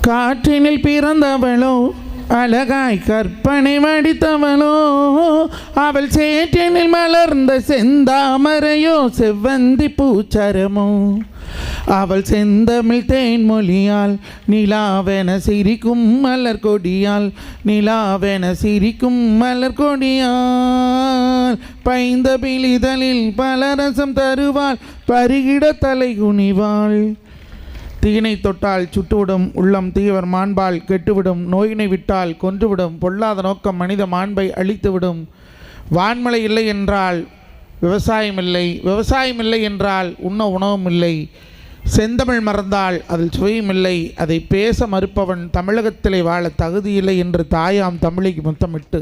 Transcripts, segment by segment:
காற்றினில் பிறந்தவளோ அழகாய் கற்பனை வடித்தவளோ, அவள் சேற்றினில் மலர்ந்த செந்தாமரையோ செவ்வந்தி பூச்சரமோ, அவள் செந்தமிழ் தேன்மொழியால் நிலாவென சிரிக்கும் மலர் கொடியால், நிலாவென சிரிக்கும் மலர் கொடியால், பைந்த பிழிதலில் பலரசம் தருவாள் பருகிட தலை குனிவாள். தீயினை தொட்டால் சுட்டுவிடும் உள்ளம் தீவர் மாண்பால் கெட்டுவிடும், நோயினை விட்டால் கொன்றுவிடும், பொல்லாத நோக்கம் மனித மாண்பை அழித்துவிடும். வான்மழை இல்லை என்றால் விவசாயம் இல்லை, விவசாயம் இல்லை என்றால் உண்ண உணவும் இல்லை, செந்தமிழ் மறந்தால் அதில் சுவையும் இல்லை, அதை பேச மறுப்பவன் தமிழகத்திலே வாழ தகுதியில்லை என்று தாயாம் தமிழுக்கு முத்தமிட்டு,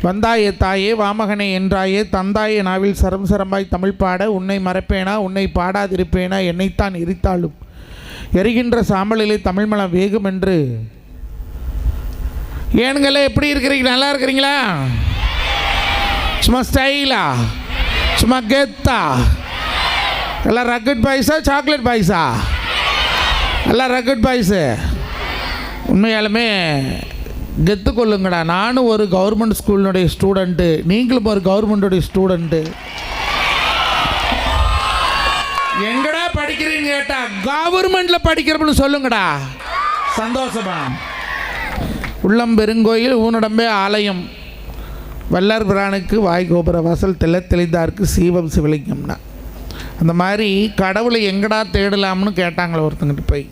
வந்தாயே தாயே வாமகனே என்றாயே தந்தாயே நாவில் சரம் சரம்பாய் தமிழ் பாட, உன்னை மறப்பேனா உன்னை பாடாதிருப்பேனா என்னைத்தான் எரித்தாலும் எரிகின்ற சாம்பலிலே தமிழ் மலம் வேகும் என்று. ஏனுங்களே எப்படி இருக்கிறீங்க? நல்லா இருக்கிறீங்களா? சும்மா ஸ்டைலா, சும்மா கெத்தா, எல்லாம் ரக்கட் பாய்ஸா சாக்லேட் பாய்ஸா? எல்லாம் ரக்கட் பாய்ஸு. உண்மையாலுமே கெத்து கொள்ளுங்கடா. நானும் ஒரு கவர்மெண்ட் ஸ்கூலினுடைய ஸ்டூடெண்ட்டு, நீங்களும் ஒரு கவர்மெண்ட்டுடைய ஸ்டூடெண்ட்டு. எங்கடா படிக்கிறீங்க கேட்டா கவர்மெண்ட்டில் படிக்கிறப்பன்னு சொல்லுங்கடா, சந்தோஷமா. உள்ளம் பெருங்கோயில் ஊனடம்பே ஆலயம், வல்லார் பிரானுக்கு வாய் கோபுர வாசல் தெல்ல தெளிந்தாருக்கு சீவம் சிவலிங்கம்னா. அந்த மாதிரி கடவுளை எங்கடா தேடலாம்னு கேட்டாங்களே ஒருத்தங்கிட்ட போய்.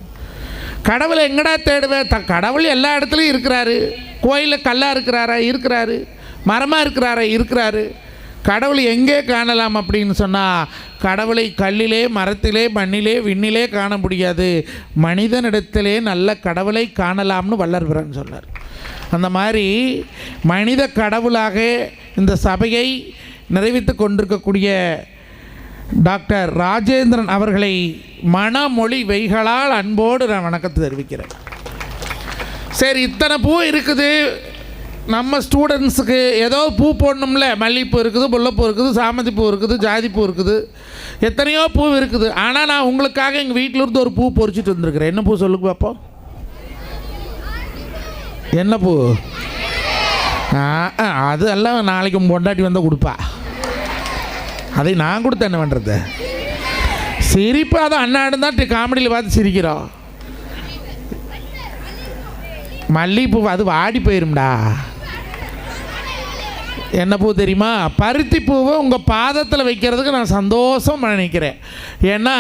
கடவுளை எங்கடா தேடுவேன்? கடவுள் எல்லா இடத்துலையும் இருக்கிறாரு. கோயிலில் கல்லாக இருக்கிறாரா? இருக்கிறாரு. மரமாக இருக்கிறாரா? இருக்கிறாரு. கடவுளை எங்கே காணலாம் அப்படின்னு சொன்னால், கடவுளை கல்லிலே மரத்திலே மண்ணிலே விண்ணிலே காண முடியாது, மனிதனிடத்திலே நல்ல கடவுளை காணலாம்னு வள்ளல் பிரான் சொன்னார். அந்த மாதிரி மனித கடவுளாக இந்த சபையை நிறைவேற்றி கொண்டிருக்கக்கூடிய டாக்டர் ராஜேந்திரன் அவர்களை மனமொழி வைகளால் அன்போடு நான் வணக்கத்தை தெரிவிக்கிறேன். சரி, இத்தனை பூ இருக்குது, நம்ம ஸ்டூடெண்ட்ஸுக்கு ஏதோ பூ போடணும்ல. மல்லிகைப்பூ இருக்குது, முல்லைப்பூ இருக்குது, சாமந்தி பூ இருக்குது, ஜாதி பூ இருக்குது, எத்தனையோ பூ இருக்குது. ஆனால் நான் உங்களுக்காக எங்கள் வீட்டில் இருந்து ஒரு பூ பொறிச்சிட்டு வந்திருக்கிறேன். என்ன பூ சொல்லுங்க பார்ப்போம்? என்ன பூ? அது எல்லாம் நாளைக்கு பொண்டாட்டி வந்தால் கொடுப்பா. அதை நான் கொடுத்த என்ன பண்ணுறது? சிரிப்பு அதை அண்ணாடு தான் காமெடியில் பார்த்து சிரிக்கிறோம். மல்லிகைப்பூ அது வாடி போயிரும்டா. என்ன பூ தெரியுமா? பருத்தி பூவை உங்கள் பாதத்தில் வைக்கிறதுக்கு நான் சந்தோஷம் நினைக்கிறேன். ஏன்னா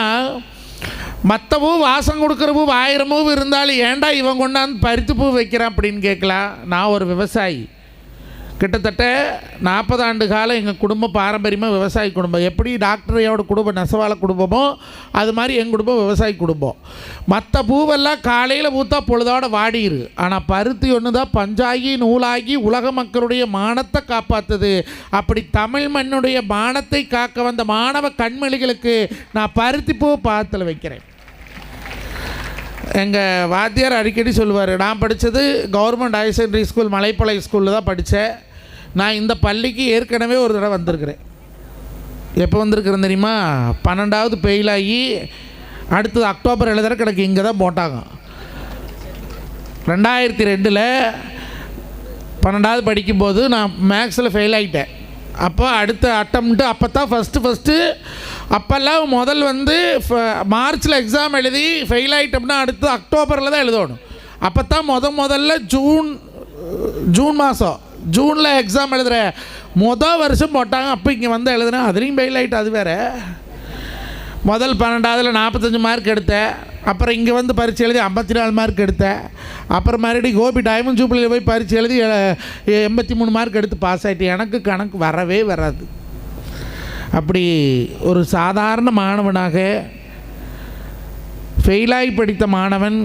மற்ற பூ வாசம் கொடுக்குற பூ 1000 பூ இருந்தாலும் ஏன்டா இவன் கொண்டாந்து பருத்தி பூ வைக்கிறான் அப்படின்னு கேட்கலாம். நான் ஒரு விவசாயி, கிட்டத்தட்ட 40 ஆண்டு காலம் எங்கள் குடும்பம் பாரம்பரியமாக விவசாய குடும்பம். எப்படி டாக்டரையோட குடும்பம் நெசவாள குடும்பமோ அது மாதிரி எங்கள் குடும்பம் விவசாய குடும்பம். மற்ற பூவெல்லாம் காலையில் பூத்தா பொழுதோடு வாடிரு. ஆனால் பருத்தி ஒன்று தான் பஞ்சாகி நூலாகி உலக மக்களுடைய மானத்தை காப்பாற்றுது. அப்படி தமிழ் மண்ணுடைய மானத்தை காக்க வந்த மாணவ கண்மணிகளுக்கு நான் பருத்தி பூ பாதத்தில் வைக்கிறேன். எங்கள் வாத்தியார் அடிக்கடி சொல்லுவார், நான் படித்தது government higher secondary school Malaipalayam ஸ்கூலில் தான் படித்தேன். நான் இந்த பள்ளிக்கு ஏற்கனவே ஒரு தடவை வந்திருக்கிறேன். எப்போ வந்திருக்கிறேன் தெரியுமா? 12வது ஃபெயில் ஆகி அடுத்தது அக்டோபர் எழுதுற கிடக்கு இங்கே தான் போட்டாங்க. 2002 12வது படிக்கும்போது நான் மேக்ஸில் ஃபெயில் ஆகிட்டேன். அப்போ அடுத்த அட்டம்ப்ட்டு அப்போ தான் ஃபஸ்ட்டு அப்போல்லாம் முதல் மார்ச்சில் எக்ஸாம் எழுதி ஃபெயில் ஆகிட்டோம்னா அடுத்து அக்டோபரில் தான் எழுதணும். அப்போ தான் முதல்ல ஜூன் மாதம் ஜூனில் எக்ஸாம் எழுதுகிற வருஷம் போட்டாங்க. அப்போ இங்கே வந்து எழுதுனேன், அதுலேயும் ஃபெயில் ஆகிட்டு. அது வேறு முதல் 12வதுல 45 மார்க் எடுத்தேன். அப்புறம் இங்கே வந்து பரீட்சை எழுதி 54 மார்க் எடுத்தேன். அப்புறம் மறுபடியும் கோபி டைமண்ட் ஜூப்ளியில் போய் பரீட்சை எழுதி 83 மார்க் எடுத்து பாஸ் ஆகிட்டு. எனக்கு கணக்கு வரவே வராது. அப்படி ஒரு சாதாரண மாணவனாக ஃபெயிலாகி படித்த மாணவன்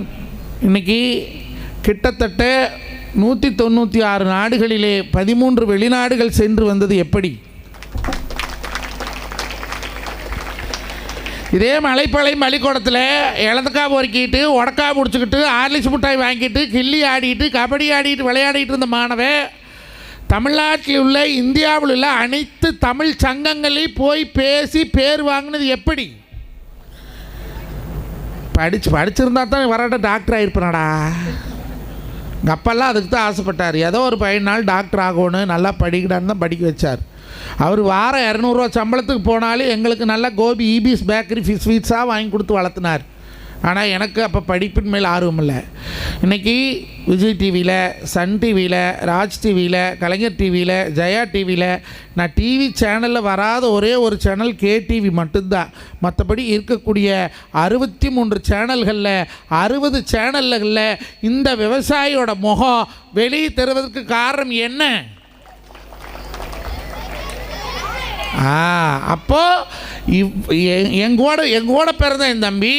இன்றைக்கி கிட்டத்தட்ட 196 நாடுகளிலே 13 வெளிநாடுகள் சென்று வந்தது எப்படி? இதே மலைப்பாளையம் பள்ளிக்கூடத்தில் இளந்தக்காய் பொறுக்கிட்டு உடக்காய் முடிச்சுக்கிட்டு ஆர்லிக்ஸ் மிட்டாய் வாங்கிட்டு கில்லி ஆடிட்டு கபடி ஆடிட்டு விளையாடிட்டு இருந்த மாணவன் தமிழ்நாட்டில் உள்ள இந்தியாவில் உள்ள அனைத்து தமிழ் சங்கங்களையும் போய் பேசி பேர் வாங்கினது எப்படி? படிச்சிருந்தா தான் வராட்ட டாக்டர் ஆகிருப்பேனாடா. எங்கள் அப்பாலாம் அதுக்கு தான் ஆசைப்பட்டார். ஏதோ ஒரு 15 நாள் டாக்டர் ஆகணும், நல்லா படிக்கடான்னு தான் படிக்க வச்சார். அவர் வாரம் 200 சம்பளத்துக்கு போனாலும் எங்களுக்கு நல்லா கோபி ஈபிஎஸ் பேக்கரி ஃபிஷ் ஸ்வீட்ஸாக வாங்கி கொடுத்து வளர்த்தினார். ஆனால் எனக்கு அப்போ படிப்பின் மேல் ஆர்வம் இல்லை. இன்றைக்கி விஜய் டிவியில், சன் டிவியில், ராஜ் டிவியில், கலைஞர் டிவியில், ஜெயா டிவியில், நான் டிவி சேனலில் வராத ஒரே ஒரு சேனல் கேடிவி மட்டும்தான். மற்றபடி இருக்கக்கூடிய 63 சேனல்களில் 60 சேனல்களில் இந்த விவசாயியோட முகம் வெளியே தருவதற்கு காரணம் என்ன? அப்போது எங்கூட பிறந்த என் தம்பி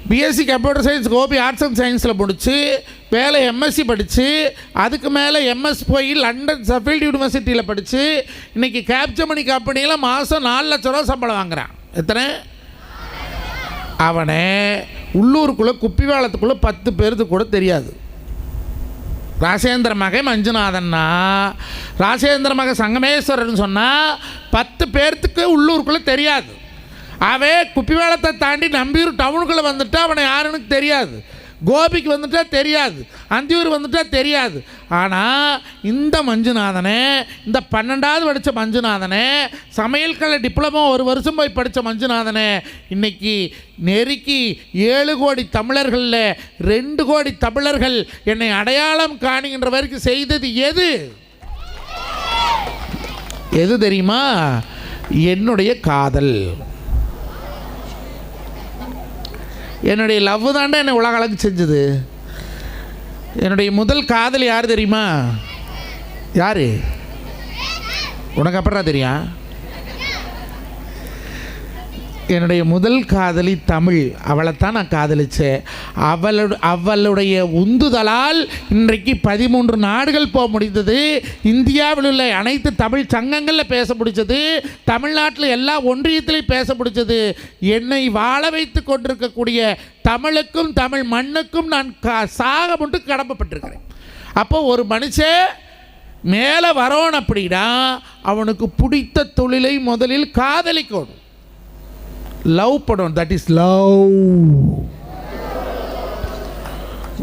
BSc computer science Gobi arts and சயின்ஸில் முடித்து மேலே எம்எஸ்சி படித்து அதுக்கு மேலே எம்எஸ் போய் லண்டன் ஷெஃபீல்ட் யூனிவர்சிட்டியில் படித்து இன்றைக்கி கேப்ஜெமினி கம்பெனியில் மாதம் 4 லட்ச ரூபா சம்பளம் வாங்குகிறான். எத்தனை? அவனை உள்ளூருக்குள்ளே குப்பிவாளத்துக்குள்ளே 10 பேருக்கு கூட தெரியாது. ராசேந்திர மகை மஞ்சுநாதன்னா, ராசேந்திர மகை சங்கமேஸ்வரன் சொன்னால் 10 பேர்த்துக்கு உள்ளூருக்குள்ளே தெரியாது. அவன் குப்பிவேளத்தை தாண்டி நம்பியூர் டவுனுக்குள்ளே வந்துட்டா அவனை யாருன்னு தெரியாது. கோபிக்கு வந்துட்டா தெரியாது, அந்தியூர் வந்துட்டா தெரியாது. ஆனால் இந்த மஞ்சுநாதனே, இந்த 12வது படித்த மஞ்சுநாதனே, சமையல் கலை டிப்ளமோ 1 வருஷம் போய் படித்த மஞ்சுநாதனே, இன்றைக்கி நெருக்கி 7 கோடி தமிழர்களில் 2 கோடி தமிழர்கள் என்னை அடையாளம் காணுகின்ற வரைக்கும் செய்தது எது தெரியுமா? என்னுடைய காதல், என்னுடைய லவ் தாண்டா என்னை உலக அளவுக்கு செஞ்சது. என்னுடைய முதல் காதல் யார் தெரியுமா? யார்? உனக்கு அப்புறம் தெரியும். என்னுடைய முதல் காதலி தமிழ். அவளைத்தான் நான் காதலித்தேன். அவளுடைய உந்துதலால் இன்றைக்கு 13 நாடுகள் போக முடிந்தது. இந்தியாவில் உள்ள அனைத்து தமிழ் சங்கங்களில் பேச முடித்தது. தமிழ்நாட்டில் எல்லா ஒன்றியத்திலையும் பேச முடித்தது. என்னை வாழ வைத்து கொண்டிருக்கக்கூடிய தமிழுக்கும் தமிழ் மண்ணுக்கும் நான் சாக மட்டும் கடமைப்பட்டிருக்கிறேன். அப்போ ஒரு மனுஷன் மேலே வரோன் அப்படின்னா அவனுக்கு பிடித்த தொழிலை முதலில் காதலிக்கணும், லவ் படம். That is love.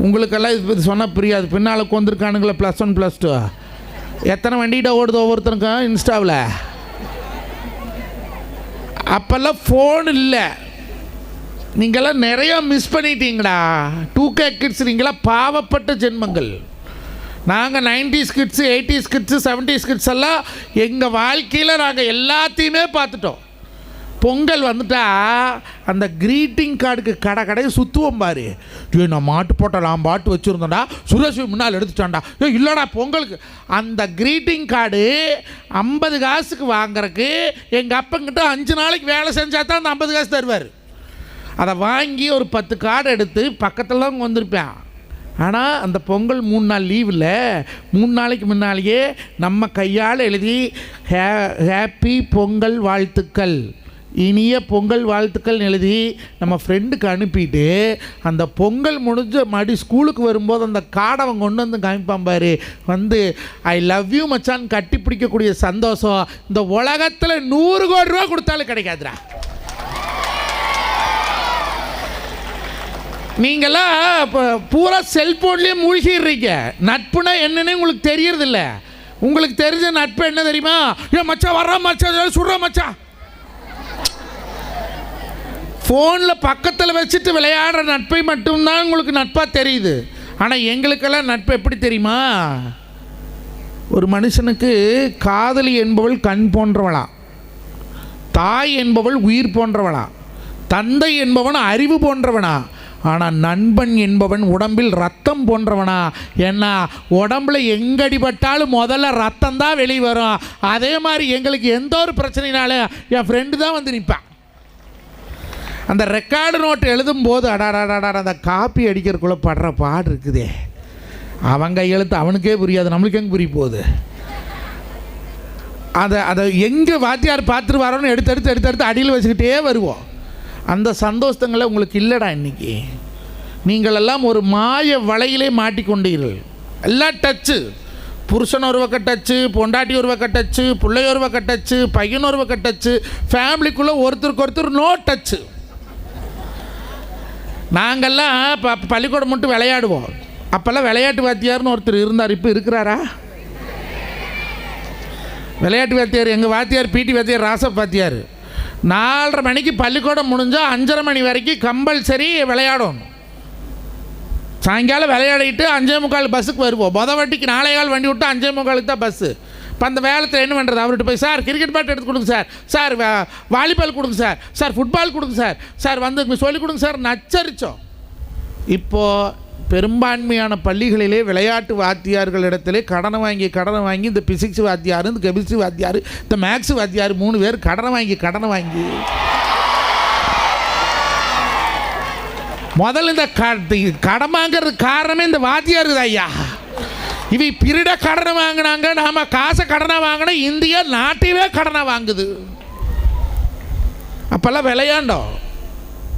உங்களுக்கெல்லாம் இது பற்றி சொன்னால் புரியாது. பின்னால் கொண்டிருக்கானுங்களே +1 +2 எத்தனை வண்டிகிட்ட ஓடுது ஒவ்வொருத்தருக்கும் இன்ஸ்டாவில். அப்போல்லாம் ஃபோன் இல்லை. நீங்களாம் நிறையா மிஸ் பண்ணிட்டீங்கடா. 2K கிட்ஸ் நீங்களாம் பாவப்பட்ட ஜென்மங்கள். நாங்கள் 90s kids, 80s kids, 70s kids எல்லாம் எங்கள் வாழ்க்கையில் நாங்கள் எல்லாத்தையுமே பார்த்துட்டோம். பொங்கல் வந்துட்டா அந்த க்ரீட்டிங் கார்டுக்கு கடையை சுற்றுவோம் பாரு. நான் மாட்டு போட்டால் நான் பாட்டு வச்சுருந்தேன்டா, சுரேஷ் முன்னால் எடுத்துட்டான்டா. இல்லைடா பொங்கலுக்கு அந்த க்ரீட்டிங் கார்டு 50 காசுக்கு வாங்குறதுக்கு எங்கள் அப்பங்கிட்ட 5 நாளைக்கு வேலை செஞ்சால் தான் அந்த 50 காசு தருவார். அதை வாங்கி ஒரு 10 கார்டு எடுத்து பக்கத்தில் தான் வந்திருப்பேன். ஆனால் அந்த பொங்கல் 3 நாள் லீவில் 3 நாளைக்கு முன்னாலேயே நம்ம கையால் எழுதி ஹேப்பி பொங்கல் வாழ்த்துக்கள், இனிய பொங்கல் வாழ்த்துக்கள் எழுதி நம்ம ஃப்ரெண்டுக்கு அனுப்பிட்டு அந்த பொங்கல் முடிஞ்ச ஸ்கூலுக்கு வரும்போது அந்த கார்டை அவன் கொண்டு வந்து காமிப்பான் பாரு. வந்து ஐ லவ் யூ மச்சான் கட்டி பிடிக்கக்கூடிய சந்தோஷம் இந்த உலகத்தில் 100 கோடி ரூபா கொடுத்தாலும் கிடைக்காதுடா. நீங்களாம் இப்போ பூரா செல்ஃபோன்லேயே மூழ்கிடுறீங்க. நட்புனா என்னன்னு உங்களுக்கு தெரியறதில்ல. உங்களுக்கு தெரிஞ்ச நட்பு என்ன தெரியுமா? ஏன் மச்சான் வர்றா மச்சான் சுடுறா மச்சான். ஃபோனில் பக்கத்தில் வச்சுட்டு விளையாடுற நட்பை மட்டும்தான் உங்களுக்கு நட்பாக தெரியுது. ஆனால் எங்களுக்கெல்லாம் நட்பு எப்படி தெரியுமா? ஒரு மனுஷனுக்கு காதலி என்பவள் கண் போன்றவளா, தாய் என்பவள் உயிர் போன்றவளா, தந்தை என்பவன் அறிவு போன்றவனா, ஆனால் நண்பன் என்பவன் உடம்பில் ரத்தம் போன்றவனா. ஏன்னா உடம்புல எங்கடிப்பட்டாலும் முதல்ல ரத்தம் தான் வெளியே வரும். அதே மாதிரி எங்களுக்கு எந்த ஒரு பிரச்சனைனாலும் என் ஃப்ரெண்டு தான் வந்து நிற்பான். அந்த ரெக்கார்டு நோட்டு எழுதும்போது அடாடாடா அந்த காப்பி அடிக்கிறதுக்குள்ளே படுற பாடு இருக்குதே, அவங்க எழுத்து அவனுக்கே புரியாது, நம்மளுக்கு எங்கே புரிய போகுது. அதை எங்கே வாத்தியார் பார்த்துட்டு வரோன்னு எடுத்து அடியில் வச்சுக்கிட்டே வருவோம். அந்த சந்தோஷங்களை உங்களுக்கு இல்லைடா. இன்றைக்கி நீங்களெல்லாம் ஒரு மாய வலையிலே மாட்டிக்கொண்டீர்கள். எல்லாம் டச்சு, புருஷன் ஒரு பக்கம் டச்சு, பொண்டாட்டி ஒரு பக்கம் டச்சு, பிள்ளை ஒரு பக்கம் டச்சு, பையன் ஒரு பக்கம் டச்சு, ஃபேமிலிக்குள்ளே ஒருத்தருக்கு ஒருத்தர் நோ டச்சு. நாங்கள்லாம் இப்போ பள்ளிக்கூடம் மட்டும் விளையாடுவோம். அப்போல்லாம் விளையாட்டு வாத்தியார்னு ஒருத்தர் இருந்தார். இப்போ இருக்கிறாரா? விளையாட்டு வாத்தியார் எங்கள் வாத்தியார் பிடி வாத்தியார் ராசப் வாத்தியார் 4:30 மணிக்கு பள்ளிக்கூடம் முடிஞ்சால் 5:30 மணி வரைக்கும் கம்பல்சரி விளையாடணும். சாயங்காலம் விளையாடிட்டு 5:45 பஸ்ஸுக்கு வருவோம். வட்டிக்கு 4:15 வண்டி விட்டு 5:45 தான் பஸ்ஸு. இப்போ அந்த வேலத்தில் என்ன பண்ணுறது? அவர்கிட்ட போய் சார் கிரிக்கெட் பேட் எடுத்து கொடுங்க சார், சார் வாலிபால் கொடுங்க சார், சார் ஃபுட்பால் கொடுங்க சார், சார் வந்து சொல்லிக் கொடுங்க சார் நச்சரித்தோம். இப்போது பெரும்பான்மையான பள்ளிகளிலே விளையாட்டு வாத்தியார்களிடத்திலே கடனை வாங்கி இந்த பிசிக்ஸ் வாத்தியார், இந்த கெமிஸ்ட்ரி வாத்தியார், இந்த மேக்ஸ் வாத்தியார் 3 பேர் கடனை வாங்கி முதல்ல இந்த கடன் வாங்கிறது காரணமே இந்த வாத்தியார் தான் ஐயா. இவை பிரிட கடனை வாங்கினாங்க, நாம் காசை கடனை வாங்கினா இந்தியா நாட்டிலே கடனை வாங்குது. அப்போல்லாம் விளையாண்டோம்.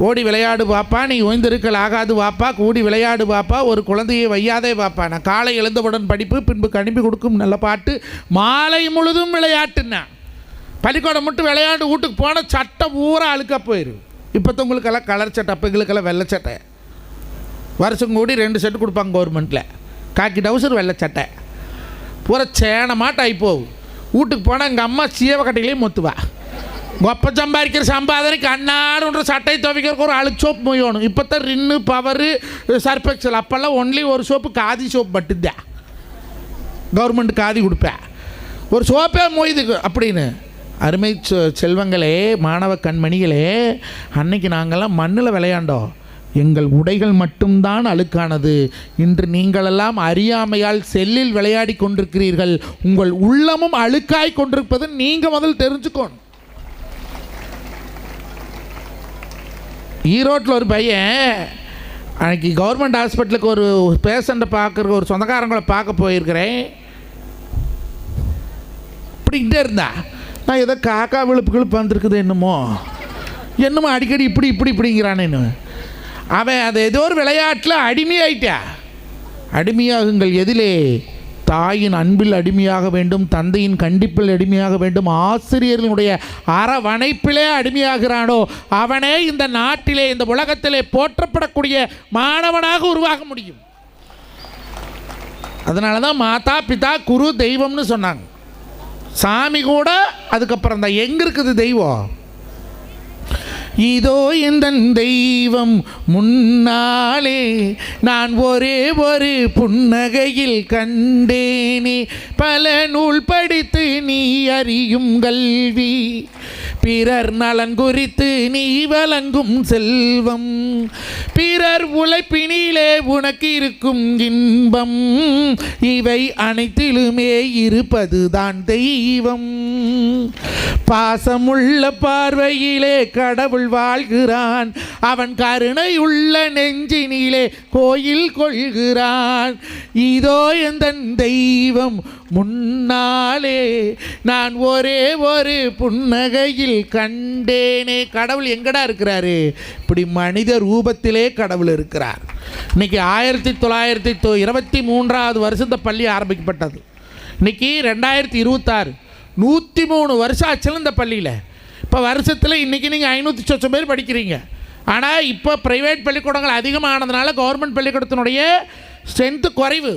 ஓடி விளையாடு பாப்பா, நீ ஓய்ந்திருக்கல் ஆகாது வாப்பா, கூடி விளையாடு பாப்பா, ஒரு குழந்தையை வையாதே பாப்பா, நான் காலை எழுந்தவுடன் படிப்பு, பின்பு கணிப்பு கொடுக்கும் நல்ல பாட்டு, மாலை முழுதும் விளையாட்டுன்னா. பள்ளிக்கூடம் மட்டும் விளையாண்டு வீட்டுக்கு போனால் சட்டை பூரா அழுக்க போயிடும். இப்போத்தவங்களுக்கெல்லாம் கலர் சட்டை, அப்போ எங்களுக்கெல்லாம் வெள்ளை சட்டை. வருஷம் கூடி 2 செட்டு கொடுப்பாங்க கவர்மெண்ட்டில். காக்கி டவுசர் வெள்ளை சட்டை பூரா சேனமாட்ட ஆகி போகும். வீட்டுக்கு போனால் எங்கள் அம்மா சீவக்கட்டையிலையும் மொத்துவா. கொப்பை சம்பாதிக்கிற சம்பாதனைக்கு அன்னாருன்ற சட்டையை துவைக்கிறதுக்கு ஒரு அழுக்கு சோப்பு மொய்யணும். இப்போ தான் ரின்னு பவரு சர்ஃபெக்சல். அப்போல்லாம் ஒன்லி ஒரு சோப்பு காதி சோப்பு மட்டும்தான் கவர்மெண்ட் காதி கொடுப்பேன். ஒரு சோப்பே மொய்து அப்படின்னு. அருமை செல்வங்களே, மாணவ கண்மணிகளே, அன்னைக்கு நாங்கள்லாம் மண்ணில் விளையாண்டோம். எங்கள் உடைகள் மட்டும்தான் அழுக்கானது. இன்று நீங்களெல்லாம் அறியாமையால் செல்லில் விளையாடி கொண்டிருக்கிறீர்கள். உங்கள் உள்ளமும் அழுக்காய் கொண்டிருப்பது நீங்கள் முதல் தெரிஞ்சுக்கணும். ஈரோட்டில் ஒரு பையன் அன்றைக்கி கவர்மெண்ட் ஹாஸ்பிட்டலுக்கு ஒரு பேஷண்ட்டை பார்க்குறக்கு ஒரு சொந்தக்காரங்களை பார்க்க போயிருக்கிறேன். இப்படிக்கிட்டே இருந்தா நான் ஏதோ காக்கா விழுப்புகளுப்பு வந்திருக்குது என்னமோ அடிக்கடி இப்படிங்கிறானேன்னு. அவன் அதை ஏதோ ஒரு விளையாட்டில் அடிமையாயிட்டா. அடிமையாகுங்கள் எதிலே? தாயின் அன்பில் அடிமையாக வேண்டும், தந்தையின் கண்டிப்பில் அடிமையாக வேண்டும், ஆசிரியர்களுடைய அரவணைப்பிலே அடிமையாகிறானோ அவனே இந்த நாட்டிலே, இந்த உலகத்திலே போற்றப்படக்கூடிய மாணவனாக உருவாக முடியும். அதனால தான் மாதா பிதா குரு தெய்வம்னு சொன்னாங்க. சாமி கூட அதுக்கப்புறம் தான். எங்கே இருக்குது தெய்வம்? இதோ எந்தன் தெய்வம் முன்னாலே நான் ஒரே ஒரு புன்னகையில் கண்டேனே, பல நூல் படித்து நீ அறியும் கல்வி, பிறர் நலன் குறித்து நீ வழங்கும் செல்வம், பிறர் உழைப்பினிலே உனக்கு இருக்கும் இன்பம், இவை அனைத்திலுமே இருப்பதுதான் தெய்வம். பாசமுள்ள பார்வையிலே கடவுள் வாழ்கிறான், அவன் கருணை உள்ள நெஞ்சினிலே கோயில் கொள்கிறான். இதோ எந்தன் தெய்வம் முன்னாலே நான் ஒரே ஒரு புன்னகையில் கண்டேனே. கடவுள் எங்கடா இருக்கிறாரு? இப்படி மனித ரூபத்திலே கடவுள் இருக்கிறார். இன்னைக்கு 1923 வருஷத்தை பள்ளி ஆரம்பிக்கப்பட்டது. இன்னைக்கு 2026 103 வருஷம் ஆச்சுல இந்த பள்ளியில். இப்போ வருஷத்தில் இன்றைக்கி நீங்கள் 500 சொச்சம் பேர் படிக்கிறீங்க. ஆனால் இப்போ ப்ரைவேட் பள்ளிக்கூடங்கள் அதிகமானதுனால கவர்மெண்ட் பள்ளிக்கூடத்தினுடைய ஸ்ட்ரென்த்து குறைவு.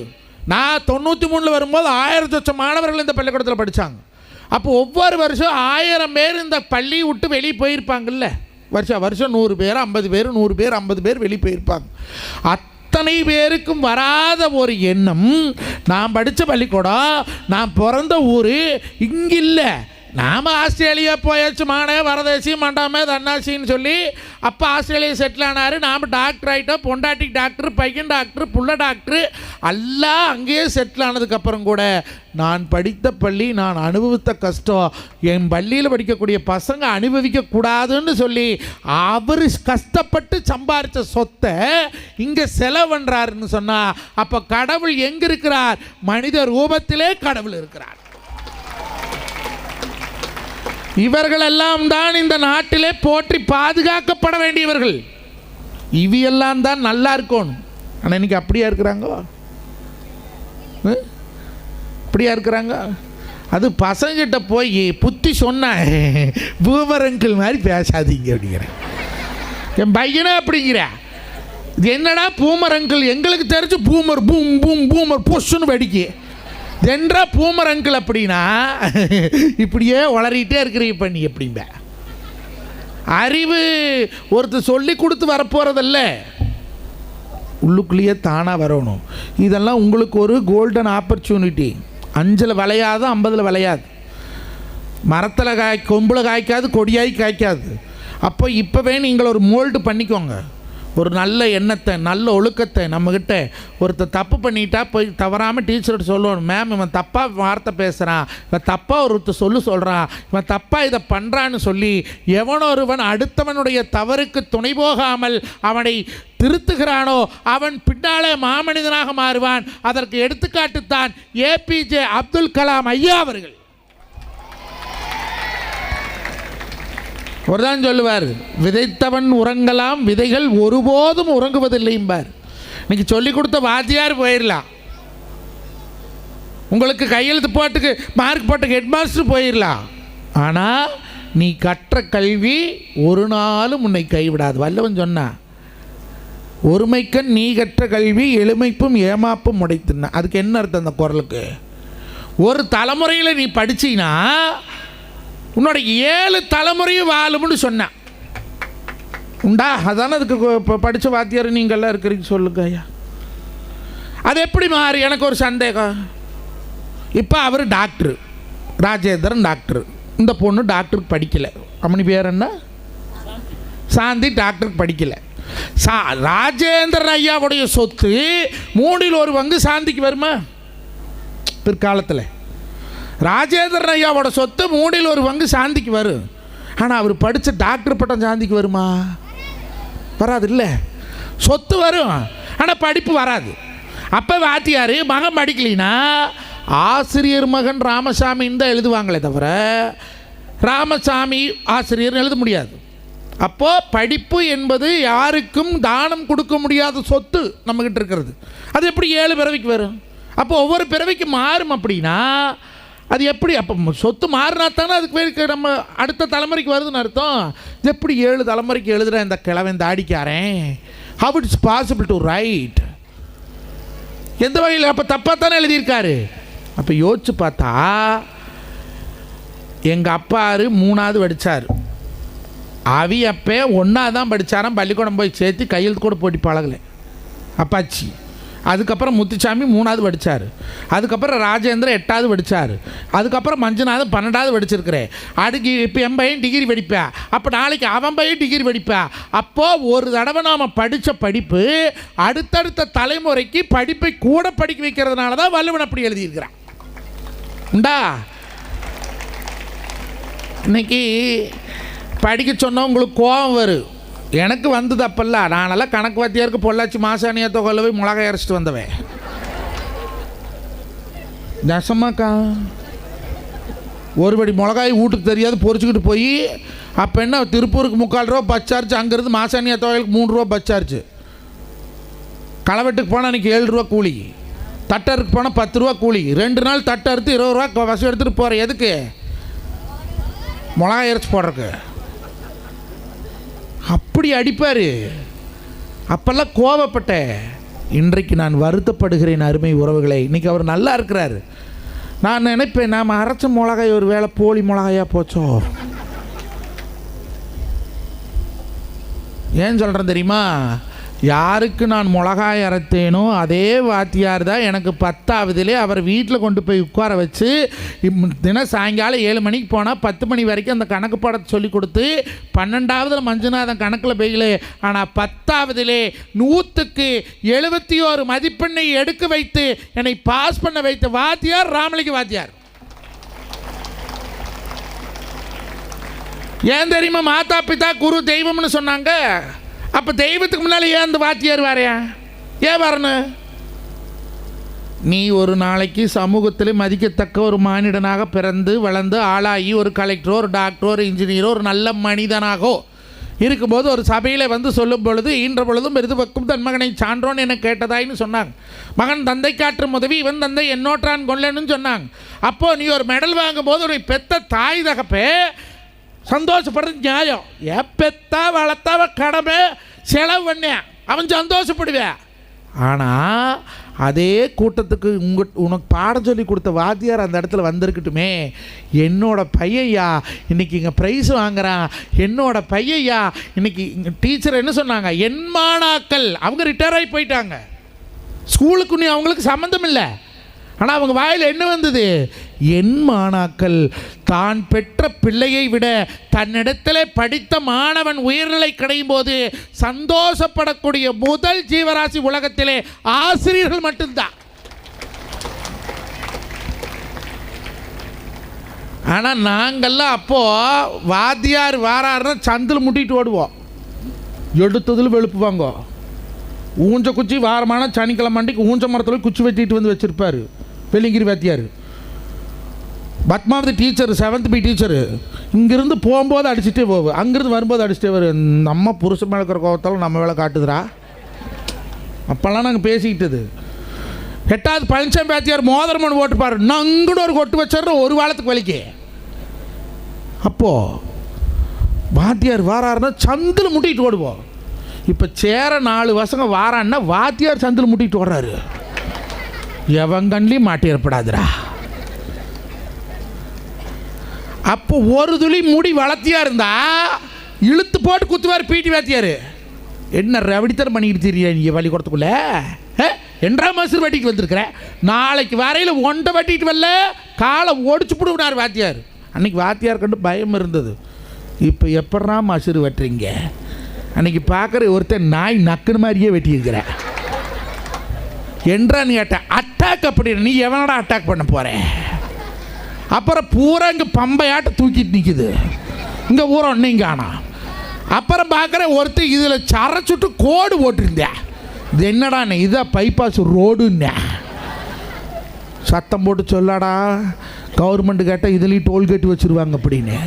நான் 93 வரும்போது 1000 சொச்சம் மாணவர்கள் இந்த பள்ளிக்கூடத்தில் படித்தாங்க. அப்போ ஒவ்வொரு வருஷம் 1000 பேர் இந்த பள்ளி விட்டு வெளியே போயிருப்பாங்கல்ல. வருஷம் 100 பேர் 50 பேர் 100 பேர் 50 பேர் வெளியே போயிருப்பாங்க. அத்தனை பேருக்கும் வராத ஒரு எண்ணம், நான் படித்த பள்ளிக்கூடம், நான் பிறந்த ஊர் இங்கே இல்லை, நாம் ஆஸ்திரேலியா போயாச்சு, மானே வரதேசி மண்டாமே தன்னாசின்னு சொல்லி அப்போ ஆஸ்திரேலியா செட்டில் ஆனார். நாம் டாக்டர் ஆகிட்டோம், பொண்டாட்டி டாக்டர், பையன் டாக்டர், புள்ள டாக்டர், எல்லாம் அங்கேயே செட்டில் ஆனதுக்கப்புறம் கூட நான் படித்த பள்ளி, நான் அனுபவித்த கஷ்டம் என் பள்ளியில் படிக்கக்கூடிய பசங்க அனுபவிக்கக்கூடாதுன்னு சொல்லி அவர் கஷ்டப்பட்டு சம்பாரித்த சொத்தை இங்கே செலவன்றாருன்னு சொன்னால் அப்போ கடவுள் எங்கே இருக்கிறார்? மனித ரூபத்திலே கடவுள் இருக்கிறார். இவர்களெல்லாம் தான் இந்த நாட்டிலே போற்றி பாதுகாக்கப்பட வேண்டியவர்கள். இவையெல்லாம் தான் நல்லா இருக்கணும். ஆனால் இன்னைக்கு அப்படியா இருக்கிறாங்க? அப்படியா இருக்கிறாங்க? அது பசங்கிட்ட போய் புத்தி சொன்ன பூமரங்கள் மாதிரி பேசாதீங்க அப்படிங்கிறேன். என் பையனே அப்படிங்கிற என்னடா பூமர் அங்கிள், எங்களுக்கு தெரிஞ்சு பூமர் பூம் பூம் பூமர் பொஷுன்னு வெடிக்கு என்றா பூமர் அங்கிள் அப்படின்னா இப்படியே வளரிட்டே இருக்கிறீங்க. இப்போ நீ எப்படிம்ப அறிவு ஒருத்தர் சொல்லி கொடுத்து வரப்போகிறதில்ல, உள்ளுக்குள்ளேயே தானாக வரணும். இதெல்லாம் உங்களுக்கு ஒரு கோல்டன் ஆப்பர்ச்சுனிட்டி. 5 விளையாது, 50 விளையாது, மரத்தில் கொம்பில் காய்க்காது, கொடியாகி காய்க்காது. அப்போ இப்போவே நீங்கள் ஒரு மோல்டு பண்ணிக்கோங்க. ஒரு நல்ல எண்ணத்தை, நல்ல ஒழுக்கத்தை. நம்மக்கிட்ட ஒருத்தர் தப்பு பண்ணிட்டா போய் தவறாமல் டீச்சர்கிட்ட சொல்லணும், மேம் இவன் தப்பாக வார்த்தை பேசுகிறான், இவன் தப்பாக ஒருத்தர் சொல்கிறான், இவன் தப்பாக இதை பண்ணுறான்னு சொல்லி எவனொருவன் அடுத்தவனுடைய தவறுக்கு துணை போகாமல் அவனை திருத்துகிறானோ அவன் பின்னாலே மாமனிதனாக மாறுவான். அதற்கு எடுத்துக்காட்டுத்தான் ஏபிஜே அப்துல் கலாம் ஐயா அவர்கள். ஒரு தான் சொல்லுவார், விதைத்தவன் உறங்கலாம், விதைகள் ஒருபோதும் உறங்குவதில்லைம்பார். இன்னைக்கு சொல்லி கொடுத்த வாத்தியார் போயிடலாம், உங்களுக்கு கையெழுத்து போட்டுக்கு மார்க் போட்ட ஹெட் மாஸ்டர் போயிடலாம், ஆனால் நீ கற்ற கல்வி ஒரு நாளும் உன்னை கைவிடாது. வல்லவன் சொன்னா, ஒருமைக்கண் நீ கற்ற கல்வி எளிமைப்பும் ஏமாப்பும் உடைத்துன. அதுக்கு என்ன அர்த்தம் அந்த குரலுக்கு? ஒரு தலைமுறையில் நீ படிச்சின்னா உன்னோட 7 தலைமுறையும் வாழும்னு சொன்னான். உண்டா? அதானே அதுக்கு இப்போ படித்த வாத்தியார் நீங்கள்லாம் இருக்கிறீங்க. சொல்லுங்க ஐயா, அது எப்படி மாறி? எனக்கு ஒரு சந்தேகம். இப்போ அவர் டாக்டர், ராஜேந்திரன் டாக்டர், இந்த பொண்ணு டாக்டருக்கு படிக்கலை. அம்மனி பேர் என்ன? சாந்தி டாக்டருக்கு படிக்கலை. ராஜேந்திரன் ஐயாவுடைய சொத்து 3 பங்கு சாந்திக்கு வருமா பிற்காலத்தில்? ராஜேந்திரன் ஐயாவோட சொத்து 3 பங்கு சாந்திக்கு வரும். ஆனால் அவர் படித்த டாக்டர் பட்டம் சாந்திக்கு வருமா? வராது. இல்லை, சொத்து வரும், ஆனால் படிப்பு வராது. அப்போ வாத்தியார் மகன் படிக்கலினா ஆசிரியர் மகன் ராமசாமின்னு தான் எழுதுவாங்களே தவிர ராமசாமி ஆசிரியர் எழுத முடியாது. அப்போது படிப்பு என்பது யாருக்கும் தானம் கொடுக்க முடியாத சொத்து நம்மக்கிட்ட இருக்கிறது. அது எப்படி 7 பிறவிக்கு வரும்? அப்போ ஒவ்வொரு பிறவிக்கு மாறும். அப்படின்னா அது எப்படி? அப்போ சொத்து மாறினா தானே அதுக்கு பேருக்கு நம்ம அடுத்த தலைமுறைக்கு வருதுன்னு அர்த்தம். இது எப்படி 7 தலைமுறைக்கு எழுதுகிற இந்த கிழவன் தாடிக்காரன்? How it's possible to write? எந்த வகையில்? அப்போ தப்பாக தானே எழுதியிருக்காரு. அப்போ யோசிச்சு பார்த்தா எங்கள் அப்பாரு 3வது படித்தார், அப்போ 1வது தான் படித்தாராம். பள்ளிக்கூடம் போய் சேர்த்து கையெழுத்து கூட போட்டி பழகலை அப்பாச்சி. அதுக்கப்புறம் முத்துசாமி 3வது படித்தார், அதுக்கப்புறம் ராஜேந்திரன் 8வது படித்தார், அதுக்கப்புறம் மஞ்சுநாதன் 12வது படிச்சிருக்கிறேன். அதுக்கு இப்போ என் பையன் டிகிரி படிப்பா, அப்போ நாளைக்கு அவன் பையன் டிகிரி படிப்பா. அப்போது ஒரு தடவை நாம் படித்த படிப்பு அடுத்தடுத்த தலைமுறைக்கு படிப்பை கூட படிக்க வைக்கிறதுனால தான் வள்ளுவன் அப்படி எழுதியிருக்கிறான். உண்டா? இன்னைக்கு படிக்க சொன்னால் உங்களுக்கு கோபம் வரும். எனக்கு வந்தது அப்பல்ல. நானெல்லாம் கணக்கு வாத்தியாருக்கு பொள்ளாச்சி மாசாணியா தொகையில் போய் மிளகாய் அரைச்சிட்டு வந்தவன். நெசமாக்கா ஒரு படி மிளகாய் வீட்டுக்கு தெரியாது பொறிச்சிக்கிட்டு போய் அப்போ என்ன திருப்பூருக்கு 3/4 ரூபா பஸ் சார்ஜ், அங்கேருந்து மாசாணியா தொகையிலுக்கு 3 ரூபா பஸ் சார்ஜ். களவெட்டுக்கு போனால் அன்றைக்கி 7 ரூபா கூலி, தட்டருக்கு போனால் 10 ரூபா கூலி. 2 நாள் தட்டை அறுத்து 20 ரூபா பஸ் எடுத்துகிட்டு போகிறேன். எதுக்கு? மிளகாய் அரைச்சி போடுறக்கு. அப்படி அடிப்பார். அப்பெல்லாம் கோபப்பட்டேன். இன்றைக்கு நான் வருத்தப்படுகிறேன் அருமை உறவுகளை. இன்றைக்கி அவர் நல்லா இருக்கிறார். நான் நினைப்பேன், நாம் அரைச்ச மிளகாய் ஒரு வேளை போலி மிளகாயாக போச்சோ. ஏன் சொல்கிறேன் தெரியுமா? யாருக்கு நான் மிளகாய் அரைத்தேனோ அதே வாத்தியார் தான் எனக்கு 10ஆவதுலே அவர் வீட்டில் கொண்டு போய் உட்கார வச்சு தினம் சாயங்காலம் 7 மணிக்கு போனால் 10 மணி வரைக்கும் அந்த கணக்கு பாடத்தை சொல்லி கொடுத்து 12ஆவதில் மஞ்சுநாதன் கணக்கில் பெய்யல. ஆனால் 10ஆவதிலே 100க்கு 71 மதிப்பெண்ணை எடுக்க வைத்து என்னை பாஸ் பண்ண வைத்த வாத்தியார் ராமலிங்க வாத்தியார். ஏன் தெரியுமா? மாதா பிதா குரு தெய்வம்னு சொன்னாங்க. அப்போ தெய்வத்துக்கு முன்னால் ஏன் அந்த வாத்தியார் வரையா? ஏன் வரணும்? நீ ஒரு நாளைக்கு சமூகத்தில் மதிக்கத்தக்க ஒரு மானிடனாக பிறந்து வளர்ந்து ஆளாகி ஒரு கலெக்டரோ ஒரு டாக்டரோ ஒரு இன்ஜினியரோ ஒரு நல்ல மனிதனாகோ இருக்கும்போது ஒரு சபையில் வந்து சொல்லும் பொழுது ஈன்ற பொழுதும் பெரிது வைக்கும் தன் மகனை சான்றோன்னு என்ன கேட்டதாயின்னு சொன்னாங்க. மகன் தந்தை காற்றும் உதவி இவன் தந்தை என்னோற்றான் கொள்ளன்னு சொன்னாங்க. அப்போது நீ ஒரு மெடல் வாங்கும்போது ஒரு பெத்த தாய் தகப்பே சந்தோஷப்படுறது நியாயம். பெத்தா வளர்த்தாவ கடமை செலவு பண்ணேன். அவன் சந்தோஷப்படுவேன். ஆனால் அதே கூட்டத்துக்கு உனக்கு பாடம் சொல்லி கொடுத்த வாத்தியார் அந்த இடத்துல வந்திருக்கட்டுமே, என்னோட பையையா இன்னைக்கு இங்கே ப்ரைஸ் வாங்குறான், என்னோட பையையா இன்னைக்கு இங்கே டீச்சர் என்ன சொன்னாங்க, என் மாணாக்கள் அவங்க ரிட்டையர் ஆகி போயிட்டாங்க, ஸ்கூலுக்கு நீ அவங்களுக்கு சம்மந்தம் இல்லை. ஆனால் அவங்க வாயில் என்ன வந்தது, என் மாணாக்கள் தான் பெற்ற பிள்ளையை விட தன்னிடத்தில் படித்த மாணவன் உயர்நிலை கிடையும் போது சந்தோஷப்படக்கூடிய முதல் ஜீவராசி உலகத்திலே ஆசிரியர்கள் மட்டும்தான். ஆனால் நாங்கள்லாம் அப்போது வாத்தியார் வாராருன்னா சந்தில் முட்டிட்டு ஓடுவோம், எடுத்ததில் வெளுப்புவாங்க. ஊஞ்ச குச்சி வாரமான சனிக்கிழமை மண்டிக்கு ஊஞ்ச மரத்தில் குச்சி வெட்டிட்டு வந்து வச்சுருப்பார் வெள்ளிங்கிரி வாத்தியார். Padmavathi teacher 7th B teacher இங்கேருந்து போகும்போது அடிச்சுட்டே போகும், அங்கேருந்து வரும்போது அடிச்சுட்டே வரும். நம்ம புருஷன் மேலே இருக்கிற கோவத்தாலும் நம்ம வேலை காட்டுதுரா. அப்போல்லாம் நாங்கள் பேசிக்கிட்டது. 8வது பழனிசாமி வாத்தியார் மோதிரமன் ஓட்டுப்பார், நங்குன்னு ஒரு கொட்டு வச்சிடறோம் ஒரு வாரத்துக்கு வலிக்கு. அப்போது வாத்தியார் வாராருன்னா சந்தில் முட்டிட்டு ஓடுவோம். இப்போ சேர 4 வருஷங்க வாரான்னா வாத்தியார் சந்தில் முட்டிட்டு ஓடுறாரு. எவங்கன்லையும் மாட்டி ஏற்படாதுரா. அப்போ ஒரு துளி முடி வளர்த்தியா இருந்தா இழுத்து போட்டு குத்துவார் பிடி வாத்தியார். என்ன ரவடித்தரம் பண்ணிக்கிட்டு தெரியா நீ பள்ளிக்கூடத்துக்குள்ள, 2ஆம் மாதம் வட்டிக்கு வந்திருக்கிறேன், நாளைக்கு வரையில் 1 வட்டிட்டு வரல காலை ஒடிச்சு போடுவார் வாத்தியார். அன்றைக்கி வாத்தியார் கண்டு பயம் இருந்தது. இப்போ எப்படா மசுறு வெட்டுறீங்க, அன்றைக்கி பார்க்குற ஒருத்தர் நாய் நக்குன்னு மாதிரியே வெட்டியிருக்கிறேன் என்றான்னு கேட்டேன். அட்டாக் அப்படி நீ எவனடா அட்டாக் பண்ண போகிறேன்? அப்புறம் பூரா இங்கே பம்பையாட்ட தூக்கிட்டு நிற்குது, இங்கே ஊரை ஒன்றையும் காணோம். அப்புறம் பார்க்குற ஒருத்தர் இதில் சரைச்சுட்டு கோடு போட்டிருந்தேன். இது என்னடாண்ணே, இதான் பைபாஸ் ரோடுன்னே. சத்தம் போட்டு சொல்லாடா, கவர்மெண்ட்டு கேட்டால் இதுலேயும் டோல்கேட் வச்சுருவாங்க அப்படின்னு.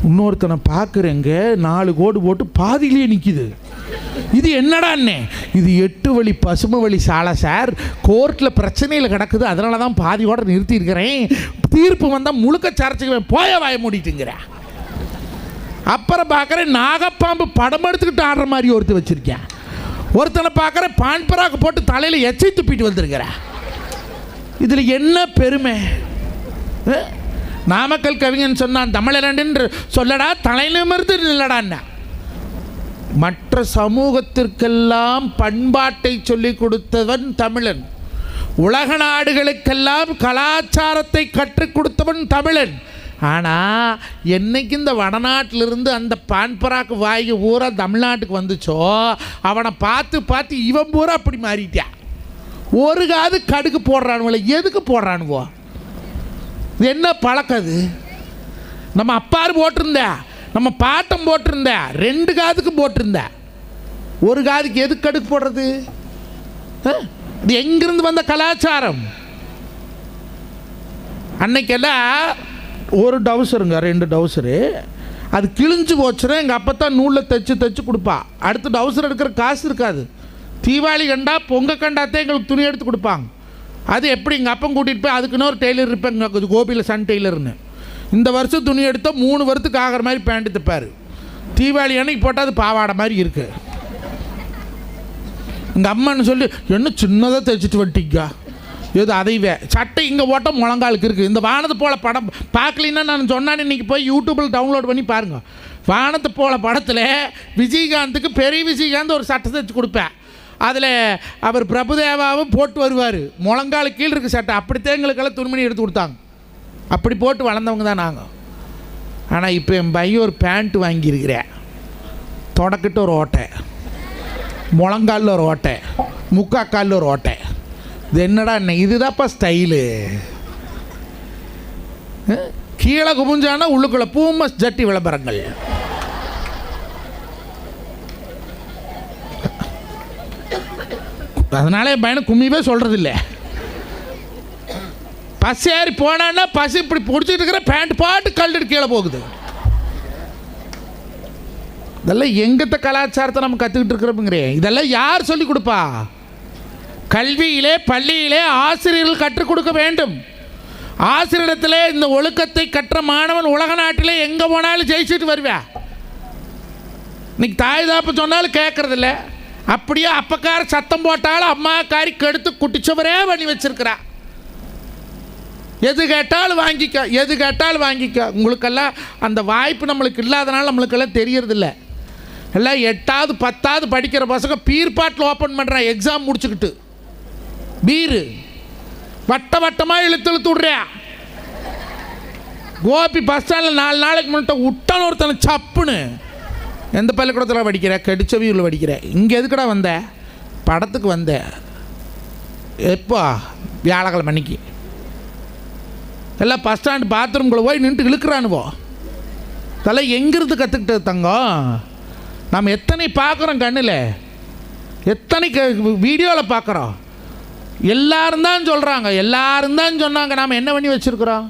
இன்னொருத்தனை பார்க்குறேங்க 4 கோடு போட்டு பாதியிலேயே நிற்கிது. இது என்னடாண்ணே, இது 8 வழி பசுமை வழி சாலை சார், கோர்ட்டில் பிரச்சனையில் கிடக்குது, அதனால தான் பாதியோட நிறுத்தியிருக்கிறேன், தீர்ப்பு வந்தால் முழுக்க சர்ச்சைக்கு போய வாய மூடிட்டுங்கிறேன். அப்புறம் பார்க்குறேன் நாகப்பாம்பு படம் எடுத்துக்கிட்டு ஆடுற மாதிரி ஒருத்தர் வச்சுருக்கேன். ஒருத்தனை பார்க்குறேன் பான்பராக்கு போட்டு தலையில் எச்சை துப்பிட்டு வந்திருக்கிறேன். இதில் என்ன பெருமை? நாமக்கல் கவிஞன் சொன்னான், தமிழரண்டு சொல்லடா தலைநிமிர்ந்து இல்லடான்னா. மற்ற சமூகத்திற்கெல்லாம் பண்பாட்டை சொல்லிக் கொடுத்தவன் தமிழன், உலக நாடுகளுக்கெல்லாம் கலாச்சாரத்தை கற்றுக் கொடுத்தவன் தமிழன். ஆனால் என்னைக்கு இந்த வடநாட்டிலிருந்து அந்த பான்பராக்கு வாய்க்கு பூரா தமிழ்நாட்டுக்கு வந்துச்சோ அவனை பார்த்து பார்த்து இவன் பூரா அப்படி மாறிட்டான். ஒரு காது கடுகு போடுறானுவல, எதுக்கு போடுறானுவோ? என்ன பழக்கம் அது? நம்ம அப்பாரு போட்டிருந்தா, நம்ம பாட்டம் போட்டிருந்தா, 2 காதுக்கு போட்டிருந்தா, ஒரு காதுக்கு எதுக்கு கடுகு போடுறது? இது எங்கிருந்து வந்த கலாச்சாரம்? அன்னைக்கெல்லாம் ஒரு டவுசருங்க, 2 டவுசரு, அது கிழிஞ்சு போச்சுன்னா எங்கள் அப்பா தான் நூலில் தைச்சு கொடுப்பா. அடுத்து டவுசர் எடுக்கிற காசு இருக்காது. தீபாவளி கண்டா பொங்கல் கண்டாத்தே எங்களுக்கு துணி எடுத்து கொடுப்பாங்க. அது எப்படி எங்கள் அப்பன் கூட்டிகிட்டு போய் அதுக்குன்னு ஒரு டெய்லர் இருப்பேங்க, கோபியில் சன் டெய்லர்னு. இந்த வருஷம் துணி எடுத்தால் 3 வருஷத்துக்கு ஆகிற மாதிரி பேண்ட்டு தைப்பார். தீபாவளி அன்னைக்கு போட்டால் அது பாவாடை மாதிரி இருக்குது. எங்கள் அம்மான்னு சொல்லி என்ன சின்னதாக தைச்சிட்டு வட்டிக்கா, ஏதோ அதைவே சட்டை இங்கே போட்டால் முழங்காலுக்கு இருக்குது. இந்த வானத்தை போல படம் பார்க்கலின்னா நான் சொன்னான்னு இன்றைக்கி போய் யூடியூப்பில் டவுன்லோட் பண்ணி பாருங்கள். வானத்தை போல படத்தில் விஜயகாந்துக்கு பெரிய விஜயகாந்த் ஒரு சட்டை தைச்சி கொடுப்பேன். அதில் அவர் பிரபுதேவாவும் போட்டு வருவார், முழங்காலு கீழே இருக்குது சட்டை. அப்படித்தான் எங்களுக்கெல்லாம் துணிமணி எடுத்து கொடுத்தாங்க. அப்படி போட்டு வளர்ந்தவங்க தான் நாங்கள். ஆனால் இப்போ என் பையன் ஒரு பேண்ட்டு வாங்கியிருக்கிறேன், தொடக்கிட்ட ஒரு ஓட்டை, முழங்காலில் ஒரு ஓட்டை, முக்காக்காலில் ஒரு ஓட்டை. இது என்னடா என்ன, இதுதான்ப்பா ஸ்டைலு. கீழே குமிஞ்சானா உள்ளுக்குள்ள பூமஸ் ஜட்டி விளம்பரங்கள். அதனால என் பையனை கும்மியே சொல்கிறதில்ல. பஸ் ஏறி போனான்னா பஸ் இப்படி பிடிச்சிட்டு இருக்கிற பேண்ட் பாட்டு கழுட்டு கீழே போகுது. இதெல்லாம் எங்கத்த கலாச்சாரத்தை நம்ம கற்றுக்கிட்டு இருக்கிறோமுங்கிறேன். இதெல்லாம் யார் சொல்லிக் கொடுப்பா? கல்வியிலே பள்ளியிலே ஆசிரியர்கள் கற்றுக் கொடுக்க வேண்டும். ஆசிரியரிடத்திலே இந்த ஒழுக்கத்தை கற்ற மாணவன் உலக நாட்டிலே எங்கே போனாலும் ஜெயிச்சுட்டு வருவேன். இன்னைக்கு தாய் தாப்பு சொன்னாலும் கேட்கறதில்ல. அப்படியே அப்பக்கார சத்தம் போட்டாலும் அம்மாக்காரி கெடுத்து குட்டிச்சவரே பண்ணி வச்சிருக்கிறா. எது கேட்டாலும் வாங்கிக்க, எது கேட்டாலும் வாங்கிக்க. உங்களுக்கெல்லாம் அந்த வாய்ப்பு நம்மளுக்கு இல்லாதனால நம்மளுக்கெல்லாம் தெரியறதில்ல. எல்லாம் 8வது 10வது படிக்கிற பசங்க பீர் பாட்டில் ஓப்பன் பண்ணுறா எக்ஸாம் முடிச்சுக்கிட்டு. பீரு வட்டமாக இழுத்து விட்றியா. கோபி பஸ் ஸ்டாண்டில் 4 நாளைக்கு முன்னிட்ட விட்டான ஒருத்தனை சப்புன்னு. எந்த பள்ளிக்கூடத்தில் படிக்கிற? கெடிச்சவியூரில் படிக்கிற. இங்கே எதுக்கடா வந்த? படத்துக்கு வந்த. எப்போ? வியாழக்கிழமை அன்னைக்கு. எல்லாம் பஸ் ஸ்டாண்டு பாத்ரூம்குள்ளே போய் நின்று இழுக்கிறானுவோ. இதெல்லாம் எங்கிருந்து கற்றுக்கிட்டது தங்கம்? நம்ம எத்தனை பார்க்குறோம் கண்ணில், எத்தனை வீடியோவில் பார்க்குறோம். எல்லாரும் தான் சொல்கிறாங்க, எல்லாரும் தான் சொன்னாங்க. நாம் என்ன பண்ணி வச்சுருக்குறோம்?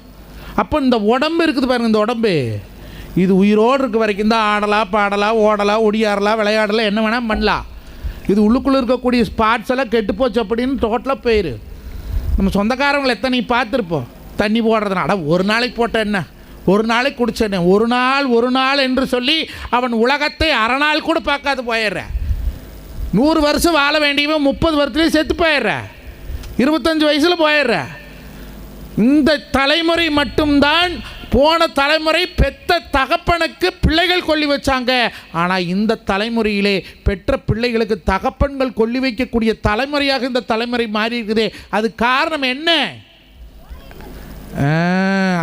அப்போ இந்த உடம்பு இருக்குது பாருங்கள், இந்த உடம்பு இது உயிரோடு இருக்க வரைக்கும் தான் ஆடலாம், பாடலாம், ஓடலாம், ஒடியாடலாம், விளையாடலாம், என்ன வேணால் பண்ணலாம். இது உள்ளுக்குள்ளே இருக்கக்கூடிய ஸ்பாட்ஸ் எல்லாம் கெட்டுப்போச்சு அப்படின்னு டோட்டலாக போயிரு. நம்ம சொந்தக்காரங்களை எத்தனை பார்த்துருப்போம். தண்ணி போடுறதுனால ஒரு நாளைக்கு போட்ட என்ன, ஒரு நாளைக்கு குடிச்சேன்னு, ஒரு நாள் என்று சொல்லி அவன் உலகத்தை அரை நாள் கூட பார்க்காது போயிடுற. 100 வருஷம் வாழ வேண்டியவன் 30 வருஷத்துலேயே செத்து போயிடுற, 25 வயசில் போயிடுற. இந்த தலைமுறை மட்டும்தான். போன தலைமுறை பெற்ற தகப்பனுக்கு பிள்ளைகள் கொல்லி வச்சாங்க. ஆனால் இந்த தலைமுறையிலே பெற்ற பிள்ளைகளுக்கு தகப்பன்கள் கொல்லி வைக்கக்கூடிய தலைமுறையாக இந்த தலைமுறை மாறி இருக்குதே. அது காரணம் என்ன?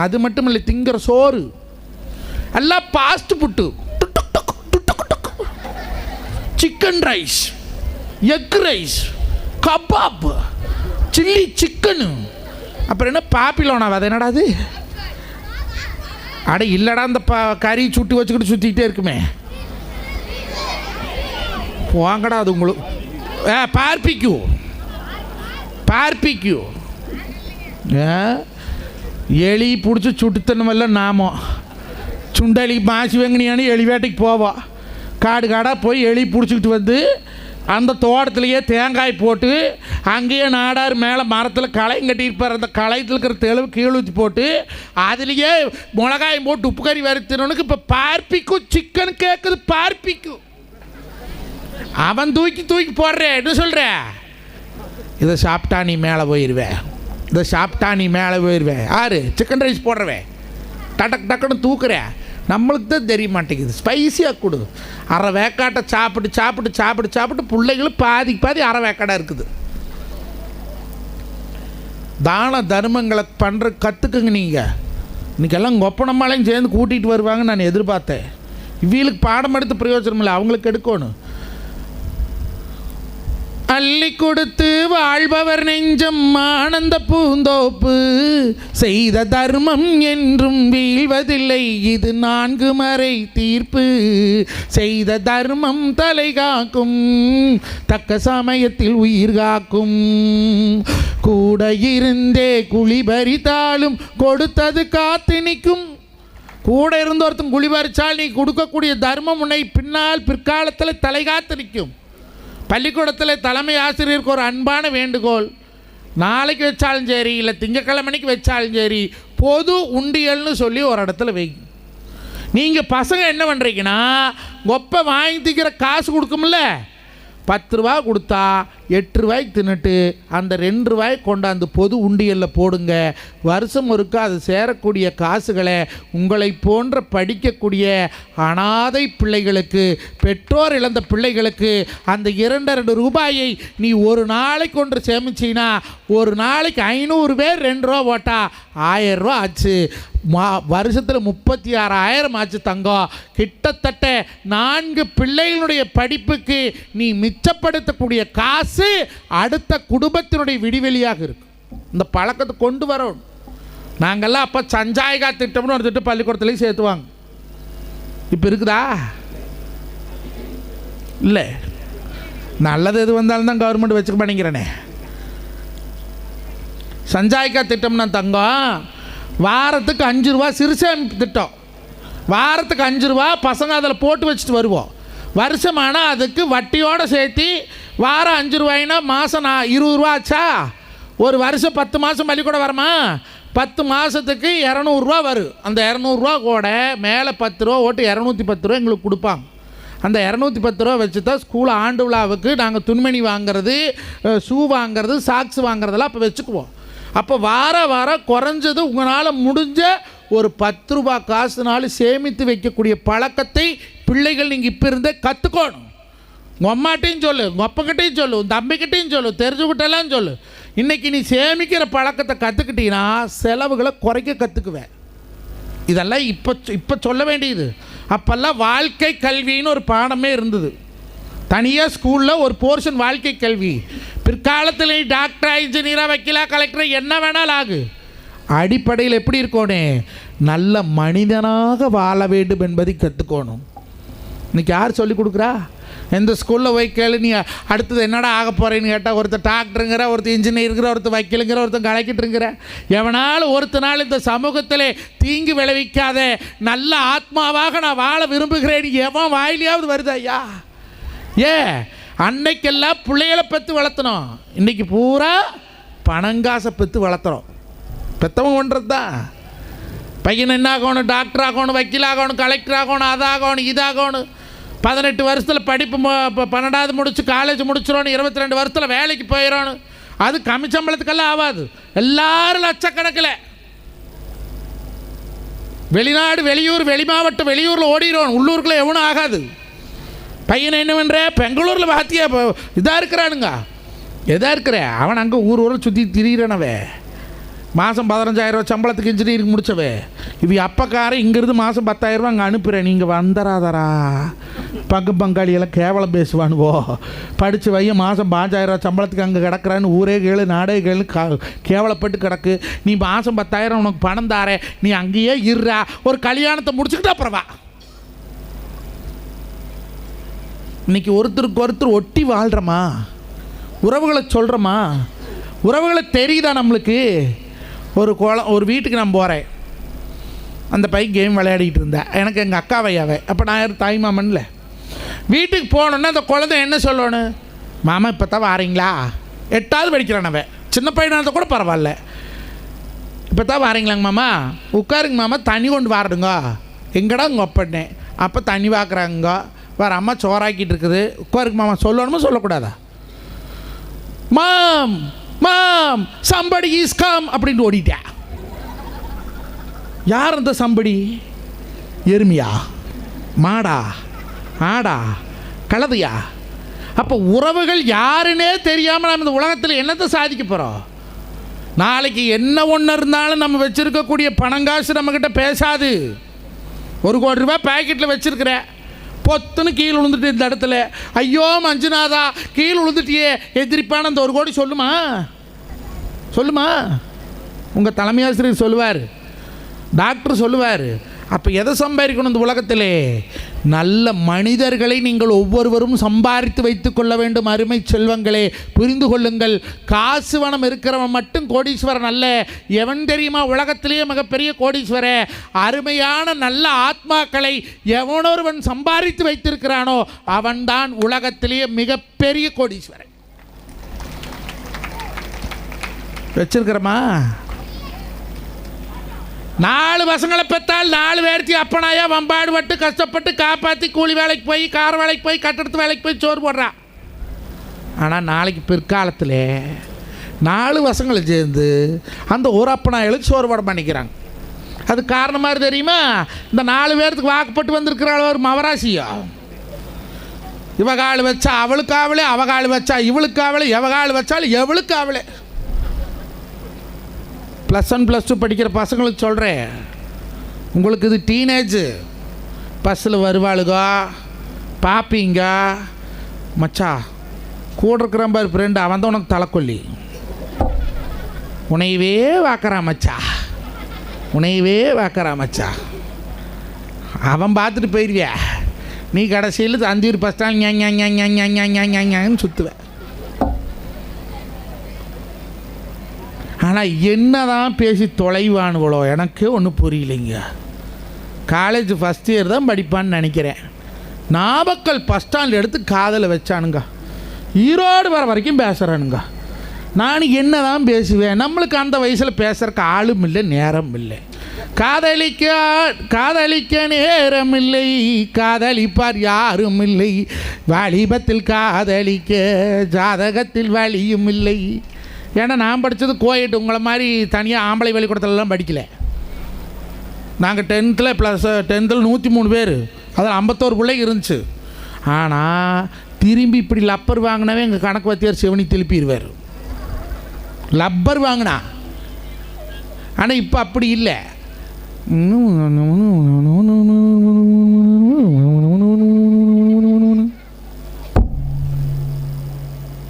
அது மட்டும் இல்லை, திங்கிற சோறு எல்லாம் fast food. Chicken rice, egg rice, kebab, chilli chicken, அப்புறம் என்ன பாப்பிலோனா, அது என்னடா அது? அட இல்லைடா, அந்த கறி சுட்டி வச்சுக்கிட்டு சுற்றிக்கிட்டே இருக்குமே. வாங்கடா அது உங்களுக்கு. Barbecue, barbecue. எலி பிடிச்சி சுட்டுத்தனமல்ல நாமோ. சுண்டலி மாசி வெங்கனியானு எலி வேட்டைக்கு போவோம். காடு காடாக போய் எலி பிடிச்சிக்கிட்டு வந்து அந்த தோட்டத்துலேயே தேங்காய் போட்டு அங்கேயே நாடார் மேலே மரத்தில் களையும் கட்டியிருப்பார். அந்த களையத்தில் இருக்கிற தெளிவு கீழே ஊற்றி போட்டு அதுலேயே மிளகாயம் போட்டு உப்பு கறி வறுத்துறவனுக்கு இப்போ பார்பிக்கும் சிக்கன் கேட்குது. பார்பிக்கும் அவன் தூக்கி போடுறேன். என்ன சொல்கிற? இதை சாப்பிட்டா நீ மேலே போயிடுவேன், இதை சாப்பிட்டா நீ மேலே போயிடுவேன். யாரு? சிக்கன் ரைஸ் போடுறவேன். டக்குன்னு தூக்குறேன். நம்மளுக்கு தான் தெரிய மாட்டேங்குது. ஸ்பைஸியாக கொடு. அரை வேக்காட்டை சாப்பிட்டு பிள்ளைகளும் பாதி அரை வேக்காடாக இருக்குது. தான தர்மங்களை பண்ணுற கற்றுக்குங்க நீங்கள். இன்றைக்கெல்லாம் கொப்பனம்மாலையும் சேர்ந்து கூட்டிகிட்டு வருவாங்க நான் எதிர்பார்த்தேன். இவங்களுக்கு பாடம் எடுத்து பிரயோஜனம் இல்லை, அவங்களுக்கு எடுக்கணும். அள்ளி கொடுத்து வாழ்பவர் நெஞ்சம் ஆனந்த பூந்தோப்பு, செய்த தர்மம் என்றும் வீழ்வதில்லை, இது 4 மறை தீர்ப்பு. செய்த தர்மம் தலை காக்கும், தக்க சமயத்தில் உயிர் காக்கும். கூட இருந்தே குழி பறித்தாலும் கொடுத்தது காத்து நிற்கும். கூட இருந்து ஒருத்தன் குழி பறித்தால் நீ கொடுக்கக்கூடிய தர்மம் உன்னை பிற்காலத்தில் தலை காத்து நிற்கும். பள்ளிக்கூடத்தில் தலைமை ஆசிரியருக்கு ஒரு அன்பான வேண்டுகோள். நாளைக்கு வச்சாலும் சரி, இல்லை திங்கக்கிழமைக்கு வச்சாலும் சரி, பொது உண்டியல்னு சொல்லி ஒரு இடத்துல வைங்க. நீங்கள் பசங்க என்ன பண்ணுறீங்கன்னா, கொப்பை வாங்கி திக்கிற காசு கொடுக்கும்ல, 10 ரூபா கொடுத்தா 8 ரூபாய்க்கு தின்னுட்டு அந்த 2 ரூபாய்க்கு கொண்டாந்து பொது உண்டியலில் போடுங்க. வருஷம் ஒருக்கா அது சேரக்கூடிய காசுகளை உங்களை போன்ற படிக்கக்கூடிய அனாதை பிள்ளைகளுக்கு, பெற்றோர் இழந்த பிள்ளைகளுக்கு அந்த 2 ரூபாயை நீ ஒரு நாளைக்கு ஒன்று சேமிச்சின்னா, ஒரு நாளைக்கு 500 பேர் 2 ரூபா போட்டால் 1000 ரூபா ஆச்சு. வருஷத்தில் 36,000 ஆச்சு தங்கம். கிட்டத்தட்ட 4 பிள்ளைகளுடைய படிப்புக்கு நீ மிச்சப்படுத்தக்கூடிய காசு அடுத்த குடும்பத்தினுடைய விடிவெளியாக இருக்கு. இந்த பழக்கத்தை கொண்டு வரோம். நாங்கள்லாம் அப்போ சஞ்சாயகா திட்டம்னு ஒரு திட்டம் பள்ளிக்கூடத்துலேயும் சேர்த்துவாங்க. இப்போ இருக்குதா? இல்லை. நல்லது எது வந்தாலும் தான் கவர்மெண்ட் வச்சுக்க மாட்டேங்கிறனே. சஞ்சாயகா திட்டம்னா தங்கம், வாரத்துக்கு 5 ரூபா சிறுசேமிப்பு திட்டம். வாரத்துக்கு 5 ரூபா பசங்க அதில் போட்டு வச்சுட்டு வருவோம். வருஷமானால் அதுக்கு வட்டியோடு சேர்த்து வாரம் 5 ரூபாய்னா மாதம் 20 ரூபா ஆச்சா? ஒரு வருஷம் 10 மாதம் பள்ளிக்கூடம் வரமா? 10 மாதத்துக்கு 200 ரூபா வரும். அந்த 200 ரூபா கூட மேலே 10 ரூபா ஓட்டு 210 ரூபா எங்களுக்கு கொடுப்பாங்க. அந்த 210 ரூபா வச்சு தான் ஸ்கூல் ஆண்டு விழாவுக்கு நாங்கள் துணிமணி வாங்கிறது, ஷூ வாங்கிறது, சாக்ஸ் வாங்கிறதெல்லாம் அப்போ வச்சுக்குவோம். அப்போ வாரம் குறைஞ்சது உங்களால் முடிஞ்ச ஒரு 10 ரூபா காசுனாலும் சேமித்து வைக்கக்கூடிய பழக்கத்தை பிள்ளைகள் நீங்கள் இப்போ இருந்தே கற்றுக்கணும். உங்கள் அம்மாட்டையும் சொல்லு, உங்கள் அப்பக்கிட்டையும் சொல்லு, உன் தம்பிக்கிட்டையும் சொல்லு, தெரிஞ்சுக்கிட்டெல்லாம் சொல்லு. இன்றைக்கி நீ சேமிக்கிற பழக்கத்தை கற்றுக்கிட்டீங்கன்னா செலவுகளை குறைக்க கற்றுக்குவேன். இதெல்லாம் இப்போ சொல்ல வேண்டியது. அப்போல்லாம் வாழ்க்கை கல்வின்னு ஒரு பாடமே இருந்தது. தனியாக ஸ்கூலில் ஒரு போர்ஷன் வாழ்க்கை கல்வி. பிற்காலத்தில் நீ டாக்டராக, இன்ஜினியராக, வக்கீலாக, கலெக்டராக என்ன வேணாலும் ஆகு. அடிப்படையில் எப்படி இருக்கோனே, நல்ல மனிதனாக வாழ வேண்டும் என்பதை கற்றுக்கணும். இன்றைக்கி யார் சொல்லிக் கொடுக்குறா? எந்த ஸ்கூலில் போய் கேளு, நீ அடுத்தது என்னடா ஆக போகிறேன்னு கேட்டால் ஒருத்தர் டாக்டருங்கிற, ஒருத்தர் இன்ஜினியருங்கிற, ஒருத்தர் வக்கீலுங்கிற, ஒருத்தர் கலெக்டருங்கிற. எவனாலும் ஒருத்தனாலும் இந்த சமூகத்தில் தீங்கு விளைவிக்காத நல்ல ஆத்மாவாக நான் வாழ விரும்புகிறேன் எவன் வாயிலையாவது வருது ஐயா? அன்னைக்கெல்லாம் பிள்ளைகளை பெற்று வளர்த்தணும். இன்றைக்கி பூரா பணங்காசை பெற்று வளர்த்துறோம். பெற்றவங்க பண்ணுறது தான். பையன் என்ன ஆகணும்? டாக்டர் ஆகணும், வக்கீல் ஆகணும், கலெக்டர் ஆகணும், அதாகணும், இதாகணும். 18 வருஷத்தில் படிப்பு 12வது முடிச்சு காலேஜ் முடிச்சிடணும், 22 வருஷத்தில் வேலைக்கு போயிடணும். அது கம்மி சம்பளத்துக்கெல்லாம் ஆகாது. எல்லாரும் லட்சக்கணக்கில் வெளிநாடு, வெளியூர், வெளி மாவட்டம், வெளியூரில் ஓடிடுவோம். உள்ளூருக்குள்ளே எவனும் ஆகாது. பையனை என்ன பண்ணுற? பெங்களூரில் பார்த்தியா இதாக இருக்கிறானுங்க, எதாக இருக்கிற அவன் அங்கே ஊர் சுற்றி திரியிறனவே. மாதம் 15,000 ரூபா சம்பளத்துக்கு இன்ஜினியரிங் முடிச்சவே. இவ அப்பக்காரன் இங்கேருந்து மாதம் 10,000 ரூபா அங்கே அனுப்புகிறேன், நீங்கள் வந்தராதரா. பங்காளியெல்லாம் கேவலம் பேசுவானுவோ. படித்து வைய மாதம் 5,000 ரூபா சம்பளத்துக்கு அங்கே கிடக்கிறான்னு ஊரே கேளு, நாடே கேளு, கேவலப்பட்டு கிடக்கு. நீ மாதம் 10,000 உனக்கு பணம் தாரே, நீ அங்கேயே இருறா, ஒரு கல்யாணத்தை முடிச்சுக்கிட்டு அப்புறம் வா. இன்றைக்கி ஒருத்தருக்கு ஒருத்தர் ஒட்டி வாழ்கிறோமா? உறவுகளை சொல்கிறோமா? உறவுகளை தெரியுதா நம்மளுக்கு? ஒரு வீட்டுக்கு நான் போகிறேன். அந்த பையன் கேம் விளையாடிக்கிட்டு இருந்தேன். எனக்கு எங்கள் அக்கா வையாவே, அப்போ நான் யார் தாய் மாமன்ல. வீட்டுக்கு போனோன்னா அந்த குழந்தை என்ன சொல்லணும்? மாமா இப்போ தான் வாரீங்களா? 8வது படிக்கிறானவன், சின்ன பையனாக கூட பரவாயில்ல. இப்போ தான் வாரீங்களாங்க மாமா? உட்காருங்க மாமா, தண்ணி கொண்டு வாரடுங்க. எங்கடா உங்கள் அப்பன்னே? அப்போ தண்ணி வாக்குறாங்க. வேறு அம்மா சோறாக்கிட்டு இருக்குது. உட்காருங்க மாமா. சொல்லணுமா சொல்லக்கூடாதா? மாம் மாம் சம்படி இஸ் கம் அப்படின்னு ஓடிட்டேன். யார் அந்த சம்படி? எருமையா, மாடா, ஆடா, கழுதையா? அப்போ உறவுகள் யாருன்னே தெரியாமல் நம்ம இந்த உலகத்தில் என்னத்தை சாதிக்க போகிறோம்? நாளைக்கு என்ன ஒன்று இருந்தாலும் நம்ம வச்சுருக்கக்கூடிய பணங்காசு நம்மக்கிட்ட பேசாது. 1 கோடி ரூபாய் பேக்கெட்டில் வச்சுருக்கிறேன், பொத்துன்னு கீழே விழுந்துட்டு இந்த இடத்துல, ஐயோ மஞ்சுநாதா கீழே விழுந்துட்டியே எதிரிப்பான அந்த 1 கோடி சொல்லுமா? உங்கள் தலைமை ஆசிரியர் சொல்லுவார், டாக்டர் சொல்லுவார். அப்போ எதை சம்பாதிக்கணும் இந்த உலகத்திலே? நல்ல மனிதர்களை நீங்கள் ஒவ்வொருவரும் சம்பாதித்து வைத்து கொள்ள வேண்டும். அருமை செல்வங்களே, புரிந்து கொள்ளுங்கள். காசு வனம் இருக்கிறவன் மட்டும் கோடீஸ்வரன் அல்ல. எவன் தெரியுமா உலகத்திலேயே மிகப்பெரிய கோடீஸ்வரன்? அருமையான நல்ல ஆத்மாக்களை எவனொருவன் சம்பாதித்து வைத்திருக்கிறானோ அவன்தான் உலகத்திலேயே மிகப்பெரிய கோடீஸ்வரன். வச்சிருக்கிறோமா? 4 பசங்களை பெற்றால் 4 பேர்த்தி அப்பனாயா வம்பாடு பட்டு கஷ்டப்பட்டு காப்பாற்றி கூலி வேலைக்கு போய், கார் வேலைக்கு போய், கட்டடத்து வேலைக்கு போய் சோறு போடுறான். ஆனால் நாளைக்கு பிற்காலத்தில் 4 பசங்களை சேர்ந்து அந்த ஒரு அப்பனாய்களுக்கு சோறு போட பண்ணிக்கிறாங்க. அது காரணமாக தெரியுமா? இந்த 4 பேர்த்துக்கு வாக்குப்பட்டு வந்திருக்கிறாள் ஒரு மவராசியா. இவகாள் வச்சா அவளுக்கு ஆவலே, அவகாள் வச்சா இவளுக்கு ஆவலே, எவகாள் வச்சாலும் எவளுக்கு ஆவலே. +1 +2 படிக்கிற பசங்களுக்கு சொல்கிறேன், உங்களுக்கு இது டீனேஜ். பஸ்ஸில் வருவாளுங்க, பார்ப்பீங்க. மச்சா கூட இருக்கிறான் பாரு ஃப்ரெண்டு, அவன் தான் உனக்கு தலைக்கொல்லி. உனையவே வாக்கிறான் மச்சா, உனையவே வாக்கிறான் மச்சா. அவன் பார்த்துட்டு போயிடுவியா, நீ கடைசியில் அந்தியூர் பஸ் ஸ்டாண்ட் சுற்றுவேன். ஆனால் என்ன தான் பேசி தொலைவானுங்களோ எனக்கே ஒன்றும் புரியலைங்க. காலேஜ் ஃபஸ்ட் இயர் தான் படிப்பான்னு நினைக்கிறேன். நாமக்கல் பஸ் ஸ்டாண்டில் எடுத்து காதில் வச்சானுங்க. ஈரோடு வர வரைக்கும் பேசுகிறானுங்க. நான் என்ன தான் பேசுவேன்? நம்மளுக்கு அந்த வயசில் பேசுகிறக்கு ஆளும் இல்லை, நேரம் இல்லை. காதலிக்க நேரம் இல்லை, காதலிப்பார் யாரும் இல்லை, வாலிபத்தில் காதலிக்க ஜாதகத்தில் வழியும் இல்லை. ஏன்னா நான் படித்தது கோயட், உங்களை மாதிரி தனியாக ஆம்பளை பள்ளிக்கூடத்துலலாம் படிக்கலை. நாங்கள் 10th 103 பேர், அதில் 51 பிள்ளைங்க இருந்துச்சு. ஆனால் திரும்பி இப்படி லப்பர் வாங்கினவே எங்கள் கணக்கு வாத்தியார் செவனி திருப்பிடுவார். லப்பர் வாங்கினா. ஆனால் இப்போ அப்படி இல்லை.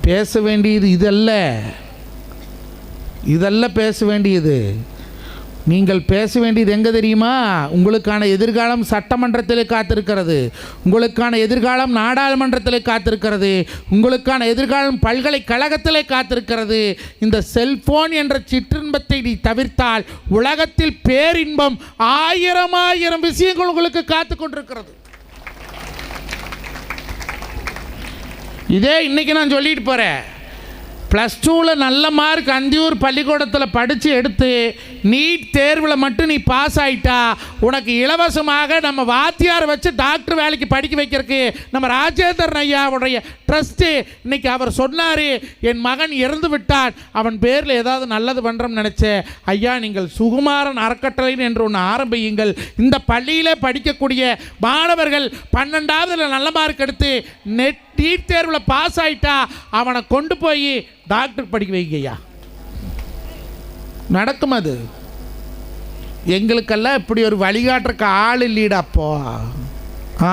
பேச வேண்டியது இதல்ல பேச வேண்டியது. நீங்கள் பேச வேண்டியது எங்கே தெரியுமா? உங்களுக்கான எதிர்காலம் சட்டமன்றத்தில் காத்திருக்கிறது, உங்களுக்கான எதிர்காலம் நாடாளுமன்றத்தில் காத்திருக்கிறது, உங்களுக்கான எதிர்காலம் பல்கலைக்கழகத்தில் காத்திருக்கிறது. இந்த செல்போன் என்ற சிற்றின்பத்தை நீ தவிர்த்தால் உலகத்தில் பேரின்பம் 1000 விஷயங்கள் உங்களுக்கு காத்து கொண்டிருக்கிறது. இதே இன்னைக்கு நான் சொல்லிட்டு போகிறேன். +2 நல்ல மார்க் அந்தியூர் பள்ளிக்கூடத்தில் படித்து எடுத்து நீட் தேர்வில் மட்டும் நீ பாஸ் ஆகிட்டா உனக்கு இலவசமாக நம்ம வாத்தியார் வச்சு டாக்டர் வேலைக்கு படிக்க வைக்கிறதுக்கு நம்ம ராஜேந்திரன் ஐயாவுடைய ட்ரஸ்ட்டு இன்னைக்கு அவர் சொன்னார், என் மகன் இறந்து விட்டான், அவன் பேரில் ஏதாவது நல்லது பண்ணுறோம்னு நினச்சேன். ஐயா, நீங்கள் சுகுமாரன் அறக்கட்டளை என்று ஒன்று ஆரம்பியுங்கள். இந்த பள்ளியில் படிக்கக்கூடிய மாணவர்கள் 12வது நல்ல மார்க் எடுத்து நீட் தேர்வில் பாஸ் ஆகிட்டா அவனை கொண்டு போய் டாக்டர் படிக்க வைக்கையா. நடக்கும். அது எங்களுக்கெல்லாம் இப்படி ஒரு வழிகாட்டுறக்கு ஆள் இல்லைடாப்போ,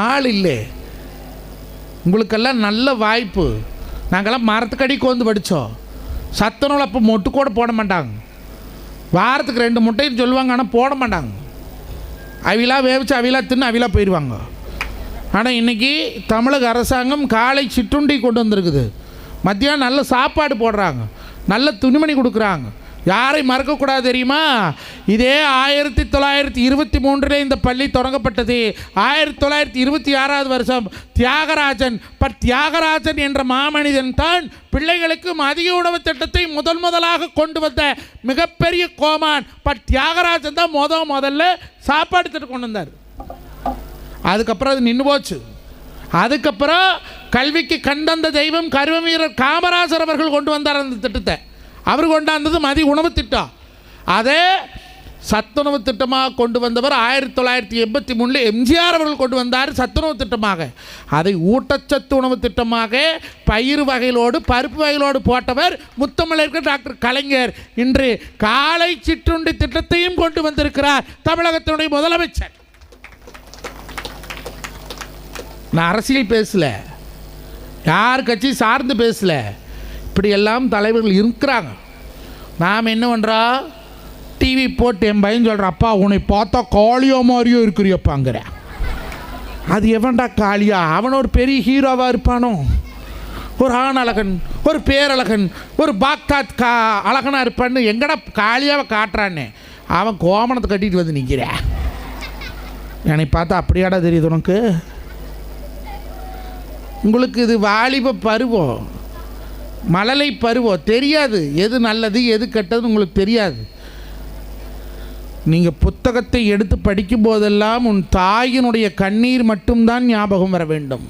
ஆள் இல்லை. உங்களுக்கெல்லாம் நல்ல வாய்ப்பு. நாங்கள்லாம் மரத்துக்கடிக்கு வந்து படித்தோம். சத்துணவில் அப்போ மொட்டு கூட போட மாட்டாங்க. வாரத்துக்கு 2 முட்டைன்னு சொல்லுவாங்க, ஆனால் போட மாட்டாங்க. அவிலா வேவிச்சு அவிலா தின்னு அவிலா போயிடுவாங்க. ஆனால் இன்றைக்கி தமிழக அரசாங்கம் காலை சிற்றுண்டி கொண்டு வந்திருக்குது, மத்தியானம் நல்ல சாப்பாடு போடுறாங்க, நல்ல துணிமணி கொடுக்குறாங்க. யாரை மறக்கக்கூடாது தெரியுமா? இதே 1923 இந்த பள்ளி தொடங்கப்பட்டது. 1926வது வருஷம் தியாகராஜன் என்ற மாமனிதன் தான் பிள்ளைகளுக்கு மதிய உணவு திட்டத்தை முதலாக கொண்டு வந்த மிகப்பெரிய கோமான். தியாகராஜன் தான் முதல்ல சாப்பாடு திட்டம் கொண்டு வந்தார். அதுக்கப்புறம் அது நின்று போச்சு. அதுக்கப்புறம் கல்விக்கு கண்டந்த தெய்வம் கருவவீரர் காமராஜர் அவர்கள் கொண்டு வந்தார் அந்த திட்டத்தை. அவர் கொண்டாந்தது மதிய உணவு திட்டம். அதே சத்துணவு திட்டமாக கொண்டு வந்தவர் 1983 எம்ஜிஆர் அவர்கள் கொண்டு வந்தார் சத்துணவு திட்டமாக. அதை ஊட்டச்சத்து உணவு திட்டமாக பயிர் வகைகளோடு பருப்பு வகைகளோடு போட்டவர் முத்தமிழர் டாக்டர் கலைஞர். இன்று காலை சிற்றுண்டி திட்டத்தையும் கொண்டு வந்திருக்கிறார் தமிழகத்தினுடைய முதலமைச்சர். நான் அரசியல் பேசல, யார் கட்சி சார்ந்து பேசல, இப்படியெல்லாம் தலைவர்கள் இருக்கிறாங்க. நாம் என்ன பண்ணுறோம்? டிவி போட்டு என் பையன் சொல்கிறான், அப்பா உன்னை பார்த்தா காளியோ மாதிரியோ இருக்கிறியப்பாங்கிற. அது எவன்டா காளியா? அவன் ஒரு பெரிய ஹீரோவாக இருப்பானோ, ஒரு ஆண் அழகன், ஒரு பேரழகன், ஒரு பாக்தாத் அழகனாக இருப்பான்னு எங்கடா காளியாவை காட்டுறான்னு அவன் கோமணத்தை கட்டிட்டு வந்து நிற்கிற. என்னை பார்த்தா அப்படியாடா தெரியுது உனக்கு? உங்களுக்கு இது வாலிப பருவம், மழலை பருவம். தெரியாது எது நல்லது எது கெட்டதுன்னு உங்களுக்கு தெரியாது. நீங்கள் புத்தகத்தை எடுத்து படிக்கும் போதெல்லாம் உன் தாயினுடைய கண்ணீர் மட்டும்தான் ஞாபகம் வர வேண்டும்.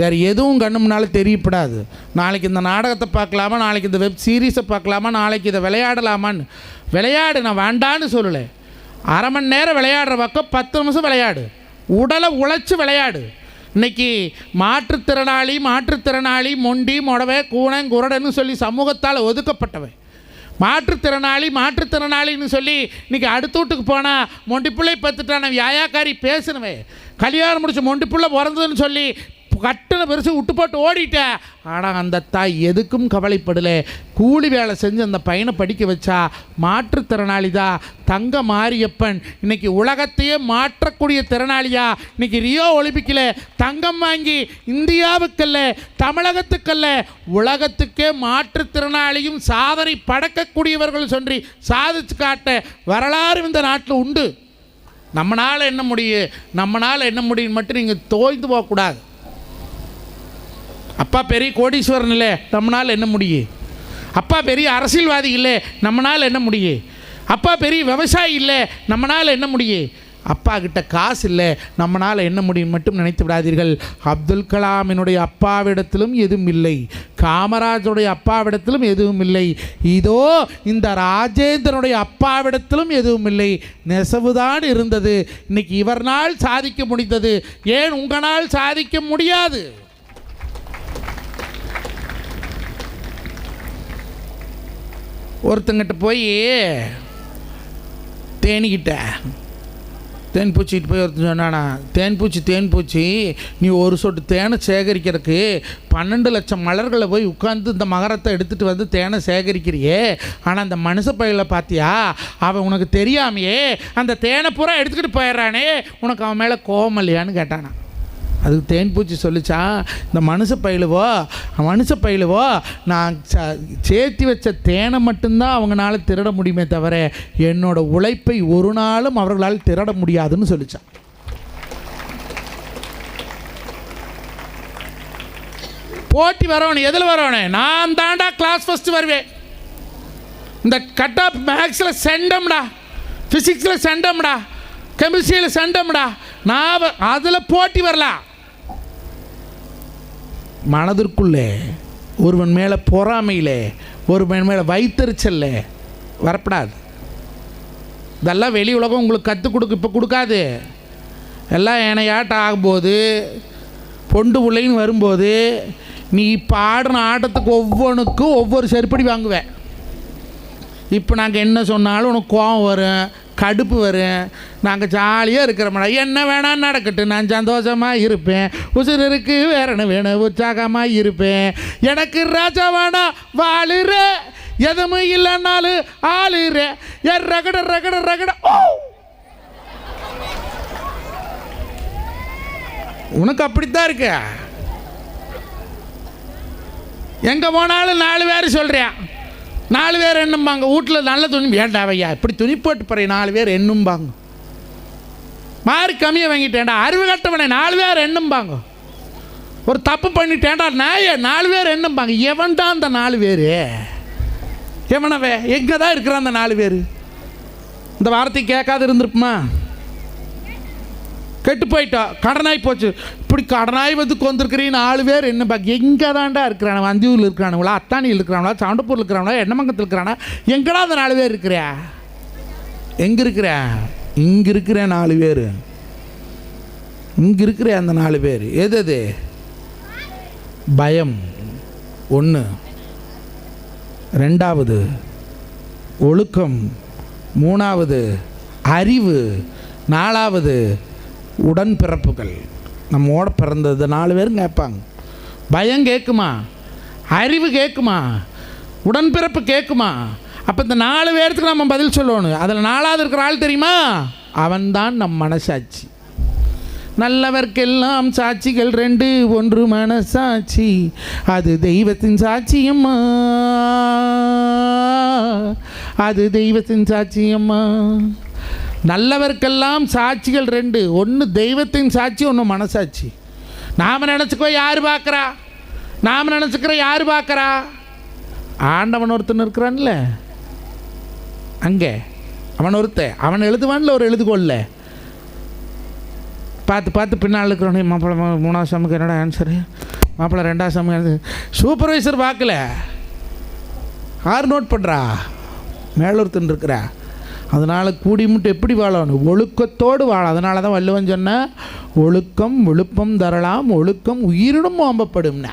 வேறு எதுவும் கண்ணு முன்னால் தெரியப்படாது. நாளைக்கு இந்த நாடகத்தை பார்க்கலாமா, நாளைக்கு இந்த வெப் சீரிஸை பார்க்கலாமா, நாளைக்கு இதை விளையாடலாமான்னு விளையாடு. நான் வேண்டான்னு சொல்லலை. அரை மணி நேரம் விளையாடுற பக்கம் 10 நிமிஷம் விளையாடு. உடலை உழைச்சி விளையாடு. இன்றைக்கி மாற்றுத்திறனாளி மொண்டி மொடவை கூணன் குரடன்னு சொல்லி சமூகத்தால் ஒதுக்கப்பட்டவை. மாற்றுத்திறனாளின்னு சொல்லி இன்றைக்கி அடுத்த வீட்டுக்கு போனால் மொண்டி பிள்ளை பத்துட்டான வியாயாக்காரி பேசணுவே. கல்யாணம் முடிச்சு மொண்டி பிள்ளை பிறந்ததுன்னு சொல்லி கட்டுன பெருசு விட்டு போட்டு ஓடிட்டேன். ஆனால் அந்த தாய் எதுக்கும் கவலைப்படலை. கூலி வேலை செஞ்சு அந்த பையனை படிக்க வச்சா. மாற்றுத்திறனாளி தான் தங்க மாரியப்பன். இன்றைக்கி உலகத்தையே மாற்றக்கூடிய திறனாளியா. இன்றைக்கி ரியோ ஒலிம்பிக்கில் தங்கம் வாங்கி இந்தியாவுக்கல்ல தமிழகத்துக்கல்ல உலகத்துக்கே மாற்றுத்திறனாளியும் சாதனை படைக்கக்கூடியவர்கள் சொல்லி சாதிச்சு காட்ட வரலாறு இந்த நாட்டில் உண்டு. நம்மளால் என்ன முடியும் மட்டும் நீங்கள் தோய்ந்து போகக்கூடாது. அப்பா பெரிய கோடீஸ்வரன் இல்லை, நம்மளால் என்ன முடியும்? அப்பா பெரிய அரசியல்வாதி இல்லை, நம்மளால் என்ன முடியும்? அப்பா பெரிய விவசாயி இல்லை, நம்மளால் என்ன முடியும்? அப்பா கிட்ட காசு இல்லை, நம்மளால் என்ன முடியும் மட்டும் நினைத்து விடாதீர்கள். அப்துல் கலாமினுடைய அப்பாவிடத்திலும் எதுவும் இல்லை, காமராஜருடைய அப்பாவிடத்திலும் எதுவும் இல்லை, இதோ இந்த ராஜேந்திரனுடைய அப்பாவிடத்திலும் எதுவும் இல்லை. நெசவுதான் இருந்தது. இன்னைக்கு இவர்னால் சாதிக்க முடிந்தது, ஏன் உங்களால் சாதிக்க முடியாது? ஒருத்தங்கிட்ட போய் தேனிக்கிட்ட தேன் பூச்சிக்கிட்டு போய் ஒருத்தர் சொன்னானா, தேன்பூச்சி நீ ஒரு சொட்டு தேனை சேகரிக்கிறதுக்கு 12 லட்சம் மலர்களை போய் உட்காந்து இந்த மகரத்தை எடுத்துகிட்டு வந்து தேனை சேகரிக்கிறியே, ஆனால் அந்த மனுஷ பையில பார்த்தியா, அவன் உனக்கு தெரியாமையே அந்த தேனை பூரா எடுத்துக்கிட்டு போயிடுறானே, உனக்கு அவன் மேலே கோபம் இல்லையான்னு கேட்டானா. அதுக்கு தேன்பூச்சி சொல்லிச்சான், இந்த மனுஷ பயிலுவோ நான் சேர்த்தி வச்ச தேனை மட்டும்தான் அவங்களால திருட முடியுமே தவிர என்னோட உழைப்பை ஒரு நாளும் அவர்களால் திருட முடியாதுன்னு சொல்லிச்சான். போட்டி வரவனே எதில் வரவனே, நான் தாண்டா கிளாஸ் ஃபஸ்ட்டு வருவேன், இந்த கட் ஆஃப் மேக்ஸில் செண்டம்டா, ஃபிசிக்ஸில் செண்டம்டா, கெமிஸ்ட்ரியில் செண்டம்டா, நான் அதில் போட்டி வரலாம். மனதிற்குள்ளே ஒருவன் மேலே பொறாமையிலே, ஒருவன் மேலே வைத்தறிச்சல்ல வரப்படாது. இதெல்லாம் வெளி உலகம் உங்களுக்கு கற்றுக் இப்போ கொடுக்காது. எல்லாம் ஏனையாட்டம் ஆகும்போது, பொண்டு பிள்ளைன்னு வரும்போது, நீ இப்போ ஆடின ஆட்டத்துக்கு ஒவ்வொன்றுக்கும் ஒவ்வொரு செருப்படி வாங்குவேன். இப்போ நாங்கள் என்ன சொன்னாலும் உனக்கு கோபம் வரும், கடுப்பு வரும். நாங்கள் ஜாலியாக இருக்கிறோம்டா, என்ன வேணான்னு நடக்கட்டு, நான் சந்தோஷமாக இருப்பேன், உசுர் இருக்கு வேற என்ன வேணும், உற்சாகமாக இருப்பேன், எனக்கு ராஜா வேணாம் வாழுற, எதுவும் இல்லைன்னாலும் ஆளுற, ரகட ரகட ரகட. உனக்கு அப்படித்தான் இருக்க. எங்கே போனாலும் 4 பேர் சொல்கிறேன், 4 பேர் என்னம்பாங்க. வீட்டில் நல்ல துணி வேண்டாவையா, இப்படி துணி போட்டு போகிறேன், 4 பேர் என்னும்பாங்க. மார்க் கம்மியாக வாங்கிட்டேன்டா, அறிவு கட்டவனே 4 பேர் என்னும்பாங்க. ஒரு தப்பு பண்ணிட்டேன்டா நாயே 4 பேர் என்னும்பாங்க. எவன்டா அந்த 4 பேர்? எவனவே எங்கே தான் இருக்கிறான் அந்த 4 பேர்? இந்த வார்த்தை கேட்காது இருந்திருப்புமா? கெட்டு போயிட்டா, கடனாய் போச்சு. இப்படி கடனாய் வந்து கொண்டிருக்கிறீங்க 4 பேர் என்ன பாக்கி எங்கே தாண்டா இருக்கிறானுவா? அந்தியூரில் இருக்கிறானுங்களா, அத்தானியில் இருக்கிறாங்களா, சாண்டப்பூரில் இருக்கிறாங்களா, எண்ணமங்கத்தில் இருக்கிறானா? எங்கடா அந்த 4 பேர் இருக்கிறியா? எங்கே இருக்கிற? இங்கே இருக்கிற 4 பேர், இங்கே இருக்கிற அந்த 4 பேர் எது? பயம் 1, 2வது ஒழுக்கம், 3வது அறிவு, 4வது உடன்பிறப்புகள். நம்மோட பிறந்தது 4 பேரும் கேட்பாங்க. பயம் கேட்குமா? அறிவு கேட்குமா? உடன்பிறப்பு கேட்குமா? அப்போ இந்த 4 பேர்த்துக்கு நம்ம பதில் சொல்லணும். அதில் 4வது இருக்கிற ஆள் தெரியுமா? அவன்தான் நம் மனசாட்சி. நல்லவர்க்கெல்லாம் சாட்சிகள் 2, 1 மனசாட்சி, அது தெய்வத்தின் சாட்சியம்மா, அது தெய்வத்தின் சாட்சியம்மா. நல்லவர்க்கெல்லாம் சாட்சிகள் 2, 1 தெய்வத்தின் சாட்சி, 1 மனசாட்சி. நாம் நினச்சிக்கோ யார் பார்க்குறா, நாம் நினச்சிக்கிற யார் பார்க்குறா? ஆண்டவன் ஒருத்தன் இருக்கிறான்ல அங்கே, அவன் அவன் எழுதுவான்ல ஒரு எழுதுகோல்ல, பார்த்து பின்னால் இருக்கிறவனே, மாப்பிள்ளை 3வது சமுக்கு என்னடா ஆன்சரு, மாப்பிள்ளை 2வது சமுக்கு சூப்பர்வைசர் பார்க்கல, யார் நோட் பண்ணுறா? மேலொருத்தன் இருக்கிறா. அதனால் கூடி முட்டு எப்படி வாழணும்? ஒழுக்கத்தோடு வாழ. அதனால தான் வள்ளுவன் சொன்ன, ஒழுக்கம் விழுப்பம் தரலாம், ஒழுக்கம் உயிரினும் ஓம்பப்படும்னா.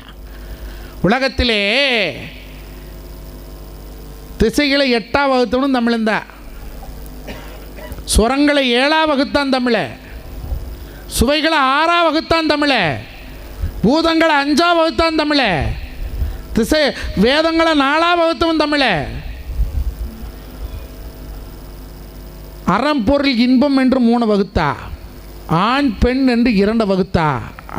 உலகத்திலே திசைகளை 8ஆ வகுத்தவனும் தமிழந்தான், சுரங்களை 7ஆ வகுத்தான் தமிழ, சுவைகளை 6ஆ வகுத்தான் தமிழ, பூதங்களை 5ஆ வகுத்தான் தமிழ, திசை வேதங்களை 4ஆ வகுத்தவன் தமிழ. அறம் பொருள் இன்பம் என்று 3 வகுத்தா, ஆண் பெண் என்று 2 வகுத்தா.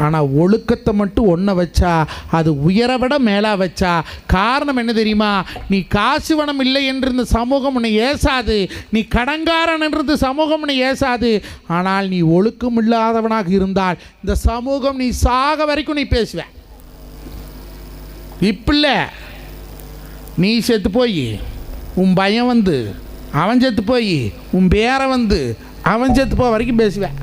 ஆனால் ஒழுக்கத்தை மட்டும் 1 வச்சா, அது உயர விட மேலாக வச்சா. காரணம் என்ன தெரியுமா? நீ காசு வனம் இல்லை என்று இந்த சமூகம் உன்னை ஏசாது, நீ கடங்காரன் என்று இந்த சமூகம் உன்னை ஏசாது. ஆனால் நீ ஒழுக்கம் இல்லாதவனாக இருந்தால் இந்த சமூகம் நீ சாக வரைக்கும் நீ பேசுவ. இப்ப நீ செத்து போய் உன் பயம் வந்து அவன் செத்து போய் உன் பேரை வந்து அவன் செத்து போக வரைக்கும் பேசுவேன்.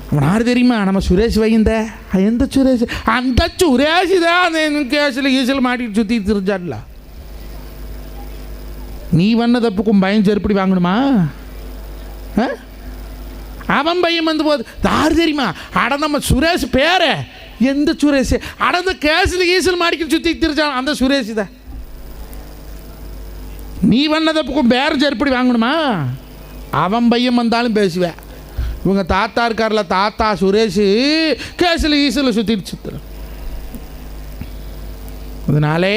அவன் யார் தெரியுமா? நம்ம சுரேஷ் வைந்த. எந்த சுரேஷ்? அந்த சுரேஷ் தான் அந்த கேஸில் கீசில் மாட்டிட்டு சுற்றி தெரிஞ்சாடல. நீ வந்த தப்புக்கும் பயம் செருப்படி வாங்கணுமா? அவன் பையன் வந்து போகுது. யார் தெரியுமா? அட நம்ம சுரேஷ் பேரை. எந்த சுரேஷ்? அடந்த கேஸில் கீசில் மாட்டிட்டு சுற்றி தெரிஞ்சான் அந்த சுரேஷ் தான். நீ வந்ததப்புக்கும் பேர் செருப்படி வாங்கணுமா? அவன் பையன் வந்தாலும் பேசுவேன். இவங்க தாத்தா இருக்கார்ல, தாத்தா சுரேஷ் கேஸில் ஈஸில் சுற்றிட்டு. அதனாலே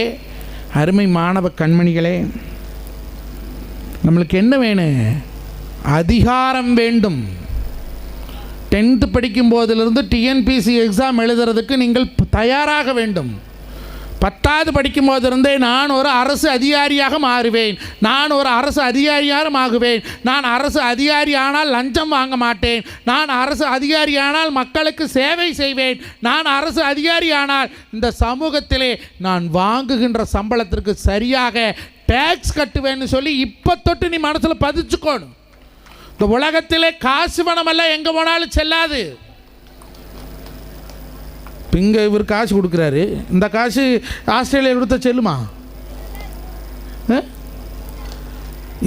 அருமை மாணவ கண்மணிகளே, நம்மளுக்கு என்ன வேணும்? அதிகாரம் வேண்டும். 10th படிக்கும் போதிலிருந்து டிஎன்பிசி எக்ஸாம் எழுதுறதுக்கு நீங்கள் தயாராக வேண்டும். 10வது படிக்கும் போதிருந்தே நான் ஒரு அரசு அதிகாரியாக மாறுவேன், நான் ஒரு அரசு அதிகாரியாக ஆகுவேன், நான் அரசு அதிகாரி ஆனால் லஞ்சம் வாங்க மாட்டேன், நான் அரசு அதிகாரி ஆனால் மக்களுக்கு சேவை செய்வேன், நான் அரசு அதிகாரி ஆனால் இந்த சமூகத்திலே நான் வாங்குகின்ற சம்பளத்திற்கு சரியாக டேக்ஸ் கட்டுவேன்னு சொல்லி இப்போ தொட்டு நீ மனசில் பதிச்சுக்கோணும். இந்த உலகத்திலே காசு பணமெல்லாம் எங்கே போனாலும் செல்லாது. இங்கே இவர் காசு கொடுக்குறாரு, இந்த காசு ஆஸ்திரேலியா கொடுத்த செல்லுமா?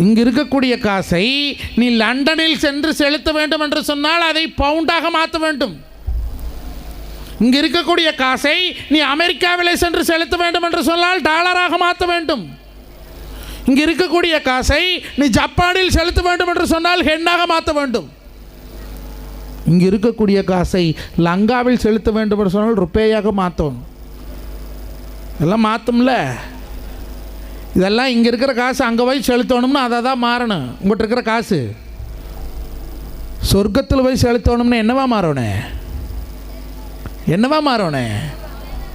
இங்கே இருக்கக்கூடிய காசை நீ லண்டனில் சென்று செலுத்த வேண்டும் என்று சொன்னால் அதை பவுண்டாக மாற்ற வேண்டும். இங்கே இருக்கக்கூடிய காசை நீ அமெரிக்காவிலே சென்று செலுத்த வேண்டும் என்று சொன்னால் டாலராக மாற்ற வேண்டும். இங்கே இருக்கக்கூடிய காசை நீ ஜப்பானில் செலுத்த வேண்டும் என்று சொன்னால் ஹென்னாக மாற்ற வேண்டும். இங்கே இருக்கக்கூடிய காசை லங்காவில் செலுத்த வேண்டும் என்று சொன்னால் ருப்பேயாக மாற்றும். இதெல்லாம் மாற்றும்ல. இதெல்லாம் இங்கே இருக்கிற காசு அங்கே போய் செலுத்தணும்னு அதை தான் மாறணும். உங்கள்கிட்ட இருக்கிற காசு சொர்க்கத்தில் போய் செலுத்தணும்னு என்னவா மாறணும்? என்னவா மாறணும்?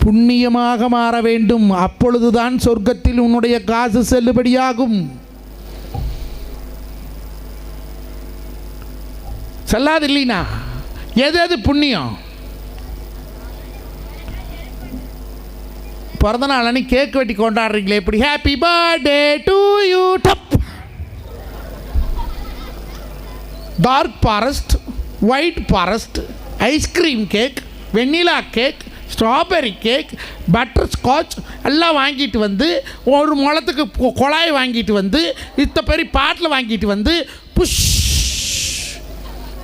புண்ணியமாக மாற வேண்டும். அப்பொழுதுதான் சொர்க்கத்தில் உன்னுடைய காசு செல்லுபடியாகும். செல்லாது இல்லைனா எது எது புண்ணியம்? பிறந்த நாள் அன்னைக்கு கேக் வெட்டி கொண்டாடுறீங்களே, எப்படி ஹாப்பி பர்த்டே டு யூ. டப் dark forest, white forest, ice cream cake, vanilla cake, strawberry cake, butterscotch எல்லாம் வாங்கிட்டு வந்து ஒரு முளத்துக்கு குழாய் வாங்கிட்டு வந்து இத்த பெரிய பாட்டில் வாங்கிட்டு வந்து புஷ்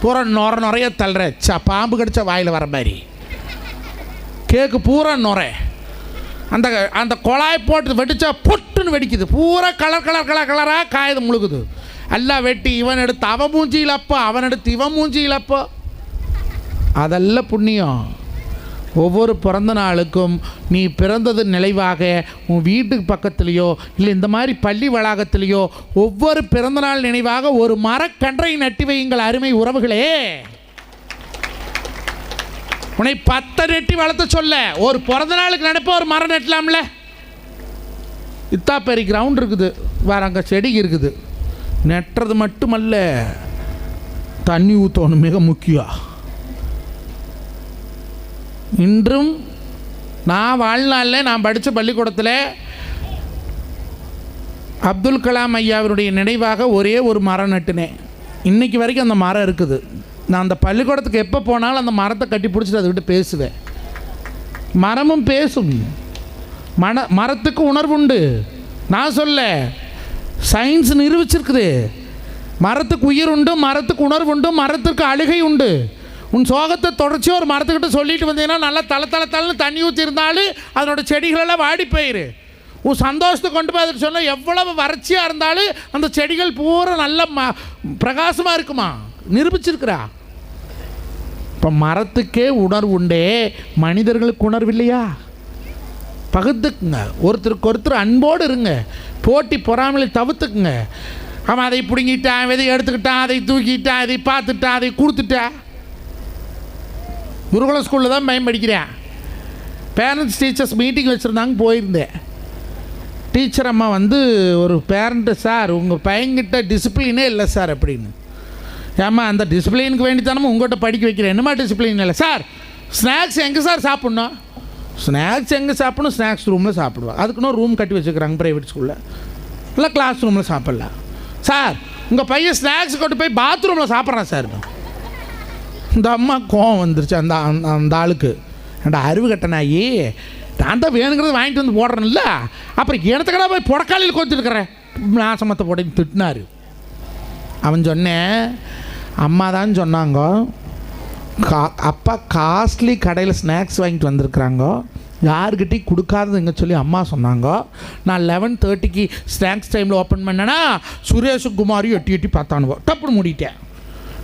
பூரா நிறைய தள்ளுற பாம்பு கடிச்சா வாயில் வர மாதிரி கேக்கு பூரா நுரை. அந்த அந்த குழாய் போட்டு வெடிச்சா பொட்டுன்னு வெடிக்குது. பூரா கலர் கலர் கலர் கலராக காயுது முழுகுது. எல்லாம் வெட்டி இவன் எடுத்து அவன் மூஞ்சியிலப்போ, அவன் எடுத்து இவன் மூஞ்சியிலப்போ. அதெல்லாம் புண்ணியம். ஒவ்வொரு பிறந்த நாளுக்கும் நீ பிறந்தது நினைவாக உன் வீட்டுக்கு பக்கத்துலேயோ இல்லை இந்த மாதிரி பள்ளி வளாகத்திலேயோ ஒவ்வொரு பிறந்தநாள் நினைவாக ஒரு மரக்கன்றை நட்டி வையுங்கள். அருமை உறவுகளே, உன்னை 10 நெட்டி வளர்த்த சொல்ல ஒரு பிறந்த நாளுக்கு நினைப்ப ஒரு மரம் நட்டலாம்ல. இத்தாப்பேரி கிரவுண்ட் இருக்குது, வேறு அங்கே செடி இருக்குது. நட்டுறது மட்டுமல்ல, தண்ணி ஊற்றணும், மிக முக்கியம். இன்றும் நான் வாழ்நாளில் நான் படித்த பள்ளிக்கூடத்தில் அப்துல் கலாம் ஐயாவினுடைய நினைவாக ஒரே ஒரு மரம் நட்டுனேன். இன்றைக்கி வரைக்கும் அந்த மரம் இருக்குது. நான் அந்த பள்ளிக்கூடத்துக்கு எப்போ போனாலும் அந்த மரத்தை கட்டி பிடிச்சிட்டு அதுக்கிட்ட பேசுவேன். மரமும் பேசும். மரத்துக்கு உணர்வு உண்டு. நான் சொல்ல, சயின்ஸ் நிரூபிச்சிருக்குது. மரத்துக்கு உயிர் உண்டு, மரத்துக்கு உணர்வு உண்டு, மரத்துக்கு அழுகை உண்டு. உன் சோகத்தை தொடர்ச்சியாக ஒரு மரத்துக்கிட்ட சொல்லிட்டு வந்தீங்கன்னா நல்லா தளன்னு தண்ணி ஊற்றிருந்தாலும் அதனோட செடிகளெல்லாம் வாடி போயிரு. உன் சந்தோஷத்தை கொண்டு போய் அதுக்கு சொன்னால் எவ்வளவு வறட்சியாக இருந்தாலும் அந்த செடிகள் பூரா நல்ல பிரகாசமாக இருக்குமா, நிரூபிச்சிருக்கிறா. இப்போ மரத்துக்கே உணர்வு உண்டே, மனிதர்களுக்கு உணர்வு இல்லையா? பகுத்துக்குங்க, ஒருத்தருக்கு ஒருத்தர் அன்போடு இருங்க, போட்டி பொறாமலை தவிர்த்துக்குங்க. அவன் அதை பிடுங்கிட்டான், விதை எடுத்துக்கிட்டான், அதை தூக்கிட்டான், அதை பார்த்துட்டான், அதை கொடுத்துட்டான். குருகுல ஸ்கூலில் தான் பையன் படிக்கிறேன். பேரண்ட்ஸ் டீச்சர்ஸ் மீட்டிங் வச்சுருந்தாங்க, போயிருந்தேன். டீச்சர் அம்மா வந்து ஒரு பேரண்ட்டு, சார் உங்கள் பையன்கிட்ட டிசிப்ளினே இல்லை சார் அப்படின்னு. ஏம்மா அந்த டிசிப்ளினுக்கு வேண்டித்தானமா உங்கள்கிட்ட படிக்க வைக்கிறேன், என்னமா டிசிப்ளின் இல்லை சார்? ஸ்நாக்ஸ் எங்கே சார் சாப்பிட்ணும்? ஸ்நாக்ஸ் எங்கே சாப்பிடணும்? ஸ்நாக்ஸ் ரூமில் சாப்பிடுவாங்க. அதுக்குன்னு ரூம் கட்டி வச்சுக்கிறாங்க ப்ரைவேட் ஸ்கூலில். இல்லை கிளாஸ் ரூமில் சாப்பிட்லாம். சார் உங்கள் பையன் ஸ்நாக்ஸ் கொண்டு போய் பாத்ரூமில் சாப்பிட்றான் சார். இந்த அம்மா கோவம் வந்துருச்சு அந்த அந்த ஆளுக்கு. ஏன்டா அறிவு கட்டனாயி, நான் தான் வேணுங்கிறது வாங்கிட்டு வந்து போடுறேன்ல, அப்புறம் எனத்துக்கடா போய் புடக்காலையில் கோத்துருக்கிறேன் நாசமத்தை போட்டு திட்டினார். அவன் சொன்னேன், அம்மா தான் சொன்னாங்க அப்பா காஸ்ட்லி கடையில் ஸ்நாக்ஸ் வாங்கிட்டு வந்திருக்கிறாங்க, யாருக்கிட்டையும் கொடுக்காததுங்க சொல்லி அம்மா சொன்னாங்க. நான் 11:30க்கு ஸ்நாக்ஸ் டைமில் ஓப்பன் பண்ணேன்னா சுரேஷும் குமாரியும் எட்டி பார்த்தானுவோ, டப்புன்னு மூடிட்டேன்.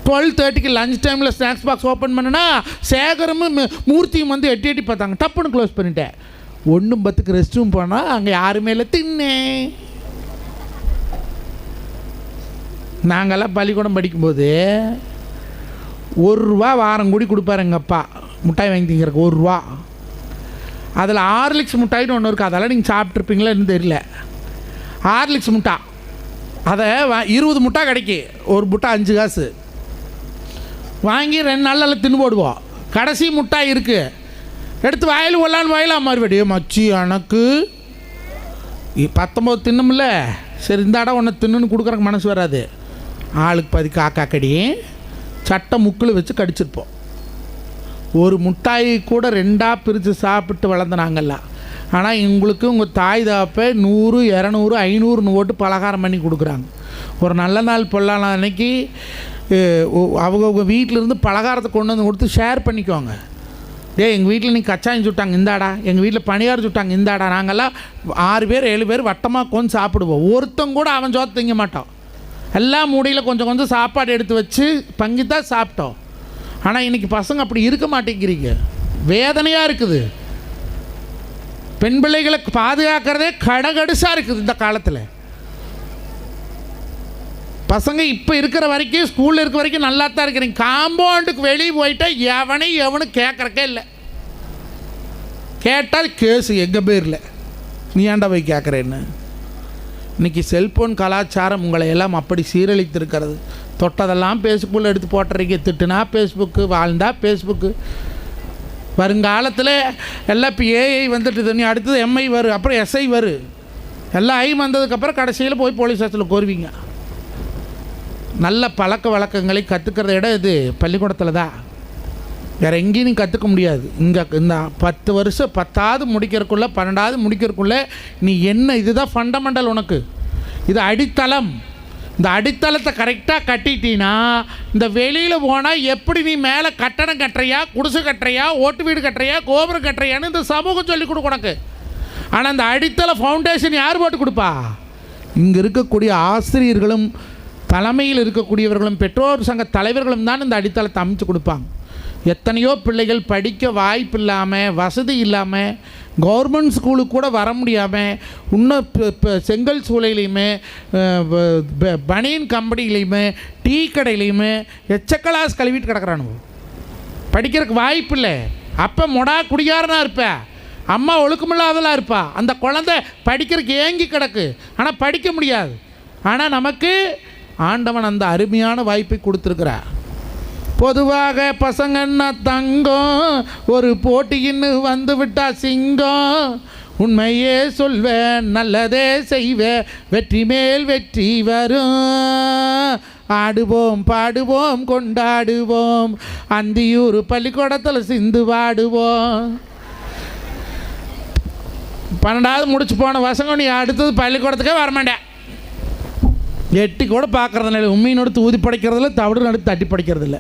12:30க்கு லஞ்ச் டைமில் ஸ்நாக்ஸ் பாக்ஸ் ஓப்பன் பண்ணேன்னா சேகரும் மூர்த்தியும் வந்து எட்டி பார்த்தாங்க, டப்புன்னு க்ளோஸ் பண்ணிட்டேன். 1:10க்கு ரெஸ்ட் ரூம் போனால் அங்கே யாருமே இல்லை, தின்னேன். நாங்கள்லாம் பள்ளிக்கூடம் படிக்கும்போது ₹1 வாரம் கூடி கொடுப்பாரு எங்கள் அப்பா மிட்டாய் வாங்கி திங்கிறக்கு. ₹1. அதில் ஹார்லிக்ஸ் மிட்டாய்னு ஒன்று இருக்குது, அதெல்லாம் நீங்கள் சாப்பிட்ருப்பீங்களா இன்னும் தெரியல. ஹார்லிக்ஸ் முட்டா அதை 20 முட்டா கிடைக்கும், ஒரு முட்டா 5 காசு. வாங்கி 2 நாளில் தின்னு போடுவோம். கடைசி முட்டாய் இருக்குது, எடுத்து வாயில் ஒல்லான்னு வாயிலாம் மறுபடி மச்சி எனக்கு 19 தின்னுமில்ல, சரி இந்த இடம் ஒன்று தின்னுன்னு கொடுக்குறக்கு மனசு வராது. ஆளுக்கு 10 காக்கா கடி சட்டை முக்கில் வச்சு கடிச்சிருப்போம். ஒரு முட்டாய் கூட 2ஆக பிரித்து சாப்பிட்டு வளர்ந்த நாங்கள்லாம். ஆனால் உங்களுக்கு உங்கள் தாய் தாப்பை 100, 200, 500 ஓட்டு பலகாரம் பண்ணி கொடுக்குறாங்க. ஒரு நல்ல நாள் பொல்லான அன்னைக்கு அவங்க வீட்டிலேருந்து பலகாரத்தை கொண்டு வந்து கொடுத்து ஷேர் பண்ணிக்குவாங்க. எங்கள் வீட்டில் நீ கச்சாயம் சுட்டாங்க இந்தாடா, எங்கள் வீட்டில் பணியாரம் சுட்டாங்க இந்தாடா. நாங்கள்லாம் 6 பேர் 7 பேர் வட்டமாக கொஞ்சம் சாப்பிடுவோம். ஒருத்தங்க கூட அவன் சோத்து திங்க மாட்டோம். எல்லாம் மூடியில் கொஞ்சம் கொஞ்சம் சாப்பாடு எடுத்து வச்சு பங்கி தான் சாப்பிட்டோம். ஆனால் இன்றைக்கி பசங்க அப்படி இருக்க மாட்டேங்கிறீங்க, வேதனையாக இருக்குது. பெண் பிள்ளைகளை பாதுகாக்கிறதே கடகடுசாக இருக்குது இந்த காலத்தில். பசங்க இப்போ இருக்கிற வரைக்கும் ஸ்கூலில் இருக்கிற வரைக்கும் நல்லா தான் இருக்கிறீங்க. காம்பவுண்டுக்கு வெளியே போயிட்டால் எவனும் கேட்குறக்கே இல்லை. கேட்டால் கேஸு எங்கள் பேரில், நீ ஏன்டா போய் கேட்குறேன்னு. இன்றைக்கி செல்ஃபோன் கலாச்சாரம் உங்களை எல்லாம் அப்படி சீரழித்திருக்கிறது. தொட்டதெல்லாம் ஃபேஸ்புக்கில் எடுத்து போட்டுறீங்க. திட்டுனா ஃபேஸ்புக்கு, வாழ்ந்தா ஃபேஸ்புக்கு. வருங்காலத்தில் எல்லாம் இப்போ ஏஐ வந்துட்டு, நீ அடுத்தது எம்ஐ வரும், அப்புறம் எஸ்ஐ வரும். எல்லாம் ஐ வந்ததுக்கப்புறம் கடைசியில் போய் போலீஸ் ஸ்டேஷனில் கோருவீங்க. நல்ல பழக்க வழக்கங்களை கற்றுக்கிற இடம் இது பள்ளிக்கூடத்தில் தான், வேறு எங்கேயும் நீ கற்றுக்க முடியாது. இங்கே இந்த 10 வருஷம் 10ஆவது முடிக்கிறதுக்குள்ளே 12ஆவது முடிக்கிறதுக்குள்ளே நீ என்ன, இதுதான் ஃபண்டமெண்டல், உனக்கு இது அடித்தளம். இந்த அடித்தளத்தை கரெக்டாக கட்டிட்டீன்னா இந்த வெளியில் போனால் எப்படி நீ மேலே கட்டடம் கட்டுறியா, குடிசை கட்டுறியா, ஓட்டு வீடு கட்டுறியா, கோபுரம் கட்டுறியான்னு இந்த சமூகம் சொல்லிக் கொடுக்கும் உனக்கு. ஆனால் இந்த அடித்தள ஃபவுண்டேஷன் யார் போட்டு கொடுப்பா? இங்கே இருக்கக்கூடிய ஆசிரியர்களும் தலைமையில் இருக்கக்கூடியவர்களும் பெற்றோர் சங்க தலைவர்களும் தான் இந்த அடித்தளத்தை அமைச்சு கொடுப்பாங்க. எத்தனையோ பிள்ளைகள் படிக்க வாய்ப்பு இல்லாமல், வசதி இல்லாமல், கவர்மெண்ட் ஸ்கூலுக்கு கூட வர முடியாமல், இன்னும் இப்போ செங்கல் சூளையிலையுமே, பனியன் கம்பெனிலையுமே, டீ கடையிலையுமே எச்சக்கலாஸ் கழுவிட்டு கிடக்கிறானுங்க. படிக்கிறதுக்கு வாய்ப்பு இல்லை. அப்போ மொடா குடிகாரனாக இருப்பேன், அம்மா ஒழுக்கமில்லாதெல்லாம் இருப்பா. அந்த குழந்தை படிக்கிறதுக்கு ஏங்கி கிடக்கு, ஆனால் படிக்க முடியாது. ஆனால் நமக்கு ஆண்டவன் அந்த அருமையான வாய்ப்பை கொடுத்துருக்கிறார். பொதுவாக பசங்கன்னா தங்கம், ஒரு போட்டின்னு வந்து விட்டா சிங்கம். உண்மையே சொல்வேன், நல்லதே செய்வேன், வெற்றி மேல் வெற்றி வரும். ஆடுவோம் பாடுவோம் கொண்டாடுவோம், அந்தியூர் பள்ளிக்கூடத்தில் சிந்து பாடுவோம். 12ஆவது முடிச்சு போன பசங்க நீ அடுத்தது பள்ளிக்கூடத்துக்கே வரமாட்டேன். எட்டி கூட பார்க்குறதில்ல, உண்மையினோடு ஊதி படைக்கிறதில்ல, தவிடு நடுத்து தட்டி படிக்கிறதில்ல.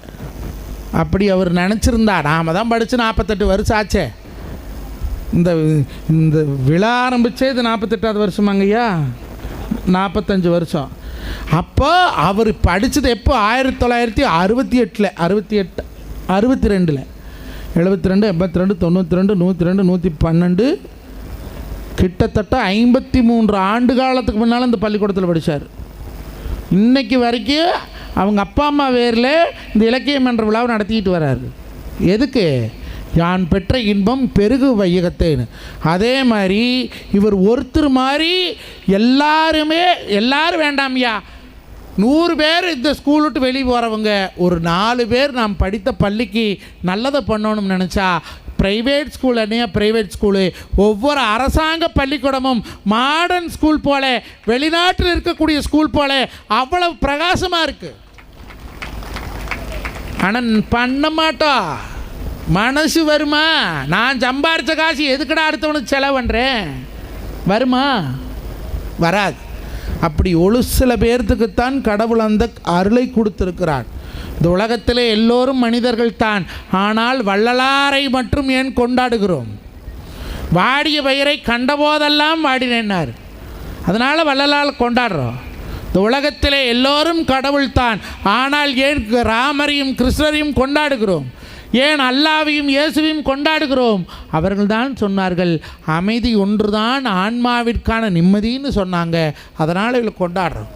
அப்படி அவர் நினச்சிருந்தா, நாம் தான் படித்து 48 வருஷம் ஆச்சே. இந்த இந்த விழா ஆரம்பித்தே இது 48ஆவது வருஷமாங்கய்யா, 45 வருஷம். அப்போ அவர் படித்தது எப்போ? 1968, 62, 72, 72, 82, 92, 102, 112, கிட்டத்தட்ட 53 ஆண்டு காலத்துக்கு முன்னால் இந்த பள்ளிக்கூடத்தில் படித்தார். இன்றைக்கு வரைக்கும் அவங்க அப்பா அம்மா வேரில் இந்த இலக்கியம் என்ற விழாவை நடத்திக்கிட்டு வர்றாரு. எதுக்கு? யான் பெற்ற இன்பம் பெருகு வையகத்தேன்னு. அதே மாதிரி இவர் ஒருத்தர் மாதிரி எல்லாரும் வேண்டாம்யா, 100 பேர் இந்த ஸ்கூல் விட்டு வெளியே போகிறவங்க ஒரு 4 பேர் நாம் படித்த பள்ளிக்கு நல்லதை பண்ணணும்னு நினச்சா ப்ரைவேட் ஸ்கூல் என்னையா ப்ரைவேட் ஸ்கூலு, ஒவ்வொரு அரசாங்க பள்ளிக்கூடமும் மாடர்ன் ஸ்கூல் போல, வெளிநாட்டில் இருக்கக்கூடிய ஸ்கூல் போல அவ்வளவு பிரகாசமாக இருக்குது. ஆனால் பண்ண மாட்டோம். மனசு வருமா? நான் சம்பாரித்த காசு எதுக்கடா அடுத்தவனுக்கு செலவு பண்ணுறேன்? வருமா? வராது. அப்படி ஒரு சில பேர்த்துக்குத்தான் கடவுள் அந்த அருளை கொடுத்திருக்கிறார். இந்த உலகத்திலே எல்லோரும் மனிதர்கள் தான். ஆனால் வள்ளலாரை மட்டும் ஏன் கொண்டாடுகிறோம்? வாடிய பயிரை கண்டபோதெல்லாம் வாடினார். அதனால் வள்ளலார் கொண்டாடுறோம். இந்த உலகத்திலே எல்லோரும் கடவுள் தான். ஆனால் ஏன் ராமரையும் கிருஷ்ணரையும் கொண்டாடுகிறோம்? ஏன் அல்லாவையும் இயேசுவையும் கொண்டாடுகிறோம்? அவர்கள்தான் சொன்னார்கள், அமைதி ஒன்றுதான் ஆன்மாவிற்கான நிம்மதின்னு சொன்னாங்க. அதனால் இவங்களை கொண்டாடுறோம்.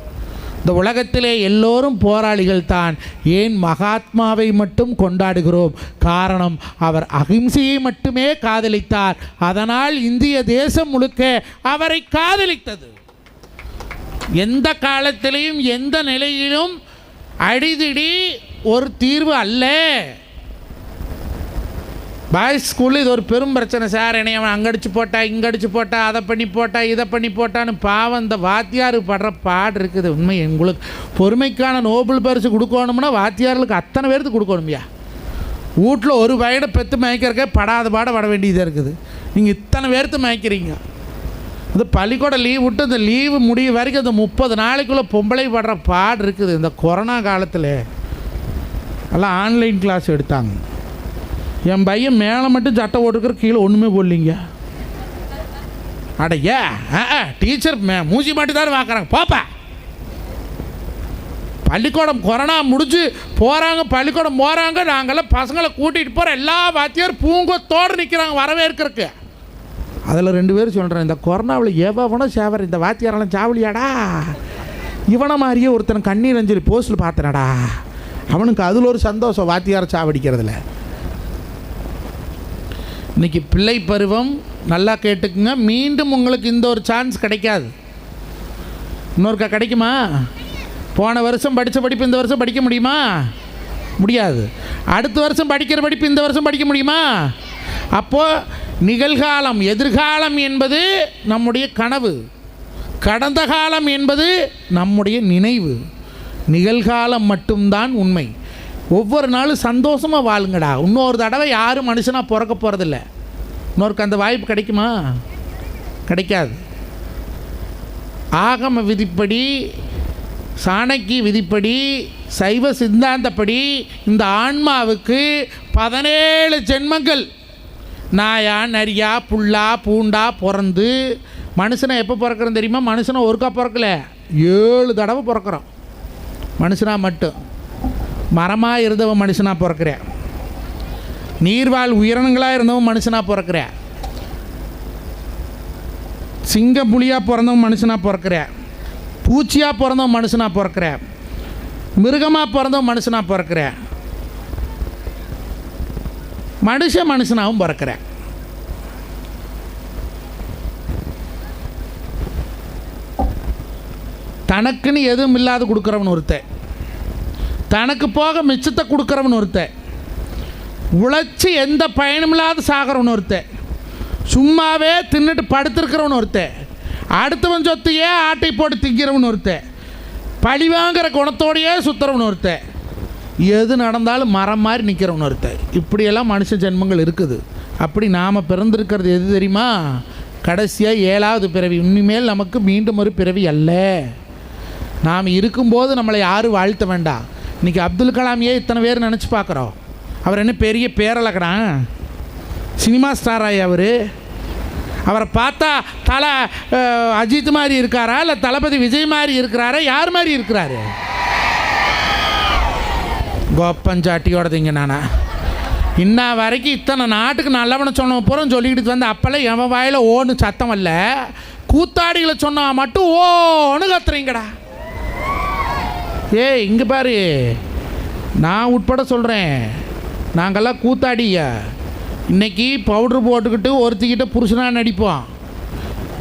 இந்த உலகத்திலே எல்லோரும் போராளிகள் தான். ஏன் மகாத்மாவை மட்டும் கொண்டாடுகிறோம்? காரணம், அவர் அகிம்சையை மட்டுமே காதலித்தார். அதனால் இந்திய தேசம் முழுக்க அவரை காதலித்தது. எந்த காலத்திலையும் எந்த நிலையிலும் அடிதிடி ஒரு தீர்வு அல்ல. பாய்ஸ் ஸ்கூலில் இது ஒரு பெரும் பிரச்சனை சார். என்னை அவன் அங்கே அடிச்சு போட்டா, இங்கே அடிச்சு போட்டா, அதை பண்ணி போட்டா, இதை பண்ணி போட்டான்னு பாவம் இந்த வாத்தியார் படுற பாடு இருக்குது. உண்மை, உங்களுக்கு பொறுமைக்கான நோபல் பரிசு கொடுக்கணும்னா வாத்தியார்களுக்கு அத்தனை பேருக்கு கொடுக்கணும்யா. வீட்டில் ஒரு பையனை பெற்று மயக்கிறக்கே படாத பாட பட வேண்டியதாக இருக்குது. நீங்கள் இத்தனை பேர்த்து மயக்கிறீங்க. இந்த பள்ளிக்கூடம் லீவ் விட்டு இந்த லீவு முடிய வரைக்கும் இந்த 30 நாளைக்குள்ளே பொம்பளை படுற பாடு இருக்குது. இந்த கொரோனா காலத்தில் எல்லாம் ஆன்லைன் கிளாஸ் எடுத்தாங்க. என் பையன் மேலே மட்டும் சட்டை போட்டுக்கிற, கீழே ஒன்றுமே போடலிங்க. அடையா டீச்சர் மூஞ்சி மட்டும் தான் பார்க்குறாங்க. பாப்பா பள்ளிக்கூடம் கொரோனா முடிஞ்சு போகிறாங்க, பள்ளிக்கூடம் போகிறாங்க. நாங்கள்லாம் பசங்களை கூட்டிகிட்டு போகிற எல்லா வாத்தியார் பூங்கத்தோடு நிற்கிறாங்க வரவேற்கிறதுக்கு. அதில் 2 பேர் சொல்கிறேன், இந்த கொரோனாவில் எவனோ சேவர், இந்த வாத்தியாரெல்லாம் சாவலியாடா, இவனை மாதிரியே ஒருத்தன் கண்ணீர் அஞ்சலி போஸ்டில் பார்த்தனடா. அவனுக்கு அதில் ஒரு சந்தோஷம், வாத்தியாரை சாவடிக்கிறதுல. இன்றைக்கி பிள்ளை பருவம் நல்லா கேட்டுக்குங்க. மீண்டும் உங்களுக்கு இந்த ஒரு சான்ஸ் கிடைக்காது. இன்னொருக்கா கிடைக்குமா? போன வருஷம் படித்த படிப்பு இந்த வருஷம் படிக்க முடியுமா? முடியாது. அடுத்த வருஷம் படிக்கிற படிப்பு இந்த வருஷம் படிக்க முடியுமா? அப்போது நிகழ்காலம் எதிர்காலம் என்பது நம்முடைய கனவு, கடந்த காலம் என்பது நம்முடைய நினைவு, நிகழ்காலம் மட்டும்தான் உண்மை. ஒவ்வொரு நாளும் சந்தோஷமாக வாழுங்கடா. இன்னொரு தடவை யாரும் மனுஷனாக பிறக்க போகிறதில்ல. இன்னொருக்கு அந்த வாய்ப்பு கிடைக்குமா? கிடைக்காது. ஆகம விதிப்படி, சாணக்கிய விதிப்படி, சைவ சித்தாந்தப்படி இந்த ஆன்மாவுக்கு 17 ஜென்மங்கள் நாயா நரியா புல்லா பூண்டா பிறந்து மனுஷனை எப்போ பிறக்கிறோம் தெரியுமா? மனுஷனை ஒருக்கா பிறக்கல, 7 தடவை பிறக்கிறோம் மனுஷனாக மட்டும். மரமாக இருந்தவன் மனுஷனாக பிறக்கிறேன், நீர்வாழ் உயிரினங்களாக இருந்தவன் மனுஷனாக பிறக்கிறேன், சிங்க புலியாக பிறந்தவன் மனுஷனாக பிறக்கிறேன், பூச்சியாக பிறந்தவன் மனுஷனாக பிறக்கிறேன், மிருகமாக பிறந்தவன் மனுஷனாக பிறக்கிறேன், மனுஷனாகவும் பிறக்கிறேன். தனக்குன்னு எதுவும் இல்லாத கொடுக்குறவன் ஒருத்தன், தனக்கு போக மிச்சத்தை கொடுக்குறவன் ஒருத்தன், உழைச்சி எந்த பயனும் இல்லாத சாகிறவன் ஒருத்தன், சும்மாவே தின்னுட்டு படுத்திருக்கிறவன் ஒருத்தன், அடுத்தவன் சொத்தையே ஆட்டை போட்டு திங்கிறவன் ஒருத்தன், பழி வாங்குற குணத்தோடையே சுற்றுறவன் ஒருத்தன், எது நடந்தாலும் மரம் மாதிரி நிற்கிறவன் ஒருத்தன். இப்படியெல்லாம் மனுஷ ஜென்மங்கள் இருக்குது. அப்படி நாம் பிறந்திருக்கிறது எது தெரியுமா? கடைசியாக 7வது பிறவி. இனிமேல் நமக்கு மீண்டும் ஒரு பிறவி அல்ல. நாம் இருக்கும்போது நம்மளை யாரும் வாழ்த்த வேண்டாம். இன்றைக்கி அப்துல் கலாமையே இத்தனை பேர் நினச்சி பார்க்குறோம். அவர் என்ன பெரிய பேரழகனா? சினிமா ஸ்டாராய் அவரை பார்த்தா தலை அஜித் மாதிரி இருக்காரா, இல்லை தளபதி விஜய் மாதிரி இருக்கிறாரா, யார் மாதிரி இருக்கிறாரு? கோப்பஞ்சாட்டியோடதுங்க. நானா இன்ன வரைக்கும் இத்தனை நாட்டுக்கு நல்லவனை சொன்னவன் பூரம் சொல்லிக்கிட்டு வந்து அப்போல்லாம் எவன் வாயில் ஓன்னு சத்தம் அல்ல, கூத்தாடிகளை சொன்னா மட்டும் ஓன்னு கத்துறீங்கடா. ஏய் இங்கே பாரு, நான் உட்பட சொல்கிறேன், நாங்கள்லாம் கூத்தாடியா. இன்றைக்கி பவுட்ரு போட்டுக்கிட்டு ஒருத்திக்கிட்ட புருஷனாக நடிப்போம்,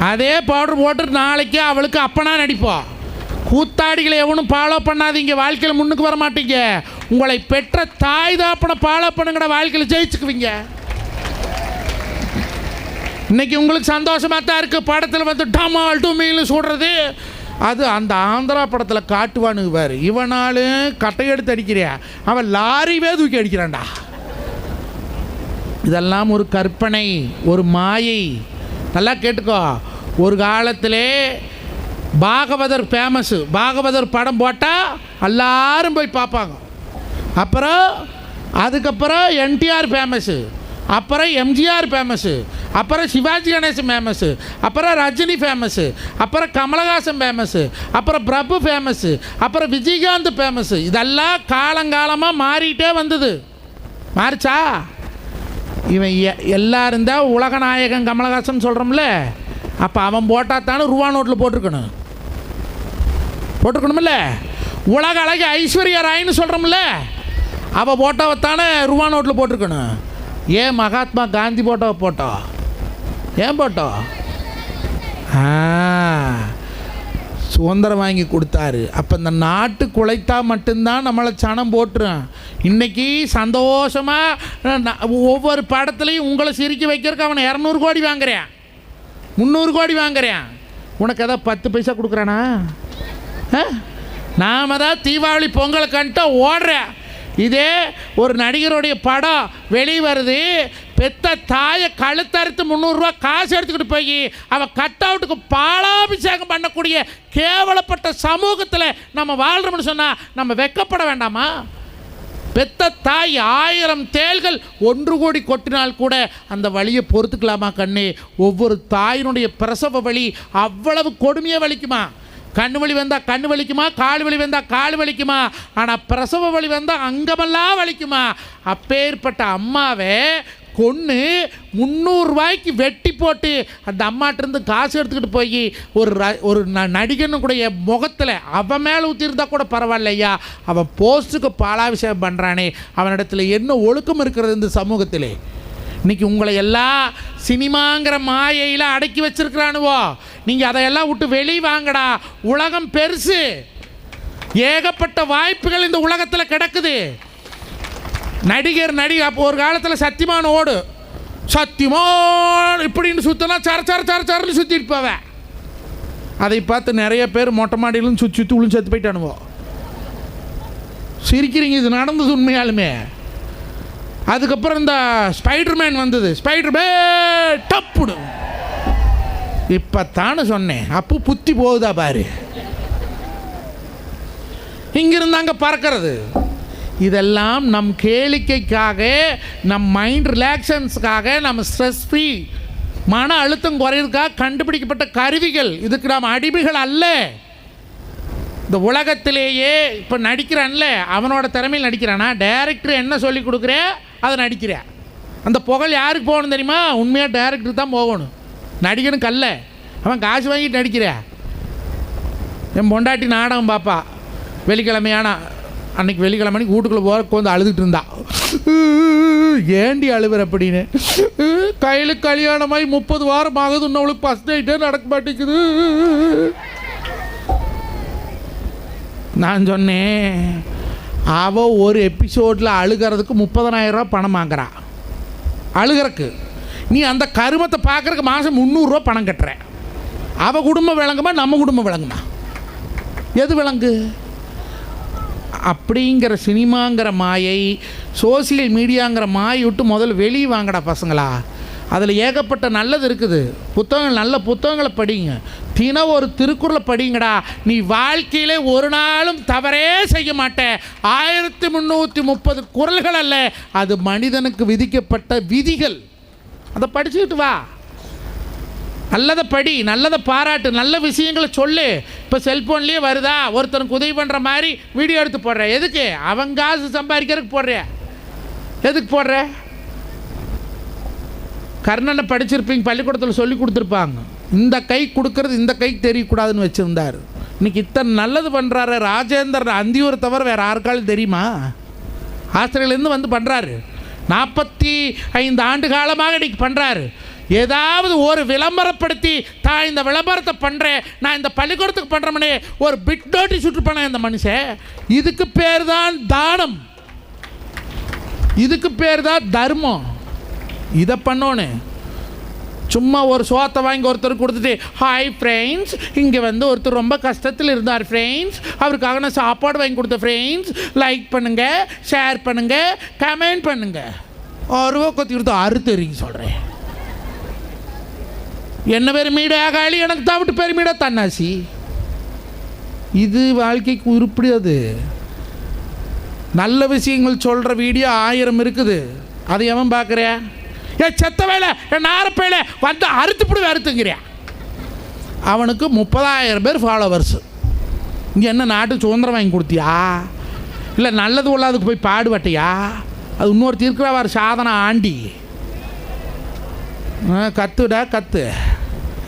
அதே பவுட்ரு போட்டு நாளைக்கு அவளுக்கு அப்பனா நடிப்போம். கூத்தாடிகளை எவனும் ஃபாலோ பண்ணாதீங்க, வாழ்க்கையில் முன்னுக்கு வர மாட்டீங்க. உங்களை பெற்ற தாய் தாப்பனை ஃபாலோ பண்ணுங்கட, வாழ்க்கையில் ஜெயிச்சுக்குவீங்க. இன்னைக்கு உங்களுக்கு சந்தோஷமாக தான் இருக்குது. படத்தில் வந்து டமால் டுமீல்னு சொல்கிறது, அது அந்த ஆந்திரா படத்தில் காட்டுவானுங்க பாரு. இவனாலும் கட்டை எடுத்து அடிக்கிறியா, அவன் லாரிவே தூக்கி அடிக்கிறான்டா. இதெல்லாம் ஒரு கற்பனை, ஒரு மாயை. நல்லா கேட்டுக்கோ. ஒரு காலத்திலே பாகவதர் ஃபேமஸ்ஸு. பாகவதர் படம் போட்டால் எல்லாரும் போய் பார்ப்பாங்க. அதுக்கப்புறம் என்டிஆர் ஃபேமஸ்ஸு, அப்புறம் எம்ஜிஆர் ஃபேமஸ்ஸு, அப்புறம் சிவாஜி கணேசன் ஃபேமஸ்ஸு, அப்புறம் ரஜினி ஃபேமஸ்ஸு, அப்புறம் கமலஹாசன் ஃபேமஸ்ஸு, அப்புறம் பிரபு ஃபேமஸ்ஸு, அப்புறம் விஜயகாந்த் ஃபேமஸ்ஸு. இதெல்லாம் காலங்காலமாக மாறிட்டே வந்தது. மாறிச்சா? இவன் எல்லாரும் தான் உலகநாயகன் கமலஹாசன் சொல்கிறோம்ல, அப்போ அவன் போட்டால் தானே ரூபா நோட்டில் போட்டிருக்கணுமில்ல. உலக அழகி ஐஸ்வர்யா ராய்னு சொல்கிறோம்ல, அவள் போட்டாவை தானே ரூபா நோட்டில் போட்டிருக்கணும். ஏன் மகாத்மா காந்தி போட்டோவை போட்டோம்? ஏன் போட்டோம்? சுதந்திரம் வாங்கி கொடுத்தாரு. அப்போ இந்த நாட்டு குலைத்தா மட்டும்தான் நம்மளை சனம் போட்டுரும். இன்றைக்கி சந்தோஷமாக ஒவ்வொரு படத்துலையும் உங்களை சிரிக்க வைக்கிறதுக்கு அவனை 200 கோடி வாங்குறேன், 300 கோடி வாங்குறேன். உனக்கு எதாவது 10 பைசா கொடுக்குறானா? நாம தான் தீபாவளி பொங்கல் கண்ட ஓடுறேன். இதே ஒரு நடிகருடைய படம் வெளியே வருது, பெத்த தாயை கழுத்தறுத்து 300 ரூபா காசு எடுத்துக்கிட்டு போய் அவன் கட் அவுட்டுக்கு பாலாபிஷேகம் பண்ணக்கூடிய கேவலப்பட்ட சமூகத்தில் நம்ம வாழ்கிறோம்னு சொன்னால் நம்ம வெக்கப்பட வேண்டாமா? பெத்த தாய் 1000 தேள்கள் 1 கோடி கொட்டினால் கூட அந்த வலியை பொறுத்துக்கலாமா கண்ணு? ஒவ்வொரு தாயினுடைய பிரசவ வலி அவ்வளவு கொடுமையாக வலிக்குமா? கண்ணு வலி வந்தால் கண்ணு வலிக்குமா, கால் வலி வந்தால் கால் வலிக்குமா, ஆனால் பிரசவ வலி வந்தால் அங்கமெல்லாம் வலிக்குமா? அப்பேற்பட்ட அம்மாவை கொன்று 300 ரூபாய்க்கு வெட்டி போட்டு அந்த அம்மாட்டிருந்து காசு எடுத்துக்கிட்டு போய் ஒரு நடிகன்னு கூட என் முகத்தில் அவன் மேலே ஊற்றிருந்தா கூட பரவாயில்லையா, அவன் போஸ்ட்டுக்கு பாலாபிஷேகம் பண்ணுறானே, அவனிடத்தில் என்ன ஒழுக்கம் இருக்கிறது இந்த சமூகத்திலே? இன்றைக்கி உங்களை எல்லாம் சினிமாங்கிற மாயையில் அடக்கி வச்சிருக்கிறானுவோ. நீங்கள் அதையெல்லாம் விட்டு வெளியே வாங்கடா. உலகம் பெருசு, ஏகப்பட்ட வாய்ப்புகள் இந்த உலகத்தில் கிடக்குது. நடிகர் அப்போ ஒரு காலத்தில் சத்தியமான ஓடு, சத்தியமான் இப்படின்னு சுற்றினா சரன்னு சுற்றிட்டு போவேன். அதை பார்த்து நிறைய பேர் மொட்டை மாடியிலும் சுற்றி உளுந்து செத்து போயிட்டானுவோம். சிரிக்கிறீங்க, இது நடந்தது உண்மையாலுமே. அதுக்கப்புறம் இந்த ஸ்பைடர்மேன் வந்தது, ஸ்பைடர்மேன் டப்புடு. இப்போ தானே சொன்னேன், அப்போ புத்தி போகுதா பாரு. இங்கிருந்து அங்கே பறக்கிறது. இதெல்லாம் நம் கேளிக்கைக்காக, நம் மைண்ட் ரிலாக்ஸன்ஸுக்காக, நம்ம ஸ்ட்ரெஸ் ஃப்ரீ மன அழுத்தம் குறையிறதுக்காக கண்டுபிடிக்கப்பட்ட கருவிகள். இதுக்கு நாம் அடிமைகள் அல்ல. இந்த உலகத்திலேயே இப்போ நடிக்கிறான்ல, அவனோட திறமையில் நடிக்கிறானா? டைரக்டர் என்ன சொல்லி கொடுக்குறே அதை நடிக்கிறேன். அந்த புகழ் யாருக்கு போகணும் தெரியுமா? உண்மையாக டைரக்டர் தான் போகணும், நடிகனுக்கு அல்ல. அவன் காசு வாங்கிட்டு நடிக்கிறேன். என் பொண்டாட்டி நாடகம் பாப்பா, வெள்ளிக்கிழமையான அன்றைக்கி வெள்ளிக்கிழமைக்கு வீட்டுக்குள்ளே போகிறக்கு வந்து அழுதுகிட்டு இருந்தா. ஏண்டி அழுவுற அப்படின்னு. கையில் கல்யாணமாகி 30 வாரம் ஆகுது, இன்னவளுக்கு ஃபஸ்ட் நைட்டே நடக்க மாட்டேங்குது. நான் சொன்னேன், அவள் ஒரு எபிசோடில் அழுகிறதுக்கு 30,000 ரூபா பணம் வாங்குறா அழுகிறக்கு. நீ அந்த கருமத்தை பார்க்குறக்கு மாதம் 300 ரூபா பணம் கட்டுற. அவள் குடும்பம் விளங்குமா, நம்ம குடும்பம் விளங்குமா? எது விளங்கு? அப்படிங்கிற சினிமாங்கிற மாயை, சோசியல் மீடியாங்கிற மாயை விட்டு முதல்ல வெளியே வாங்கடா பசங்களா. அதில் ஏகப்பட்ட நல்லது இருக்குது. புத்தகங்கள், நல்ல புத்தகங்களை படிங்க. தினம் ஒரு திருக்குறளை படிங்கடா. நீ வாழ்க்கையிலே ஒரு நாளும் தவறே செய்ய மாட்டேன். 1330 குறள்கள் அல்ல, அது மனிதனுக்கு விதிக்கப்பட்ட விதிகள். அதை படிச்சுக்கிட்டு வா. நல்லதை படி, நல்லதை பாராட்டு, நல்ல விஷயங்களை சொல்லு. இப்போ செல்ஃபோன்லேயே வருதா, ஒருத்தனுக்கு உதவி பண்ணுற மாதிரி வீடியோ எடுத்து போடுற. எதுக்கு? அவன் காசு சம்பாதிக்கிறதுக்கு போடுற. எதுக்கு போடுற? கர்ணனை படிச்சிருப்பீங்க, பள்ளிக்கூடத்தில் சொல்லி கொடுத்துருப்பாங்க. இந்த கை கொடுக்கறது இந்த கைக்கு தெரியக்கூடாதுன்னு வச்சுருந்தார். இன்றைக்கி இத்தனை நல்லது பண்ணுறாரு ராஜேந்திரன் அந்தியூரை தவிர வேறு யாருக்காலும் தெரியுமா? ஆஸ்திரேலியாலேருந்து வந்து பண்ணுறாரு. 45 ஆண்டு காலமாக இன்றைக்கி பண்ணுறாரு. ஏதாவது ஒரு விளம்பரப்படுத்தி தான் இந்த விளம்பரத்தை பண்ணுறேன், நான் இந்த பள்ளிக்கூடத்துக்கு பண்ணுறோம்னே ஒரு பிட் நோட்டீஸ் சுட்டுப்பானே இந்த மனுஷன். இதுக்கு பேர் தான் தானம், இதுக்கு பேர் தான் தர்மம். இதை பண்ணோன்னு சும்மா ஒரு சோத்தை வாங்கி ஒருத்தர் கொடுத்துட்டு, ஹாய் ஃப்ரெண்ட்ஸ், இங்கே வந்து ஒருத்தர் ரொம்ப கஷ்டத்தில் இருந்தார் ஃப்ரெண்ட்ஸ், அவருக்காக நான் சாப்பாடு வாங்கி கொடுத்தேன் ஃப்ரெண்ட்ஸ், லைக் பண்ணுங்கள், ஷேர் பண்ணுங்கள், கமெண்ட் பண்ணுங்கள். அருவா கொத்தி கொடுத்து அறுத்தறிங்க சொல்கிறேன். என்ன பெருமீடா காளி, எனக்கு தவிட்டு பெருமீடா தன்னாசி. இது வாழ்க்கைக்கு உருப்படியாது. நல்ல விஷயங்கள் சொல்கிற வீடியோ 1000 இருக்குது, அதை எவன் பார்க்குறியா? ஏன் செத்த வேலை, என் நாரப்பேலை வந்து அறுத்துப்பிடு அறுத்துங்கிறியா? அவனுக்கு 30,000 பேர் ஃபாலோவர்ஸு. இங்கே என்ன நாட்டுக்கு சுதந்திரம் வாங்கி கொடுத்தியா, இல்லை நல்லது உள்ளதுக்கு போய் பாடுபட்டியா? அது இன்னொரு இருக்கிறவார் சாதனை ஆண்டி. கத்துடா கத்து,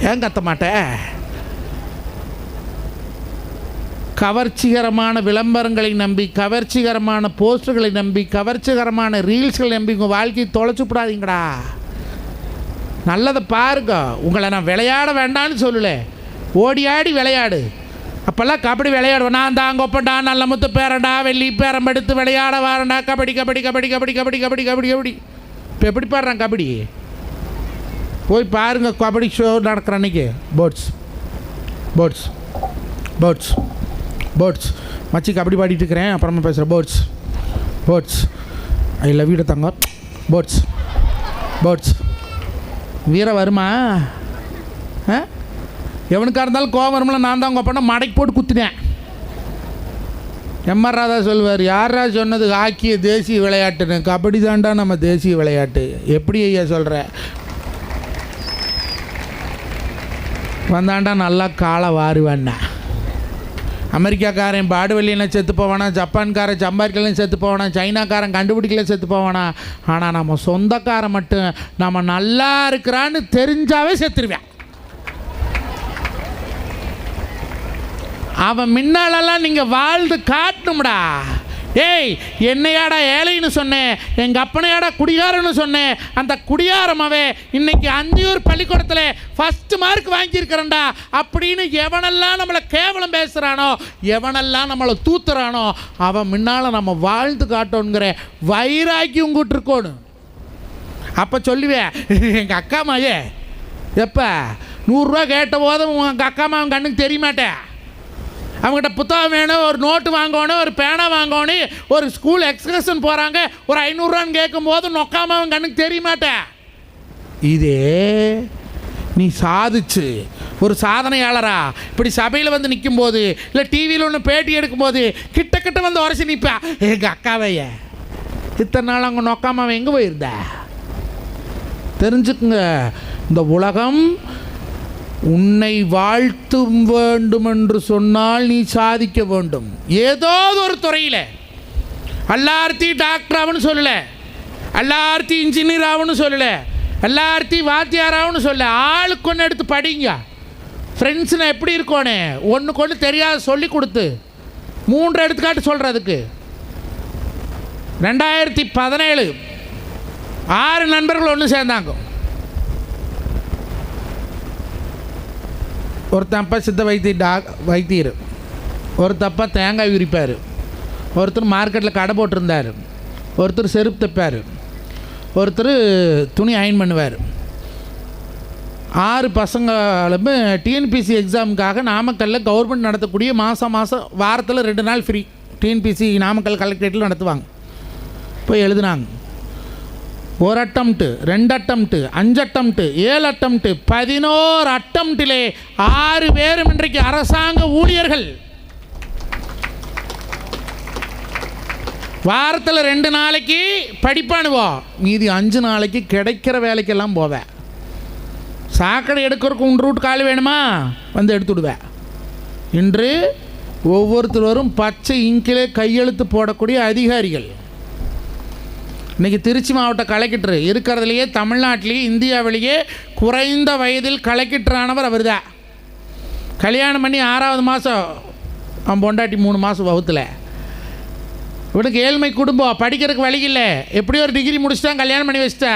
ஏன் கத்த மாட்டேன்? கவர்ச்சிகரமான விளம்பரங்களை நம்பி, கவர்ச்சிகரமான போஸ்டர்களை நம்பி, கவர்ச்சிகரமான ரீல்ஸ்களை நம்பி உங்கள் வாழ்க்கையை தொலைச்சுப்படாதீங்கடா. நல்லதை பாருங்க. உங்களை நான் விளையாட வேண்டான்னு சொல்லலை, ஓடி ஆடி விளையாடு. அப்போல்லாம் கபடி விளையாடுவேன், நான் தாங்க ஒப்பண்டா, நல்ல முத்து பேரண்டா, வெள்ளி பேரம் எடுத்து விளையாட வாரண்டா, கபடி கபடி கபடி கபடி கபடி கபடி கபடி கபடி. இப்போ எப்படி பாடுறான் கபடி? போய் பாருங்கள், கபடி ஷோ நடக்கிற அன்றைக்கி. போட்ஸ் போட்ஸ் போட்ஸ் போட்ஸ் மச்சி கபடி பாடிட்டு இருக்கிறேன், அப்புறமா பேசுகிறேன். போட்ஸ் போட்ஸ் ஐ லவ் யூ தங்க. போட்ஸ் போட்ஸ் வீர வருமா? எவனுக்காக இருந்தாலும் கோவம் வரும்ல. நான் தான் உங்கள் பண்ண மடைக்கு போட்டு குத்தினேன். எம்ஆர் ராதா சொல்வார், யாரா சொன்னது ஹாக்கிய தேசிய விளையாட்டுன்னு? கபடி தாண்டா நம்ம தேசிய விளையாட்டு. எப்படி ஐயா சொல்கிற? வந்தாண்டா நல்லா காலை வாருவேண்ணா. அமெரிக்காக்காரன் பாடுவெளியில் செத்து போவானா, ஜப்பான்காரன் சம்பாதிக்கலாம் செத்து போவானா, சைனாக்காரன் கண்டுபிடிக்கல செத்து போவானா. ஆனால் நம்ம சொந்தக்காரன் மட்டும் நம்ம நல்லா இருக்கிறான்னு தெரிஞ்சாவே செத்துருவேன். அவன் முன்னாலெல்லாம் நீங்கள் வாழ்ந்து காட்டணும்டா. ஏய், என்னையாடா ஏழைன்னு சொன்னேன், எங்கள் அப்பனையாடா குடிகாரன்னு சொன்னேன். அந்த குடியாரமாவே இன்னைக்கு அந்தியூர் பள்ளிக்கூடத்தில் ஃபஸ்ட்டு மார்க் வாங்கியிருக்கிறேன்டா அப்படின்னு எவனெல்லாம் நம்மளை கேவலம் பேசுகிறானோ, எவனெல்லாம் நம்மளை தூத்துறானோ, அவன் முன்னால் நம்ம வாழ்ந்து காட்டோங்கிற வைராக்கியம் கூட்டு இருக்கணும். அப்போ சொல்லுவேன், எங்கள் அக்கா மாயே எப்போ 100 ரூபா கேட்ட போதும் உங்கள் அக்கா மாவன் கண்ணுக்கு தெரிய மாட்டேன். அவங்ககிட்ட புத்தகம் வேணும், ஒரு நோட்டு வாங்கணும், ஒரு பேனா வாங்கணும், ஒரு ஸ்கூல் எக்ஸ்கர்ஷன் போகிறாங்க, ஒரு 500 ரூபான்னு கேட்கும் போது நொக்காம அவன் கண்ணுக்கு தெரிய மாட்டேன். இதே நீ சாதிச்சு ஒரு சாதனையாளரா இப்படி சபையில் வந்து நிற்கும் போது, இல்லை டிவியில் ஒன்று பேட்டி எடுக்கும்போது கிட்ட கிட்ட வந்து உரைச்சி நிற்பா, எங்கள் அக்காவைய இத்தனை நாள் அவங்க நொக்காம அவன் எங்கே போயிருந்த? தெரிஞ்சுக்குங்க, இந்த உலகம் உன்னை வாழ்த்து வேண்டும் என்று சொன்னால் நீ சாதிக்க வேண்டும். ஏதோ ஒரு துறையில் எல்லார்த்தி டாக்டர் ஆகுன்னு சொல்லலை, எல்லார்த்தி இன்ஜினியர் ஆகுன்னு சொல்லலை, எல்லார்த்தி வாத்தியார் ஆகுன்னு சொல்ல. ஆளுக்கு ஒன்று எடுத்து படிங்க. ஃப்ரெண்ட்ஸ்னா எப்படி இருக்கோனே ஒன்றுக்கு ஒன்று தெரியாத சொல்லி கொடுத்து 3 எடுத்துக்காட்டு சொல்கிறதுக்கு. 2017 6 நண்பர்கள் ஒன்று சேர்ந்தாங்க. ஒருத்தப்பா சித்த வைத்தியர், ஒருத்தப்பா தேங்காய் உரிப்பார், ஒருத்தர் மார்க்கெட்டில் கடை போட்டிருந்தார், ஒருத்தர் செருப்பு தைப்பார், ஒருத்தர் துணி அயன் பண்ணுவார். 6 பசங்களுமே டிஎன்பிசி எக்ஸாமுக்காக நாமக்கல்லில் கவர்மெண்ட் நடத்தக்கூடிய மாதம் வாரத்தில் 2 நாள் ஃப்ரீ டிஎன்பிசி நாமக்கல் கலெக்டரேட்டில் நடத்துவாங்க. போய் எழுதுனாங்க. 1 அட்டம்ப்ட்டு, 2 அட்டம்ப்ட்டு, 5 அட்டம்ப்ட்டு, 7 அட்டம்ப்ட்டு, 11 அட்டம்ப்டிலே 6 பேரும் இன்றைக்கு அரசாங்க ஊழியர்கள். வாரத்தில் 2 நாளைக்கு படிப்பானுவோம், மீதி 5 நாளைக்கு கிடைக்கிற வேலைக்கெல்லாம் போவேன். சாக்கடை எடுக்கிறதுக்கு 1 ரூட் கால் வேணுமா, வந்து எடுத்துவிடுவேன். இன்று ஒவ்வொருத்தரும் பச்சை இங்கிலே கையெழுத்து போடக்கூடிய அதிகாரிகள். இன்றைக்கி திருச்சி மாவட்ட கலெக்டர் இருக்கிறதுலையே தமிழ்நாட்டிலேயே இந்தியாவிலேயே குறைந்த வயதில் கலெக்டரானவர் அவர் தான். கல்யாணம் பண்ணி 6வது மாதம் அவன் பொண்டாட்டி 3 மாதம் வகுத்தில். இவனுக்கு ஏழ்மை குடும்பம், படிக்கிறதுக்கு வழி இல்லை, எப்படியோ ஒரு டிகிரி முடிச்சுட்டான், கல்யாணம் பண்ணி வச்சுட்டா.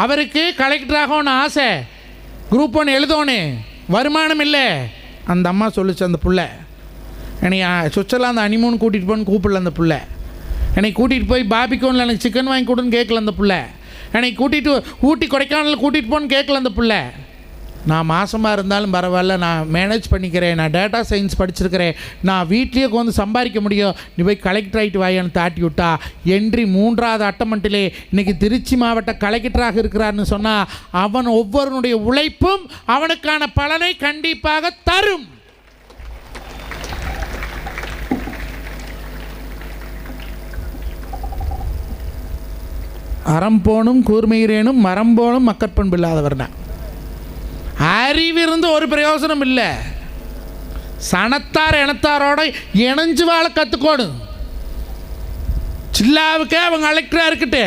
அவருக்கு கலெக்டராகணும்னு ஆசை, குரூப் 1 எழுதோன்னு, வருமானம் இல்லை. அந்த அம்மா சொல்லிச்சு, அந்த புள்ள என்னை சுவிட்சர்லாந்து ஹனிமூன் கூட்டிகிட்டு போன்னு கூப்பிடல. அந்த புள்ள என்னை கூட்டிகிட்டு போய் பாபிகோனில் எனக்கு சிக்கன் வாங்கி கொடுன்னு கேட்கல. அந்த புள்ள என்னை கூட்டிகிட்டு ஊட்டி கொடைக்கானல் கூட்டிகிட்டு போன்னு கேட்கல. அந்த புள்ள நான் மாசமாக இருந்தாலும் பரவாயில்ல, நான் மேனேஜ் பண்ணிக்கிறேன், நான் டேட்டா சயின்ஸ் படிச்சிருக்கிறேன், நான் வீட்லேயே வந்து சம்பாதிக்க முடியும், நீ போய் கலெக்டர் ஆகிட்டு வாயான்னு தாட்டி விட்டா. என்ட்ரி 3வது அட்டமெண்ட்டிலே இன்றைக்கி திருச்சி மாவட்ட கலெக்டராக இருக்கிறான்னு சொன்னால் அவன் ஒவ்வொருனுடைய உழைப்பும் அவனுக்கான பலனை கண்டிப்பாக தரும். அறம் போனும் கூர்மையிரேனும் மரம் போனும் மக்கட்பண்பு இல்லாதவர் தான். அறிவிருந்து ஒரு பிரயோஜனம் இல்லை. சனத்தார் இனத்தாரோட இணைஞ்சு வாழ கற்றுக்கோணும். சில்லாவுக்கே அவங்க கலெக்டராக இருக்கட்டு,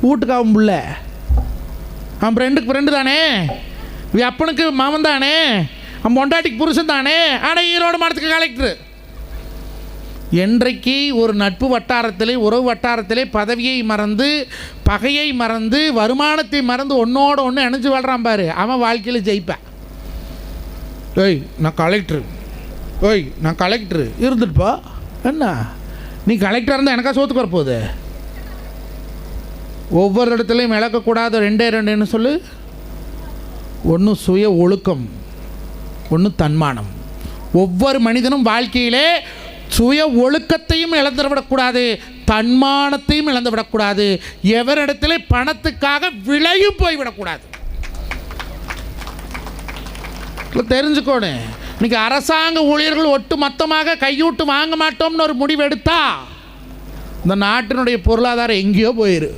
வீட்டுக்கு அவன் பிள்ளை, அவன் ஃப்ரெண்டு தானே, அப்பனுக்கு மாமன் தானே, அவன் பொண்டாட்டிக்கு புருஷன் தானே. ஆனால் ஈரோடு மாவட்டத்துக்கு கலெக்டரு. என்றைக்கு ஒரு நட்பு வட்டாரத்திலே, உறவு வட்டாரத்திலே பதவியை மறந்து, பகையை மறந்து, வருமானத்தை மறந்து ஒன்றோட ஒன்று இணைஞ்சு வாழ்கிறான் பாரு, அவன் வாழ்க்கையில் ஜெயிப்பேன். ஓய் நான் கலெக்டரு, ஓய் நான் கலெக்டரு இருந்துட்டுப்பா, என்ன நீ கலெக்டராக இருந்தால் எனக்கா சோத்துக்கு வரப்போகுது? ஒவ்வொரு இடத்துலையும் இழக்கக்கூடாத 2 சொல்லு. ஒன்று சுய ஒழுக்கம், ஒன்று தன்மானம். ஒவ்வொரு மனிதனும் வாழ்க்கையிலே சுய ஒழுக்கத்தையும் இழந்துவிடக்கூடாது, தன்மானத்தையும் இழந்துவிடக்கூடாது. எவரிடத்திலே பணத்துக்காக விலையும் போய்விடக்கூடாது. தெரிஞ்சுக்கோணும். இன்னைக்கு அரசாங்க ஊழியர்கள் ஒட்டு மொத்தமாக கையூட்டு வாங்க மாட்டோம்னு ஒரு முடிவு எடுத்தா இந்த நாட்டினுடைய பொருளாதாரம் எங்கேயோ போயிரு.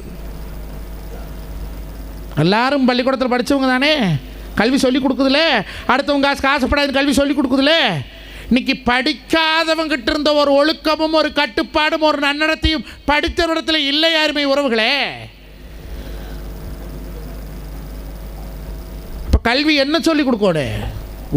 எல்லாரும் பள்ளிக்கூடத்தில் படித்தவங்க தானே, கல்வி சொல்லி கொடுக்குதுல, அடுத்தவங்க காசுப்படாது கல்வி சொல்லி கொடுக்குதுல. இன்னைக்கு படிக்காதவங்கிட்ட இருந்த ஒரு ஒழுக்கமும் ஒரு கட்டுப்பாடும் ஒரு நன்னடத்தையும் படித்தவரிடத்தில் இல்லை யாருமே உறவுகளே. இப்போ கல்வி என்ன சொல்லி கொடுக்கணும்?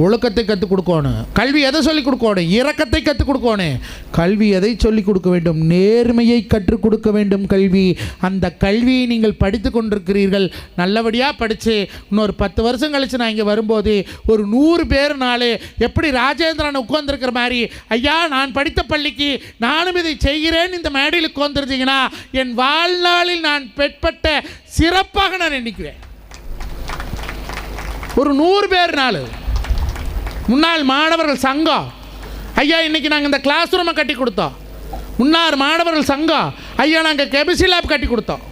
ஒழுக்கத்தை கற்றுக் கொடுக்கணும். கல்வி எதை சொல்லிக் கொடுக்கணும்? இரக்கத்தை கற்றுக் கொடுக்கணும். கல்வி எதை சொல்லிக் கொடுக்க வேண்டும்? நேர்மையை கற்றுக் கொடுக்க வேண்டும் கல்வி. அந்த கல்வியை நீங்கள் படித்து கொண்டிருக்கிறீர்கள். நல்லபடியாக படித்து இன்னொரு 10 வருஷம் கழித்து நான் இங்கே வரும்போது ஒரு 100 பேர்னாலே எப்படி ராஜேந்திரன் உட்கார்ந்துருக்கிற மாதிரி, ஐயா நான் படித்த பள்ளிக்கு நானும் இதை செய்கிறேன் இந்த மேடையில் உட்கார்ந்துருந்தீங்கன்னா என் வாழ்நாளில் நான் பெற்ற சிறப்பாக நான் எண்ணிக்குவேன். ஒரு 100 பேர்னாலும் முன்னாள் மாணவர்கள் சங்கம், ஐயா இன்றைக்கி நாங்கள் இந்த கிளாஸ் ரூமை கட்டி கொடுத்தோம். முன்னாள் மாணவர்கள் சங்கம், ஐயா நாங்கள் கெமிஸ்ட்ரி லேப் கட்டி கொடுத்தோம்.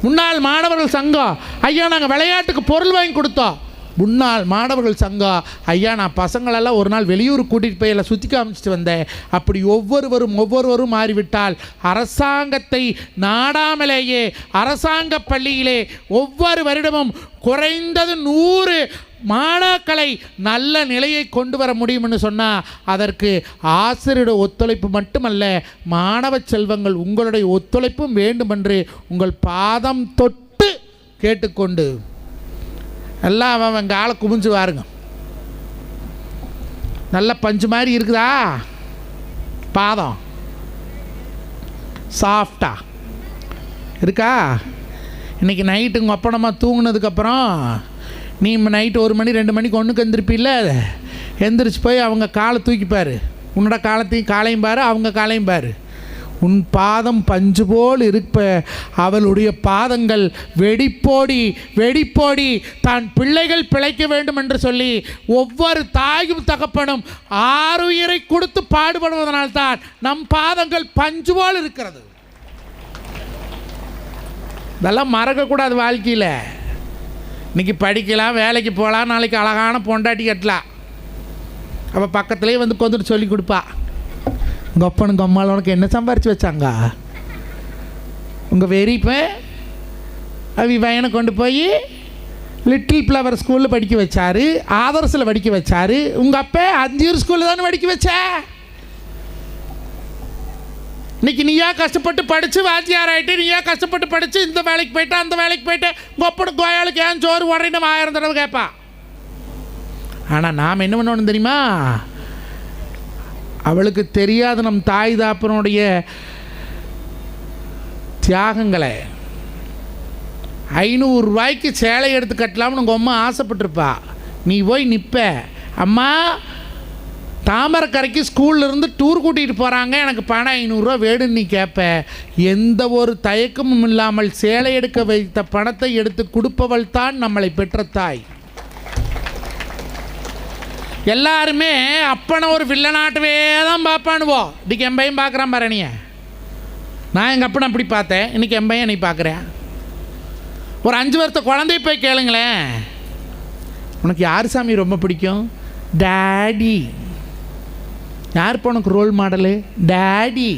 முன்னாள் மாணவர்கள் சங்கம், ஐயா நாங்கள் விளையாட்டுக்கு பொருள் வாங்கி கொடுத்தோம். முன்னாள் மாணவர்கள் சங்கம், ஐயா நான் பசங்களெல்லாம் ஒரு நாள் வெளியூர் கூட்டிகிட்டு போய் எல்லாம் சுற்றி காமிச்சிட்டு வந்தேன். அப்படி ஒவ்வொருவரும் மாறிவிட்டால் அரசாங்கத்தை நாடாமலேயே அரசாங்க பள்ளியிலே ஒவ்வொரு வருடமும் குறைந்தது 100 மாணாக்களை நல்ல நிலையை கொண்டு வர முடியும்னு சொன்னால் அதற்கு ஆசிரியருடைய ஒத்துழைப்பு மட்டுமல்ல, மாணவ செல்வங்கள் உங்களுடைய ஒத்துழைப்பும் வேண்டும் என்று உங்கள் பாதம் தொட்டு கேட்டுக்கொண்டு எல்லாம் அவன் ஆளை குமிஞ்சு வாருங்க. நல்ல பஞ்சு மாதிரி இருக்குதா? பாதம் சாஃப்டா இருக்கா? இன்றைக்கி நைட்டு உங்கள் அப்பனம்மா தூங்கினதுக்கப்புறம் நீ நைட்டு 1 மணி 2 மணிக்கு ஒன்றுக்கு எந்திருப்பில்ல, எந்திரிச்சு போய் அவங்க காலை தூக்கிப்பார். உன்னோட காலையும் பாரு, அவங்க காலையும் பாரு. உன் பாதம் பஞ்சு போல் இருப்ப அவளுடைய பாதங்கள் வெடிப்போடி தான் பிள்ளைகள் பிழைக்க வேண்டும் என்று சொல்லி ஒவ்வொரு தாயும் தகப்பனும் 6 உயிரை கொடுத்து பாடுபடுவதனால்தான் நம் பாதங்கள் பஞ்சு போல் இருக்கிறது. இதெல்லாம் மறக்கக்கூடாது வாழ்க்கையில். இன்றைக்கி படிக்கலாம், வேலைக்கு போகலாம், நாளைக்கு அழகான பொண்டாட்டி கட்டலாம். அப்போ பக்கத்துலேயே வந்து கொண்டுட்டு சொல்லி கொடுப்பா, உங்கள் அப்பனுங்க அம்மாவில் உனக்கு என்ன சம்பாரித்து வச்சாங்க? உங்கள் வெறிப்பேன் பையனை கொண்டு போய் லிட்டில் ஃப்ளவர் ஸ்கூலில் படிக்க வச்சார், ஆதர்ஸில் படிக்க வச்சார். உங்கள் அப்பா அந்தியூர் ஸ்கூலில் தானே படிக்க வச்ச. இன்றைக்கி நீயா கஷ்டப்பட்டு படித்து வாத்தியார் ஆகிட்டு, நீயா கஷ்டப்பட்டு படித்து இந்த வேலைக்கு போயிட்டு அந்த வேலைக்கு போயிட்டு உங்கள் அப்பனுக்கு கோயாளுக்கு ஏன் சோறு உடனே 1000 தடவை கேட்பா. ஆனால் நாம் என்ன பண்ணணும் தெரியுமா? அவளுக்கு தெரியாத நம் தாய் தாப்பனுடைய தியாகங்களை, 500 சேலை எடுத்து கட்டலாம்னு உங்கள் அம்மா ஆசைப்பட்டிருப்பா. நீ போய் நிற்ப, அம்மா தாமரைக்கரைக்கு ஸ்கூல்லேருந்து டூர் கூட்டிகிட்டு போகிறாங்க, எனக்கு பணம் 500 வேணும்னு நீ கேட்ப. எந்த ஒரு தயக்கமும் இல்லாமல் சேலை எடுக்க வைத்த பணத்தை எடுத்து கொடுப்பவள் தான் நம்மளை பெற்ற தாய். எல்லாருமே அப்பனை ஒரு வில்லனாட்டவே தான் பார்ப்பானுவோ. இன்றைக்கி என் பையன் பார்க்குறான் பாரு. நான் எங்கள் அப்பனை அப்படி பார்த்தேன், இன்றைக்கி என் பையன் நீ பார்க்குறேன். ஒரு 5 வருஷ குழந்தைய போய் கேளுங்களேன், உனக்கு யார் சாமி ரொம்ப பிடிக்கும்? டேடி. யார் இப்போ உனக்கு ரோல் மாடலு? டேடி.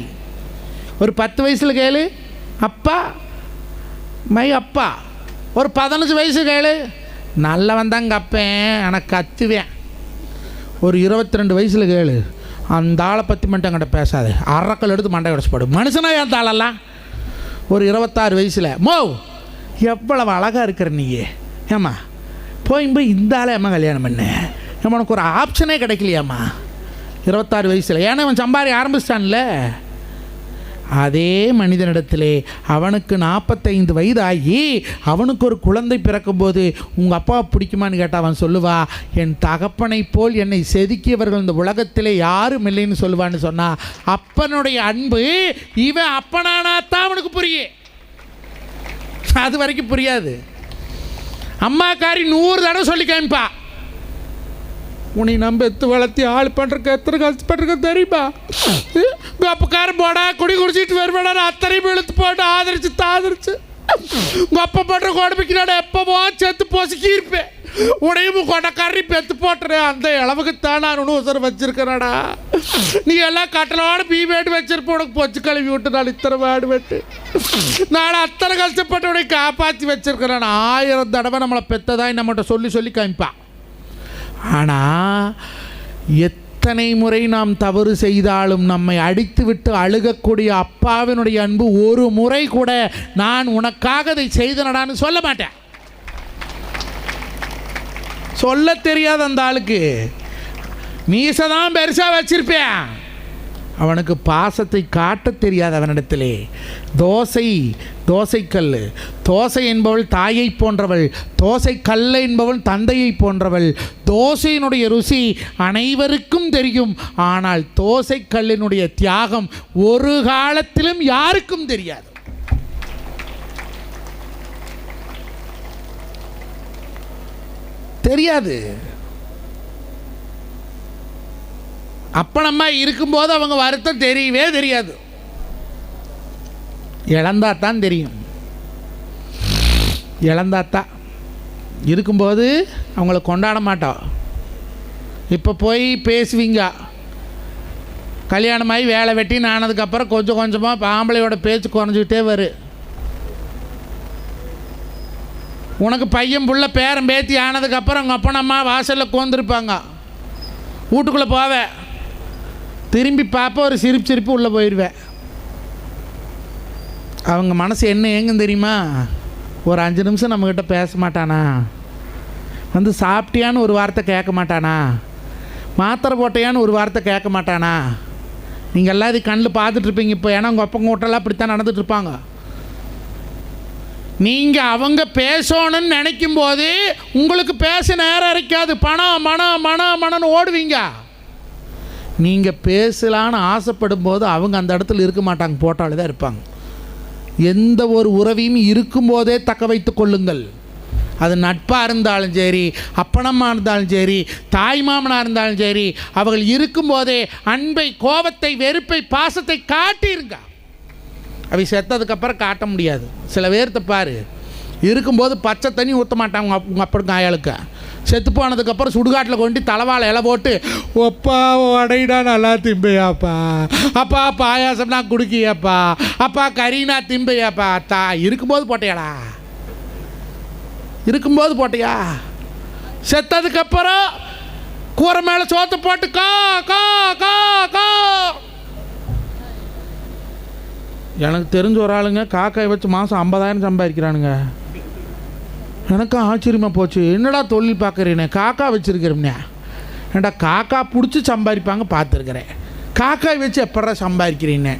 ஒரு 10 வயசில் கேளு, அப்பா, மை அப்பா. ஒரு 15 வயசு கேளு, நல்லவன் தாங்க அப்பேன், எனக்கு கத்துவேன். ஒரு 22 வயசில் கேளு, அந்த ஆளை பற்றி மட்டும் என்கிட்ட பேசாது, அறக்கல் எடுத்து மண்டை உடச்சுப்படும். மனுஷனா ஏன் தாளெல்லாம்? ஒரு 26 வயசில், மோ எவ்வளவு அழகாக இருக்கிற நீயே, ஏம்மா போய் இந்த ஆளை அம்மா கல்யாணம் பண்ண, ஏம்மா உனக்கு ஒரு ஆப்ஷனே கிடைக்கலையாம்மா 26 வயசில். ஏன்னா அவன் சம்பாதி ஆரம்பிச்சிட்டான்ல. அதே மனிதனிடத்திலே அவனுக்கு 45 வயது ஆகி அவனுக்கு ஒரு குழந்தை பிறக்கும்போது உங்கள் அப்பா பிடிக்குமான்னு கேட்டால் அவன் சொல்லுவா, என் தகப்பனை போல் என்னை செதுக்கியவர்கள் இந்த உலகத்திலே யாரும் இல்லைன்னு சொல்லுவான்னு சொன்னால், அப்பனுடைய அன்பு இவன் அப்பனானாத்தான் அவனுக்கு புரியும். அது வரைக்கும் புரியாது. அம்மாக்காரி 100 தடவை சொல்லி காமிப்பா, உன்னை நம்ம எத்து வளர்த்தி ஆள் பண்ணுறக்கு எத்தனை கஷ்டப்பட்டுருக்க தெரியுமா? அப்பக்கார போடா குடி குடிச்சிட்டு வருவாடா, அத்தனையும் இழுத்து போட்டு ஆதரிச்சு உங்கள் அப்பா பண்ணுற கொடுமைக்கிறாட எப்போவோ செத்து போசிக்கி இருப்பேன். உடையும் கொடைக்காரி பெத்து போட்டுறேன். அந்த அளவுக்குத்தான் நான் ஒன்று உசர வச்சிருக்கிறேடா. நீ எல்லாம் கட்டலோட பீவேட்டு வச்சிருப்ப, உனக்கு பொச்சு கழுவி விட்டு நான் இத்தனை வேடு வெட்டு நான் அத்தனை கஷ்டப்பட்டு உனக்கு காப்பாற்றி வச்சிருக்கிறேன். 1000 தடவை நம்மளை பெற்றதாய் நம்மகிட்ட சொல்லி சொல்லி காமிப்பான். ஆனால் எத்தனை முறை நாம் தவறு செய்தாலும் நம்மை அடித்து விட்டு அழுகக்கூடிய அப்பாவினுடைய அன்பு ஒரு முறை கூட நான் உனக்காக அதை செய்தனடான்னு சொல்ல மாட்டேன். சொல்ல தெரியாது அந்த ஆளுக்கு. மீசை தான் பெருசாக வச்சிருப்பேன், அவனுக்கு பாசத்தை காட்ட தெரியாது அவனிடத்திலே. தோசைக்கல், தோசை என்பவள் தாயை போன்றவள், தோசை கல் என்பவள் தந்தையை போன்றவள். தோசையினுடைய ருசி அனைவருக்கும் தெரியும், ஆனால் தோசை கல்லினுடைய தியாகம் ஒரு காலத்திலும் யாருக்கும் தெரியாது. தெரியாது. அப்பனம்மா இருக்கும்போது அவங்க வருத்தம் தெரியவே தெரியாது, இழந்தாத்தான் தெரியும். இழந்தாத்தான் இருக்கும்போது அவங்கள கொண்டாட மாட்டோம். இப்போ போய் பேசுவீங்க, கல்யாணமாகி வேலை வெட்டி ஆனதுக்கப்புறம் கொஞ்சம் கொஞ்சமாக ஆம்பளையோட பேச்சு குறைஞ்சிக்கிட்டே வரும். உனக்கு பையன் புள்ள பேரன் பேத்தி ஆனதுக்கப்புறம் அவங்க அப்பனம்மா வாசலில் கோந்திருப்பாங்க. வீட்டுக்குள்ளே போவேன், திரும்பி பார்ப்ப ஒரு சிரிப்பு உள்ளே போயிடுவேன். அவங்க மனசு என்ன ஏங்குன்னு தெரியுமா? ஒரு 5 நிமிஷம் நம்மக்கிட்ட பேச மாட்டானா, வந்து சாப்பிட்டியான்னு ஒரு வார்த்தை கேட்க மாட்டானா, மாத்திரை போட்டையான்னு ஒரு வார்த்தை கேட்க மாட்டானா. நீங்கள் எல்லாம் இது கண்ணில் பார்த்துட்ருப்பீங்க இப்போ, ஏன்னா உங்கள் அப்பங்க வீட்டெல்லாம் அப்படித்தான் நடந்துகிட்ருப்பாங்க. நீங்கள் அவங்க பேசணும்னு நினைக்கும் போது உங்களுக்கு பேச நேரம் இருக்காது. பணம்னு ஓடுவீங்க. நீங்கள் பேசலான்னு ஆசைப்படும் போது அவங்க அந்த இடத்துல இருக்க மாட்டாங்க, போட்டாலே தான் இருப்பாங்க. எந்த ஒரு உறவையும் இருக்கும்போதே தக்க வைத்து கொள்ளுங்கள். அது நட்பாக இருந்தாலும் சரி, அப்பனம்மா இருந்தாலும் சரி, தாய் மாமனாக இருந்தாலும் சரி, அவர்கள் இருக்கும்போதே அன்பை, கோபத்தை, வெறுப்பை, பாசத்தை காட்டிருங்க. அவை செத்ததுக்கப்புறம் காட்ட முடியாது. சில பேர்த்த பாரு, இருக்கும்போது பச்சை தண்ணி ஊற்ற மாட்டாங்க உங்கள் அப்பனுக்கு ஆயாளுக்கு. செத்து போனதுக்கப்புறம் சுடுகாட்டில் கொண்டு தலைவாழை இலை போட்டு, ஒப்பா உடைடா நல்லா திம்பையாப்பா, அப்பா பாயாசம் நான் குடிக்கியாப்பா, அப்பா கறீனா திம்பையாப்பா. இருக்கும்போது போட்டியாடா? இருக்கும்போது போட்டியா? செத்ததுக்கப்புறம் கூரை மேலே சோத்தை போட்டு கா கா கா கா. எனக்கு தெரிஞ்ச ஒரு ஆளுங்க காக்காயை வச்சு மாதம் 50,000 சம்பாதிக்கிறானுங்க. எனக்கும் ஆச்சரியமாக போச்சு. என்னடா தொழில் பார்க்குறேனே, காக்கா வச்சுருக்கிறேன்னே. ஏன்டா காக்கா பிடிச்சி சம்பாதிப்பாங்க பார்த்துருக்குறேன், காக்காய் வச்சு எப்படா சம்பாதிக்கிறீன்னு.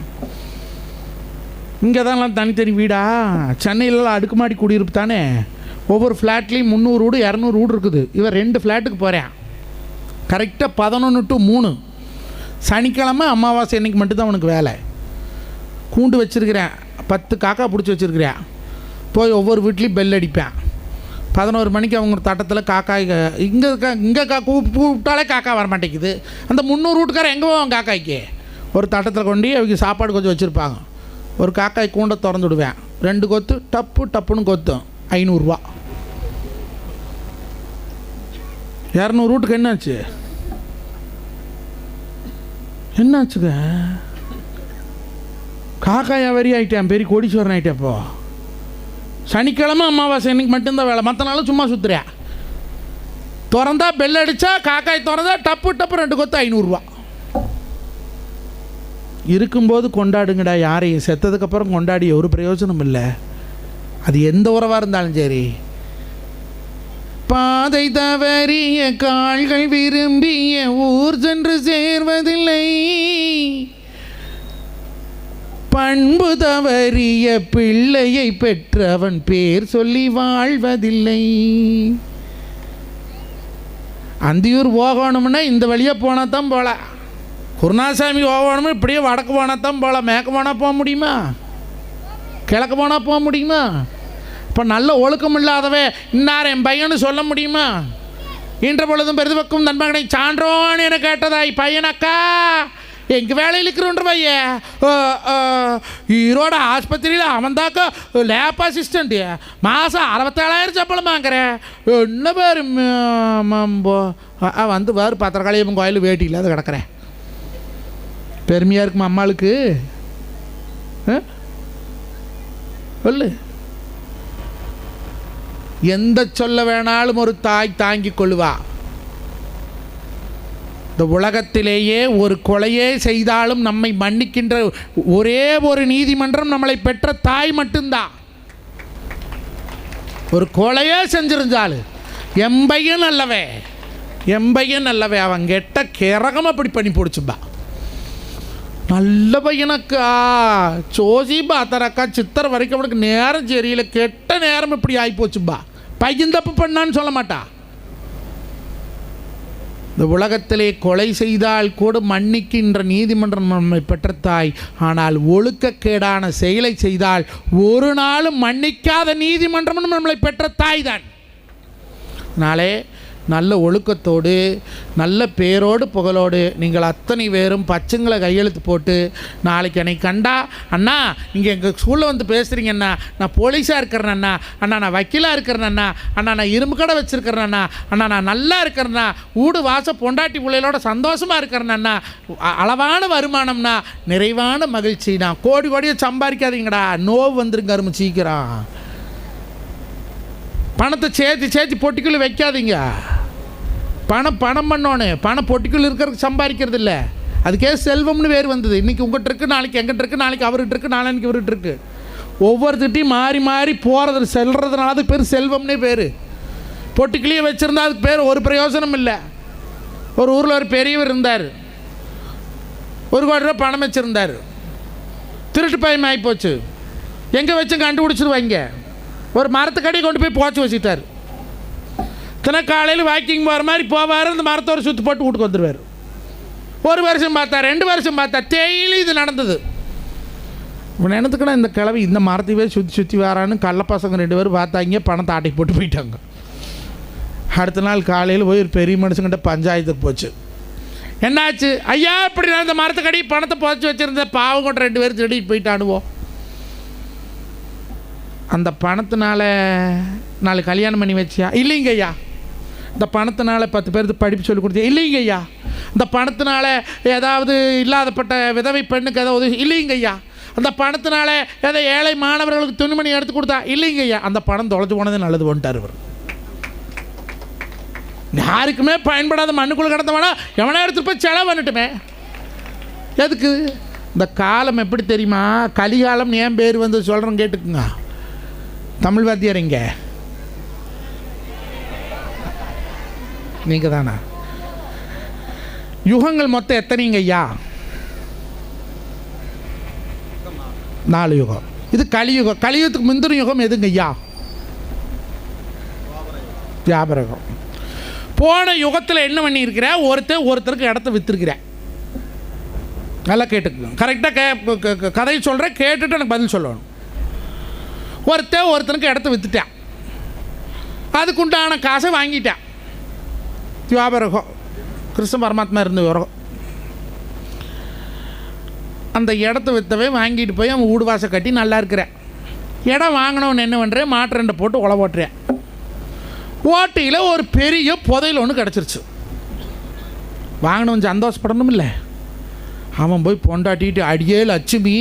இங்கே தான்லாம் தனித்தனி வீடா? சென்னையிலலாம் அடுக்குமாடி குடியிருப்பு தானே. ஒவ்வொரு ஃப்ளாட்லேயும் 300 வீடு 200 வீடு இருக்குது. இவன் 2 ஃப்ளாட்டுக்கு போகிறேன். கரெக்டாக 11 to 3 சனிக்கிழமை அமாவாசை அன்றைக்கி மட்டும்தான் அவனுக்கு வேலை. கூண்டு வச்சுருக்கிறேன், 10 காக்கா பிடிச்சி வச்சுருக்கிறேன். போய் ஒவ்வொரு வீட்லேயும் பெல் அடிப்பேன். 11 மணிக்கு அவங்க தட்டத்தில் காக்காய் இங்கே கூப்பிட்டாலே காக்கா வரமாட்டேங்குது. அந்த 300 வீட்டுக்காரன் எங்கே போவான் காக்காய்க்கு? ஒரு தட்டத்தில் கொண்டு அவங்க சாப்பாடு கொஞ்சம் வச்சுருப்பாங்க. ஒரு காக்காய் கூண்டை திறந்து விடுவேன். 2 கொத்து டப்புன்னு கொத்தும். 500 ரூபா. 200 வீட்டுக்கு என்னாச்சு? என்னாச்சுங்க? காக்காயா வரி ஆகிட்டேன், பெரிய கோடீஸ்வரன் ஆகிட்டேன். இப்போ சனிக்கிழமை அமாவாசை இன்னைக்கு மட்டும்தான் வேலை, மற்ற நாளும் சும்மா சுற்றுறேன். திறந்தா பெல் அடித்தா காக்காய் திறந்தா டப்பு 2 கொத்து 500 ரூபா. இருக்கும்போது கொண்டாடுங்கடா. யாரையும் செத்ததுக்கப்புறம் கொண்டாடி ஒரு பிரயோஜனம் இல்லை. அது எந்த உறவாக இருந்தாலும் சரி. பாதை தவறிய கால்கள் விரும்பிய ஊர் சென்று சேர்வதில்லை, பண்பு தவறிய பிள்ளையை பெற்றவன் பேர் சொல்லி வாழ்வதில்லை. அந்தியூர் போகணும்னா இந்த வழியாக போனால் தான் போல. குருநாசாமி போகணும்னு இப்படியே வடக்கு போனால் தான் போல. மேற்கு போனால் போக முடியுமா? கிழக்கு போனால் போக முடியுமா? இப்போ நல்ல ஒழுக்கம் இல்லாதவே இன்னார் என் பையன்னு சொல்ல முடியுமா? இன்ற பொழுதும் பெருதுபக்கும் நண்பர்களை சான்றோன்னு என கேட்டதாய் பையனக்கா எங்கள் வேலையில் இருக்கிறன்ற பையன் ஈரோடு ஆஸ்பத்திரியில் அவன் தாக்கா லேப் அசிஸ்டண்ட்டு, மாதம் 67,000 சம்பளம் வாங்குறேன். என்ன பேர் வந்து வேறு பத்திரக்காளியம்மன் கோயில் வேட்டி இல்லாத கிடக்கிறேன். பெருமையாக இருக்குமா அம்மாளுக்கு? சொல்லு. எந்த சொல்ல வேணாலும் ஒரு தாய் தாங்கிக் கொள்ளுவா. இந்த உலகத்திலேயே ஒரு கொலையே செய்தாலும் நம்மை மன்னிக்கின்ற ஒரே ஒரு நீதிமன்றம் நம்மளை பெற்ற தாய் மட்டும்தான். ஒரு கொலையே செஞ்சிருந்தாலும் எம்பையன் அல்லவே அவன் கெட்ட கிறகம் அப்படி பண்ணி பிடிச்சுப்பா. நல்ல பையனக்கா சோசி பாத்தரக்கா சித்தர் வரைக்கும் அவனுக்கு நேரம் சரியில்லை, கெட்ட நேரம் இப்படி ஆகி போச்சுப்பா. பையன் தப்பு பண்ணான்னு சொல்ல மாட்டா. இந்த உலகத்திலே கொலை செய்தால் கூட மன்னிக்கின்ற நீதிமன்றம் நம்மை பெற்ற தாய். ஆனால் ஒழுக்கக்கேடான செயலை செய்தால் ஒரு நாளும் மன்னிக்காத நீதிமன்றம் நம்மளை பெற்ற தாய் தான். நாளே நல்ல ஒழுக்கத்தோடு நல்ல பேரோடு புகழோடு நீங்கள் அத்தனை பேரும் பச்சங்களை கையெழுத்து போட்டு நாளைக்கு என்னை கண்டா, அண்ணா நீங்கள் எங்கள் ஸ்கூலில் வந்து பேசுகிறீங்க அண்ணா, நான் போலீஸாக இருக்கிறேன் அண்ணா, அண்ணா நான் வக்கீலாக இருக்கிறேன் அண்ணா, அண்ணா நான் இரும்பு கடை வச்சுருக்கிறேன் அண்ணா, அண்ணா நான் நல்லா இருக்கிறேண்ணா, வீடு வாச பொண்டாட்டி பிள்ளைகளோட சந்தோஷமாக இருக்கிறேன் அண்ணா, அளவான வருமானம்னா, நிறைவான மகிழ்ச்சிண்ணா. கோடி கோடியை சம்பாதிக்காதீங்கடா, நோவு வந்துருங்க அருமை சீக்கிரம். பணத்தை சேர்த்து பொட்டிக்குள்ளே வைக்காதீங்க. பணம் பண்ணோன்னு பணம் பொட்டிக்குள்ளே இருக்கிறதுக்கு சம்பாதிக்கிறது இல்லை. அதுக்கே செல்வம்னு வேறு வந்தது. இன்றைக்கி உங்கள்கிட்ட இருக்குது, நாளைக்கு எங்கிட்ட இருக்குது, நாளைக்கு அவர்கிட்ட இருக்குது, நாளைக்கு இவர்கிட்ட இருக்குது. ஒவ்வொருத்திட்டையும் மாறி போகிறது செல்றதுனால அதுக்கு பேர் செல்வம்னே பேர். பொட்டிக்குள்ளேயே வச்சுருந்தா அதுக்கு பேர் ஒரு பிரயோஜனம் இல்லை. ஒரு ஊரில் ஒரு பெரியவர் இருந்தார், 1 கோடி ரூபா பணம் வச்சுருந்தார். திருட்டு பயம் ஆகிப்போச்சு. எங்கே வச்சு கண்டுபிடிச்சிருவாங்க. ஒரு மரத்துக்கடி கொண்டு போய் போச்சு வச்சுட்டார். காலையில் வாக்கிங் போகிற மாதிரி போவார், அந்த மரத்தை ஒரு சுற்றி போட்டு வீட்டுக்கு வந்துடுவார். 1 வருஷம் பார்த்தா, 2 வருஷம் பார்த்தா, டெய்லி இது நடந்தது. இவன் நினைத்துக்கணும் இந்த கிழவி இந்த மரத்தையே சுற்றி வரான்னு கள்ள பசங்க 2 பேரும் பார்த்தாங்க, பணத்தை ஆட்டை போட்டு போயிட்டாங்க. அடுத்த நாள் காலையில் போய் ஒரு பெரிய மனுஷங்கிட்ட பஞ்சாயத்துக்கு போச்சு. என்னாச்சு ஐயா, இப்படி நான் இந்த மரத்துக்கடி பணத்தை புதைச்சி வச்சுருந்த பாவம் கொண்ட 2 பேரும் திருடிட்டு போயிட்டானுவோம். அந்த பணத்தினால 4 கல்யாணம் பண்ணி வச்சியா? இல்லைங்க ஐயா. இந்த பணத்தினால 10 பேருக்கு படிப்பு சொல்லி கொடுத்தியா? இல்லைங்க ஐயா. இந்த பணத்தினால ஏதாவது இல்லாதப்பட்ட விதவை பெண்ணுக்கு ஏதாவது? இல்லைங்க ஐயா. அந்த பணத்தினால ஏதோ ஏழை மாணவர்களுக்கு துணிமணி எடுத்து கொடுத்தா? இல்லைங்க ஐயா. அந்த பணம் தொலைச்சு போனதே நல்லது வந்துட்டார் இவர். யாருக்குமே பயன்படாத மண்ணுக்குள்ளே கிடந்தவனா எவனா எடுத்துகிட்டு போய் செலவு பண்ணிட்டுமே. எதுக்கு? இந்த காலம் எப்படி தெரியுமா? கலிகாலம் ஏன் பேர் வந்து சொல்கிறேன் கேட்டுக்குங்க. தமிழ் வாத்தியார் இங்கே நீங்கள் தானா? யுகங்கள் மொத்தம் எத்தனைங்க ஐயா? 4 யுகம். இது கலியுகம். கலியுகத்துக்கு முந்தின யுகம் எதுங்க ஐயா? துவாபர யுகம். போன யுகத்தில் என்ன பண்ணியிருக்கிற? ஒருத்தருக்கு இடத்த விற்றுருக்கிறேன். நல்லா கேட்டுக்கணும், கரெக்டாக கதையை சொல்கிறேன், கேட்டுட்டு எனக்கு பதில் சொல்லணும். ஒருத்தனுக்கு இடத்த விற்றுட்டேன், அதுக்குண்டான காசை வாங்கிட்டேன். துவாபர யுகம், கிருஷ்ண பரமாத்மா இருந்த யுகம். அந்த இடத்த விற்றவே வாங்கிட்டு போய் அவன் வீடு வாசல் கட்டி நல்லா இருக்கிறேன். இடம் வாங்கினவன் என்ன பண்ணுறேன்? மாட்டு ரெண்டை போட்டு உழவு ஓட்டுறேன். ஓட்டையில் ஒரு பெரிய புதையல் ஒன்று கிடச்சிருச்சு. வாங்கினவன் சந்தோஷப்படணும் இல்லை? அவன் போய் பொண்டாட்டிட்டு, அடியே லட்சுமி,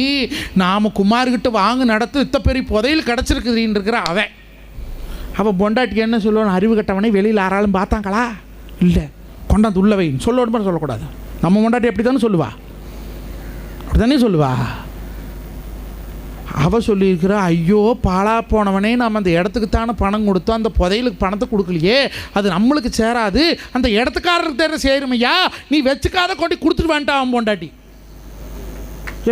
நாம் குமார்கிட்ட வாங்க நடத்து இத்த பெரிய புதையல் கிடச்சிருக்குதுன்னு இருக்கிற அவன் பொண்டாட்டிக்கு என்ன சொல்லுவான்? அறிவு கட்டவனே, வெளியில் யாராலும் பார்த்தாங்களா? இல்லை, கொண்டாந்து உள்ள வைன்னு சொல்லணுமா? சொல்லக்கூடாது. நம்ம பொண்டாட்டி அப்படி தானே சொல்லுவா, அப்படி தானே சொல்லுவா. அவள் சொல்லியிருக்கிறா, ஐயோ பாலா போனவனே, நம்ம அந்த இடத்துக்கு தானே பணம் கொடுத்தோம், அந்த புதையலுக்கு பணத்தை கொடுக்கலையே, அது நம்மளுக்கு சேராது, அந்த இடத்துக்காரருக்கு தேர சேருமையா, நீ வச்சுக்காத கொண்டு கொடுத்துட்டு வேண்டாம். அவன் பொண்டாட்டி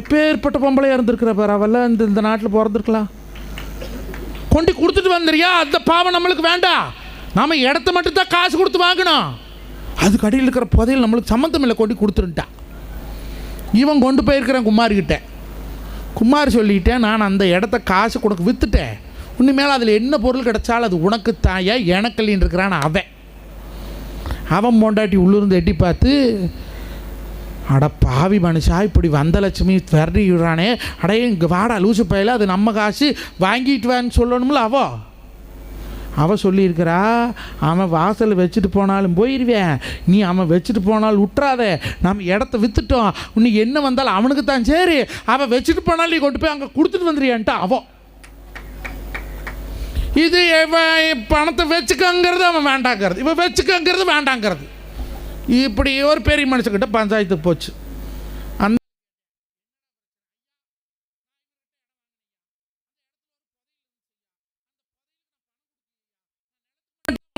எப்பேற்பட்ட பொம்பளையாக இருந்திருக்கிற பாரு, அவெல்லாம் இந்த நாட்டில் பிறந்திருக்கலாம். கொண்டு கொடுத்துட்டு வந்துறியா, அந்த பாவம் நம்மளுக்கு வேண்டாம், நாம் இடத்த மட்டும்தான் காசு கொடுத்து வாங்கணும், அது கடையில் இருக்கிற புதையல் நம்மளுக்கு சம்மந்தம் இல்லை, கொண்டு கொடுத்துருட்டான். இவன் கொண்டு போயிருக்கிறான் குமார்கிட்ட. குமார் சொல்லிட்டேன், நான் அந்த இடத்த காசு கொடுக்க விற்றுட்டேன், இனிமேல் அதில் என்ன பொருள் கிடச்சாலும் அது உனக்கு தாயா, எனக்கல்லின்னு இருக்கிறான் அவன் பொண்டாட்டி உள்ளிருந்து எட்டி பார்த்து, அட பாவி மனுஷா, இப்படி வந்த லட்சுமி விரட்டி விடுறானே, அடைய இங்கே வாடா லூசு பையில, அது நம்ம காசு வாங்கிட்டு வான்னு சொல்லணும்ல. அவள் சொல்லியிருக்கிறா, அவன் வாசல் வச்சுட்டு போனாலும் போயிடுவேன், நீ அவன் வச்சுட்டு போனாலும் விட்டுறாத, நம்ம இடத்த விற்றுட்டோம், இன்னும் என்ன வந்தாலும் அவனுக்கு தான் சரி, அவன் வச்சுட்டு போனாலும் நீ கொண்டு போய் அங்கே கொடுத்துட்டு வந்துடுறியான்ட்டு இது பணத்தை வச்சுக்கங்கிறது அவன் வேண்டாங்கிறது, இவன் வச்சுக்கங்கிறது வேண்டாங்கிறது. இப்படி ஒரு பெரிய மனுஷங்கிட்ட பஞ்சாயத்து போச்சு. அந்த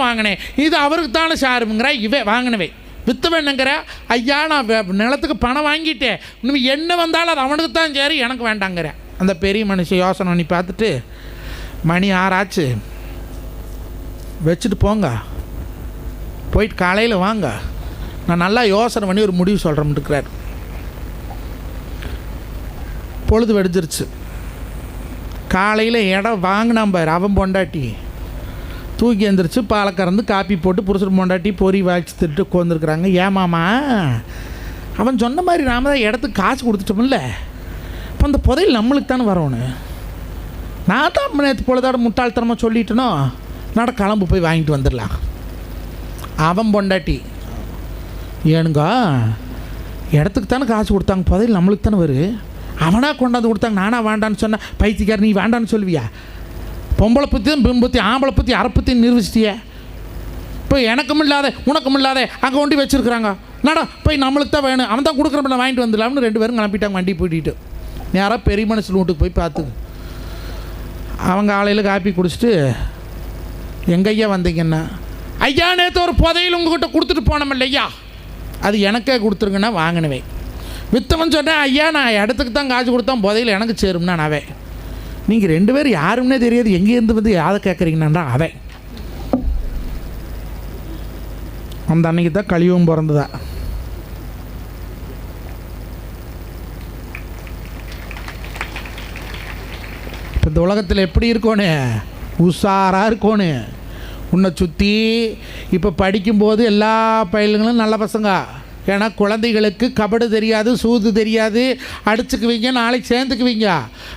வாங்கினேன், இது அவருக்கு தானே சாருங்கிற இவன் வாங்கினவே. வித்தவன் என்னங்கிற, ஐயா நான் நிலத்துக்கு பணம் வாங்கிட்டேன், இன்னும் என்ன வந்தாலும் அது அவனுக்கு தான் சரி, எனக்கு வேண்டாங்கிற. அந்த பெரிய மனுஷன் யோசனை பண்ணி பார்த்துட்டு, மணி 6 ஆச்சு, வச்சுட்டு போங்க, போயிட்டு காலையில் வாங்க, நான் நல்லா யோசனை பண்ணி ஒரு முடிவு சொல்கிறேன் இருக்கிறார். பொழுது வெடிஞ்சிருச்சு. காலையில் இடம் வாங்கினான் பாரு அவன் பொண்டாட்டி, தூக்கி எழுந்திரிச்சு பாலை கறந்து காப்பி போட்டு புருஷன் பொண்டாட்டி பொறி வாய்ச்சி திட்டு உட்காந்துருக்குறாங்க. ஏமாமா, அவன் சொன்ன மாதிரி நாம தான் இடத்துக்கு காசு கொடுத்துட்டோம்ல, இப்போ அந்த புதையல் நம்மளுக்கு தானே வரணும். நான் தான் நேற்று பொழுதோட முட்டாள்தனமாக சொல்லிட்டேனோ, நட கிளம்பு போய் வாங்கிட்டு வந்துடலாம். அவன் பொண்டாட்டி, ஏனுங்க இடத்துக்கு தானே காசு கொடுத்தாங்க, புதையல் நம்மளுக்கு தானே வரும், அவனாக கொண்டாந்து கொடுத்தாங்க, நானாக வேண்டான்னு சொன்னேன். பைத்தியக்கார, நீ வேண்டான்னு சொல்லுவியா? பொம்பளை பற்றியும் பிம்பத்தி, ஆம்பளை பற்றி அறப்பற்றியும் நிரூபிச்சிட்டியே. இப்போ எனக்கும் இல்லாத உனக்கும் இல்லாத அங்கே கொண்டு வச்சுருக்குறாங்க, நடா போய் நம்மளுக்கு தான் வேணும், அவன் தான் கொடுக்குறப்ப வாங்கிட்டு வந்துடலாம்னு 2 பேரும் கிளம்பிட்டாங்க வண்டி போட்டிட்டு. நேராக பெரிய மனுஷன் வீட்டுக்கு போய் பார்த்துக்கு. அவங்க காலையில் காப்பி குடிச்சிட்டு, எங்கள் ஐயா வந்தீங்கன்னா, ஐயா நேற்று ஒரு புதையல் உங்கள்கிட்ட கொடுத்துட்டு போனோம் ஐயா, அது எனக்கே கொடுத்துருங்கன்னா வாங்கினவே. வித்தவன் சொன்னேன், ஐயா நான் இடத்துக்கு தான் காசு கொடுத்தான், புதையல் எனக்கு சேரும்னா நாவே. நீங்கள் 2 பேரும் யாருன்னே தெரியாது, எங்கேருந்து வந்து யாரை கேட்குறீங்கன்னாண்டா அவன். அந்த அன்னைக்கு தான் கலியுகம் பிறந்ததா. இப்போ இந்த உலகத்தில் எப்படி இருக்கோன்னு, உஷாராக இருக்கோன்னு. உன்னை சுற்றி இப்போ படிக்கும்போது எல்லா பயில்களும் நல்ல பசங்க, ஏன்னா குழந்தைகளுக்கு கபடு தெரியாது, சூது தெரியாது, அடிச்சுக்குவீங்க, நாளைக்கு சேர்ந்துக்குவீங்க.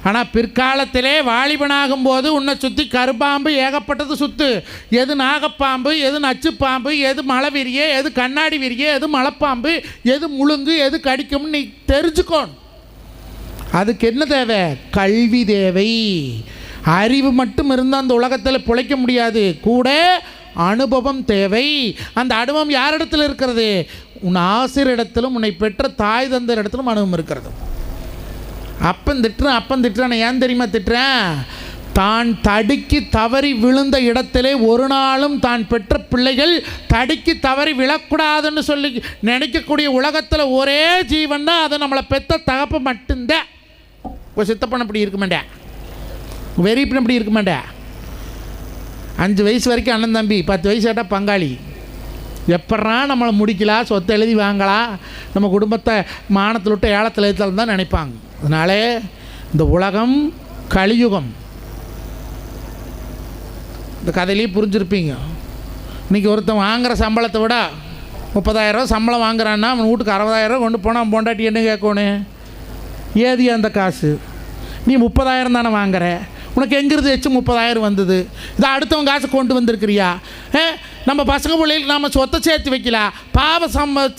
ஆனால் பிற்காலத்திலே வாலிபனாகும்போது உன்னை சுற்றி கருப்பாம்பு ஏகப்பட்டது சுற்று. எது நாகப்பாம்பு, எது நச்சுப்பாம்பு, எது மலை விரிய, எது கண்ணாடி விரிய, எது மலைப்பாம்பு, எது முழுங்கு, எது கடிக்கும்னு நீ தெரிஞ்சுக்கோணும். அதுக்கு என்ன தேவை? கல்வி தேவை. அறிவு மட்டும் இருந்தால் அந்த உலகத்தில் பிழைக்க முடியாது, கூட அனுபவம் தேவை. அந்த அனுபவம் யாரிடத்தில் இருக்கிறது? உன் ஆசிரியரிடத்திலும் உன்னை பெற்ற தாய் தந்தையர் இடத்திலும் அனுபவம் இருக்கிறது. அப்பன் திட்டுறான், ஏன் தெரியுமா திட்டுறேன்? தான் தடுக்கி தவறி விழுந்த இடத்திலே ஒரு நாளும் தான் பெற்ற பிள்ளைகள் தடுக்கி தவறி விழக்கூடாதுன்னு சொல்லி நினைக்கக்கூடிய உலகத்தில் ஒரே ஜீவன் தான் அது நம்மளை பெற்ற தகப்ப மட்டும்தான். உங்கள் சித்தப்பன் அப்படி இருக்க மாட்டேன், வெறிப்பின் அப்படி இருக்க மாட்டேன். 5 வயசு வரைக்கும் அண்ணன் தம்பி, 10 வயசு ஆட்டால் பங்காளி. எப்பட்றா நம்மளை முடிக்கலாம், சொத்தை எழுதி வாங்கலாம், நம்ம குடும்பத்தை மானத்தில் விட்டு ஏலத்தில் எழுத்தல் தான் நினைப்பாங்க. அதனாலே இந்த உலகம் கலியுகம். இந்த கதையிலேயே புரிஞ்சுருப்பீங்க. இன்றைக்கி ஒருத்தன் வாங்குகிற சம்பளத்தை விட 30,000 சம்பளம் வாங்குறான்னா அவன் வீட்டுக்கு 60,000 கொண்டு போனால் அவன் பொண்டாட்டி என்ன கேட்கணும்? ஏதியா அந்த காசு? நீ 30,000 தானே வாங்குற, உனக்கு எங்கிருந்து வச்சு 30,000 வந்தது? இதை அடுத்தவன் காசு கொண்டு வந்திருக்கிறியா? நம்ம பசங்க பிள்ளைகளுக்கு நம்ம சொத்தை சேர்த்து வைக்கலாம், பாவ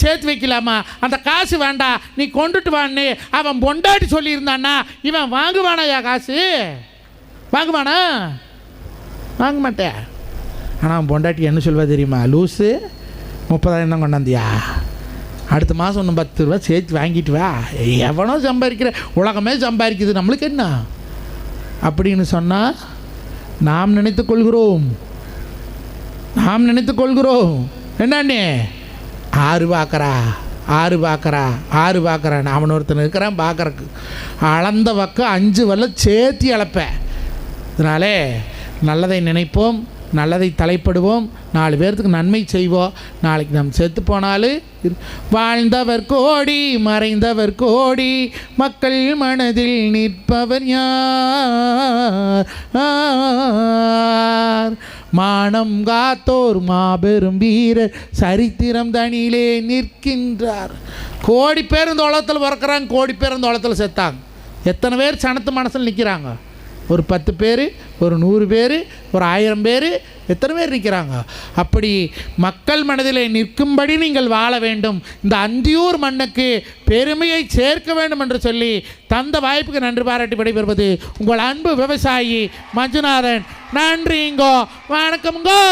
சேர்த்து வைக்கலாமா? அந்த காசு வேண்டாம், நீ கொண்டுட்டு வான்னு அவன் பொண்டாட்டி சொல்லியிருந்தான்னா இவன் வாங்குவானாயா? காசு வாங்குவானா? வாங்க மாட்டேன். ஆனால் அவன் பொண்டாட்டி என்ன சொல்வா தெரியுமா? லூஸு, 30,000 தான் கொண்டாந்தியா, அடுத்த மாதம் ஒன்று 10 ரூபா சேர்த்து வாங்கிட்டு வா, எவனோ சம்பாதிக்கிற, உலகமே சம்பாதிக்குது, நம்மளுக்கு என்ன அப்படின்னு சொன்னால் நாம் நினைத்து கொள்கிறோம். என்னண்ணே 6 பார்க்குறான் அவன் ஒருத்தன் இருக்கிறான் பார்க்குறக்கு, அளந்த பக்கம் 5 வரல சேர்த்தி அளப்பேன். அதனாலே நல்லதை நினைப்போம், நல்லதை தலைப்படுவோம், 4 பேர்த்துக்கு நன்மை செய்வோம். நாளைக்கு நம்ம செத்து போனாலும் வாழ்ந்தவர் கோடி மறைந்தவர் கோடி, மக்கள் மனதில் நிற்பவர் யார்? மானம் காத்தோர் மாபெரும் வீரர் சரித்திரம் தனியிலே நிற்கின்றார். கோடி பேர் இந்த உலகத்தில் பிறக்கிறாங்க, கோடி பேர் இந்த உலகத்தில் செத்தாங்க. எத்தனை பேர் சனத்து மனசில் நிற்கிறாங்க? ஒரு 10 பேர், ஒரு 100 பேர், ஒரு 1000 பேர், எத்தனை பேர் நிற்கிறாங்க? அப்படி மக்கள் மனதிலே நிற்கும்படி நீங்கள் வாழ வேண்டும். இந்த அந்தியூர் மண்ணுக்கு பெருமையை சேர்க்க வேண்டும் என்று சொல்லி தந்த வாய்ப்புக்கு நன்றி பாராட்டி விடைபெறுவது உங்கள் அன்பு விவசாயி மஞ்சுநாதன். நன்றிங்கோ, வணக்கம்ங்கோ.